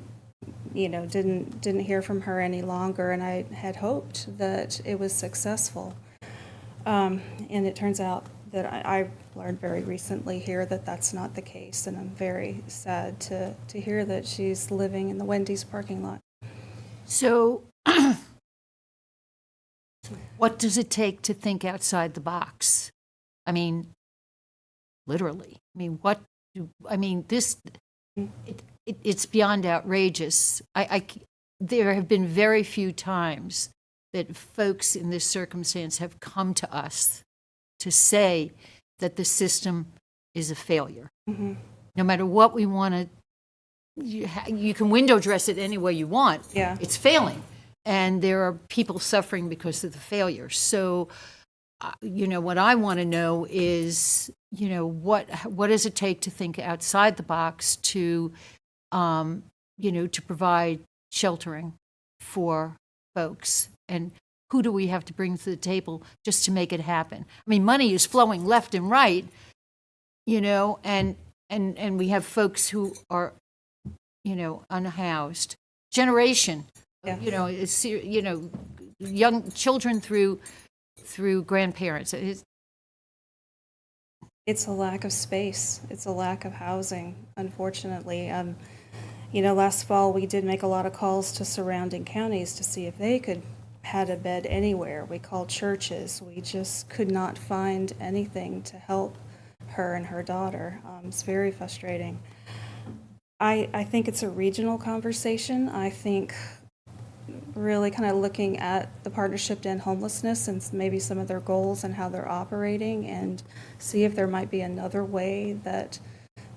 didn't hear from her any longer, and I had hoped that it was successful. And it turns out that I learned very recently here that that's not the case, and I'm very sad to hear that she's living in the Wendy's parking lot. So, what does it take to think outside the box? I mean, literally. I mean, it's beyond outrageous. There have been very few times that folks in this circumstance have come to us to say that the system is a failure. Mm-hmm. No matter what we want to, you can window dress it any way you want. Yeah. It's failing. And there are people suffering because of the failure. So, what I want to know is, what does it take to think outside the box to, to provide sheltering for folks? And who do we have to bring to the table just to make it happen? I mean, money is flowing left and right, and we have folks who are, unhoused. Generation, Yeah. Young children through grandparents. It's a lack of space. It's a lack of housing, unfortunately. Last fall we did make a lot of calls to surrounding counties to see if they could had a bed anywhere. We called churches. We just could not find anything to help her and her daughter. It's very frustrating. I think it's a regional conversation. I think really kind of looking at the partnership to end homelessness and maybe some of their goals and how they're operating, and see if there might be another way that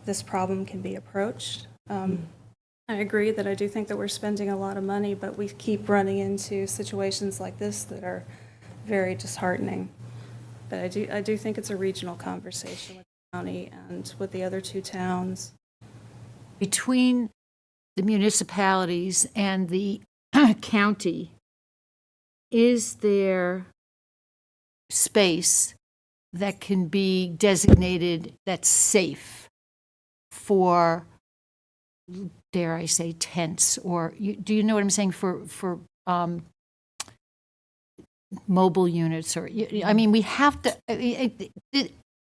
this problem can be approached. I agree that I do think that we're spending a lot of money, but we keep running into situations like this that are very disheartening. But I do think it's a regional conversation with the county and with the other two towns. Between the municipalities and the county, is there space that can be designated that's safe for, dare I say, tents, or do you know what I'm saying, for mobile units? Or I mean, we have to.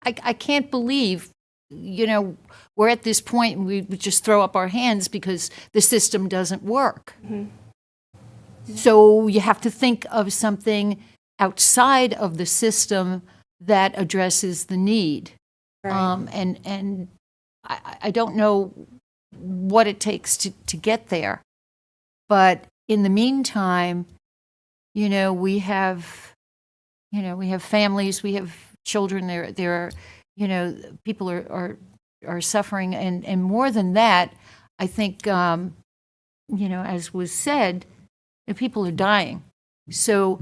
I can't believe, we're at this point and we just throw up our hands because the system doesn't work. Mm-hmm. So you have to think of something outside of the system that addresses the need. Right. And I don't know what it takes to get there. But in the meantime, we have families, we have children, there are, people are suffering. And more than that, I think, as was said, people are dying. So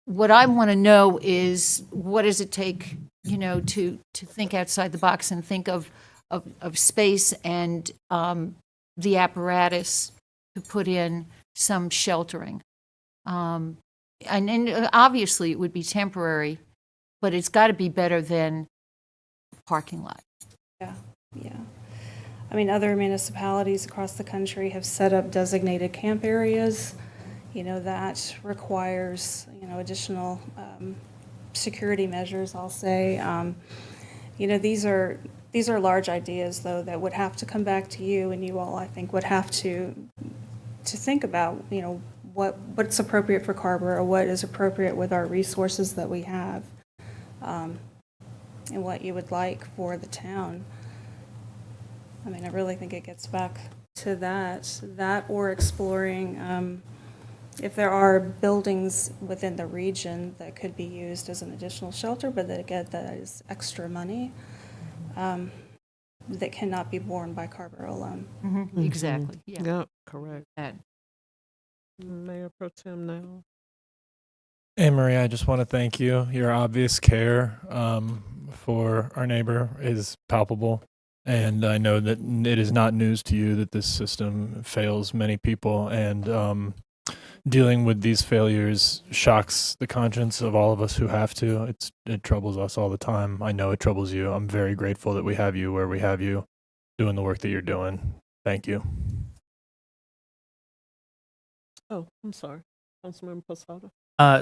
what I want to know is, what does it take, to think outside the box and think of space and the apparatus to put in some sheltering. And obviously it would be temporary, but it's got to be better than a parking lot. Yeah. I mean, other municipalities across the country have set up designated camp areas. That requires, additional security measures, I'll say. These are large ideas, though, that would have to come back to you, and you all, I think, would have to think about, what's appropriate for Carrboro, what is appropriate with our resources that we have, and what you would like for the town. I mean, I really think it gets back to that or exploring if there are buildings within the region that could be used as an additional shelter, but that is extra money that cannot be borne by Carrboro alone. Mm-hmm. Exactly. Yeah. Yep, correct. That. Mayor Pro Tem now. Anne Marie, I just want to thank you. Your obvious care for our neighbor is palpable. And I know that it is not news to you that this system fails many people, and dealing with these failures shocks the conscience of all of us who have to. It troubles us all the time. I know it troubles you. I'm very grateful that we have you where we have you doing the work that you're doing. Thank you. Oh, I'm sorry. Councilmember Posada.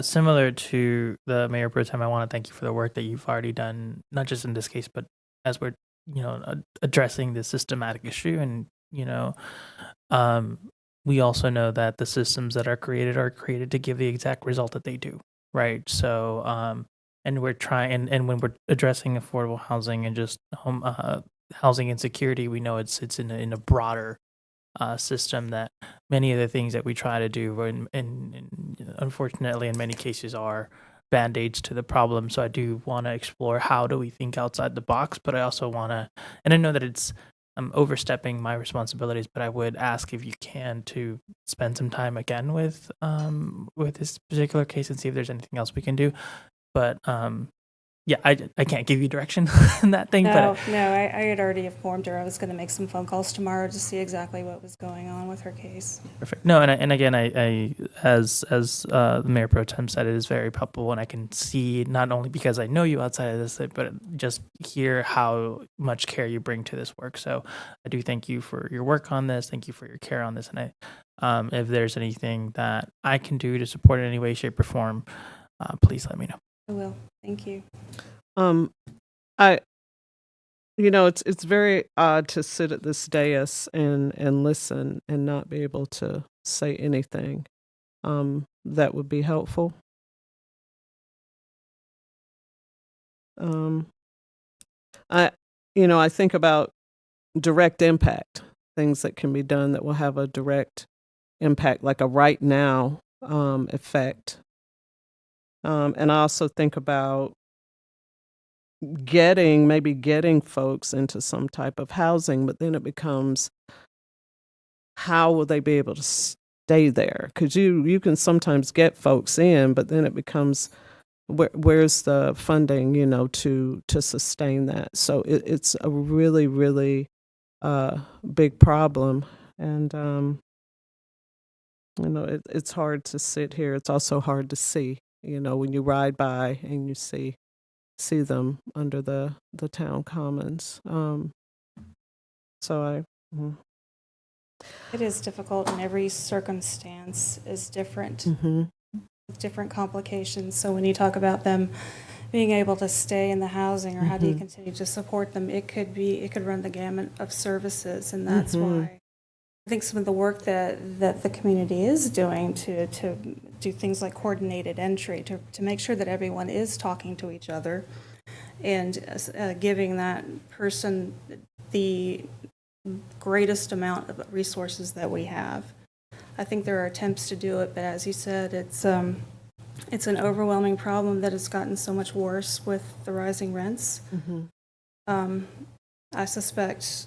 Similar to the Mayor Pro Tem, I want to thank you for the work that you've already done, not just in this case, but as we're, addressing this systematic issue. And, we also know that the systems that are created to give the exact result that they do, right? So, and we're trying, and when we're addressing affordable housing and just home housing insecurity, we know it's in a broader system that many of the things that we try to do, and unfortunately, in many cases, are band-aids to the problem. So I do want to explore how do we think outside the box, but I also want to, and I know that I'm overstepping my responsibilities, but I would ask if you can to spend some time again with this particular case and see if there's anything else we can do. But yeah, I can't give you direction on that thing. No, But I had already informed her I was going to make some phone calls tomorrow to see exactly what was going on with her case. perfect. No, and again, I as the Mayor Pro Tem said, it is very palpable, and I can see, not only because I know you outside of this, but just hear how much care you bring to this work. So I do thank you for your work on this. Thank you for your care on this. And if there's anything that I can do to support in any way, shape, or form, please let me know. I will. Thank you. It's very odd to sit at this dais and listen and not be able to say anything that would be helpful. I think about direct impact, things that can be done that will have a direct impact, like a right now effect. And I also think about getting folks into some type of housing, but then it becomes, how will they be able to stay there? Because you can sometimes get folks in, but then it becomes, where's the funding, to sustain that? So it's a really, really big problem. And, it's hard to sit here. It's also hard to see, when you ride by and you see them under the town commons. It is difficult, and every circumstance is different, with different complications. So when you talk about them being able to stay in the housing, or how do you continue to support them, it could run the gamut of services, and that's why I think some of the work that the community is doing to do things like coordinated entry, to make sure that everyone is talking to each other, and giving that person the greatest amount of resources that we have. I think there are attempts to do it, but as you said, it's an overwhelming problem that has gotten so much worse with the rising rents. I suspect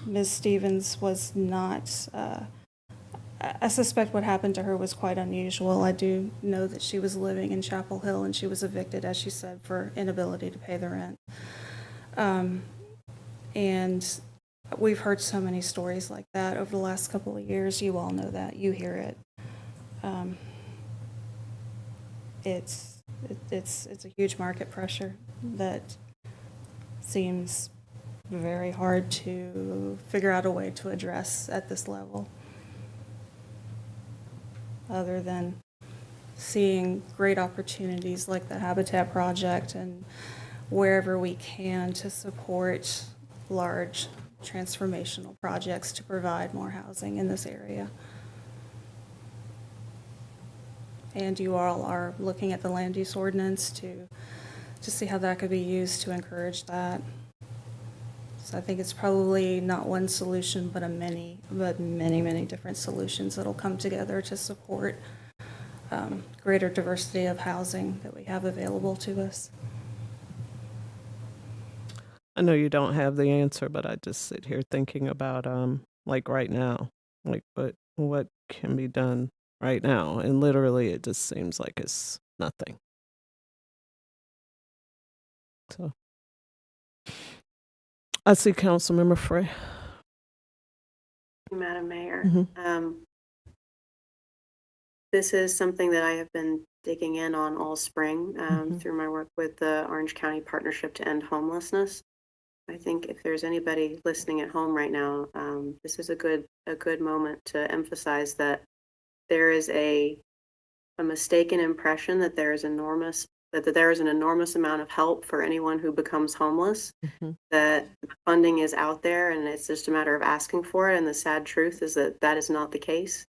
Ms. Stevens was not, I suspect what happened to her was quite unusual. I do know that she was living in Chapel Hill, and she was evicted, as she said, for inability to pay the rent. And we've heard so many stories like that over the last couple of years. You all know that. You hear it. It's a huge market pressure that seems very hard to figure out a way to address at this level, other than seeing great opportunities like the Habitat Project and wherever we can to support large transformational projects to provide more housing in this area. And you all are looking at the land use ordinance to see how that could be used to encourage that. So I think it's probably not one solution, but many, many different solutions that'll come together to support greater diversity of housing that we have available to us. I know you don't have the answer, but I just sit here thinking about like right now, like what can be done right now, and literally it just seems like it's nothing. So I see Councilmember Frey. Madam Mayor. This is something that I have been digging in on all spring through my work with the Orange County Partnership to End Homelessness. I think if there's anybody listening at home right now, this is a good moment to emphasize that there is a a mistaken impression that there is an enormous amount of help for anyone who becomes homeless, that funding is out there and it's just a matter of asking for it. And the sad truth is that that is not the case.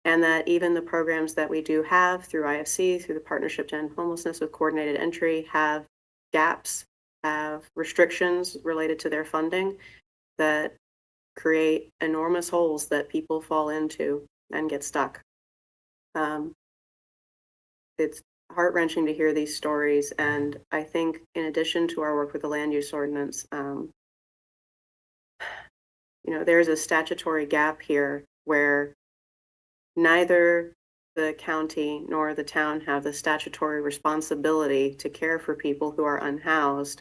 And that even the programs that we do have through IFC, through the Partnership to End Homelessness with Coordinated Entry, have gaps, have restrictions related to their funding that create enormous holes that people fall into and get stuck. It's heart-wrenching to hear these stories, and I think in addition to our work with the land use ordinance, there's a statutory gap here where neither the county nor the town have the statutory responsibility to care for people who are unhoused.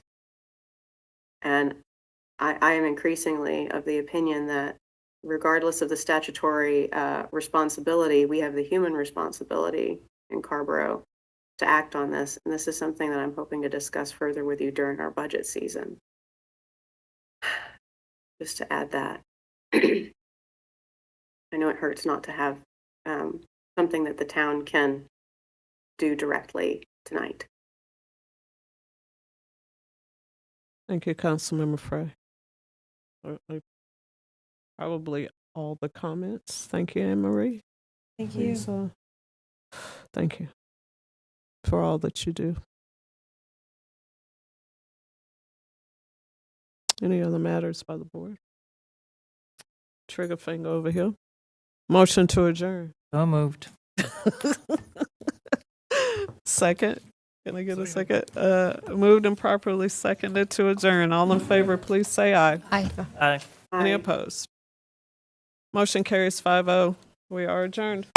And I am increasingly of the opinion that regardless of the statutory responsibility, we have the human responsibility in Carrboro to act on this. And this is something that I'm hoping to discuss further with you during our budget season. Just to add that. I know it hurts not to have something that the town can do directly tonight. Thank you, Councilmember Frey. Probably all the comments. Thank you, Anne Marie. Thank you. Lisa. Thank you for all that you do. Any other matters by the board? Trigger finger over here. Motion to adjourn. So moved. Second. Can I get a second? Moved and properly seconded to adjourn. All in favor, please say aye. Aye. Aye. Any opposed? Motion carries 5-0. We are adjourned.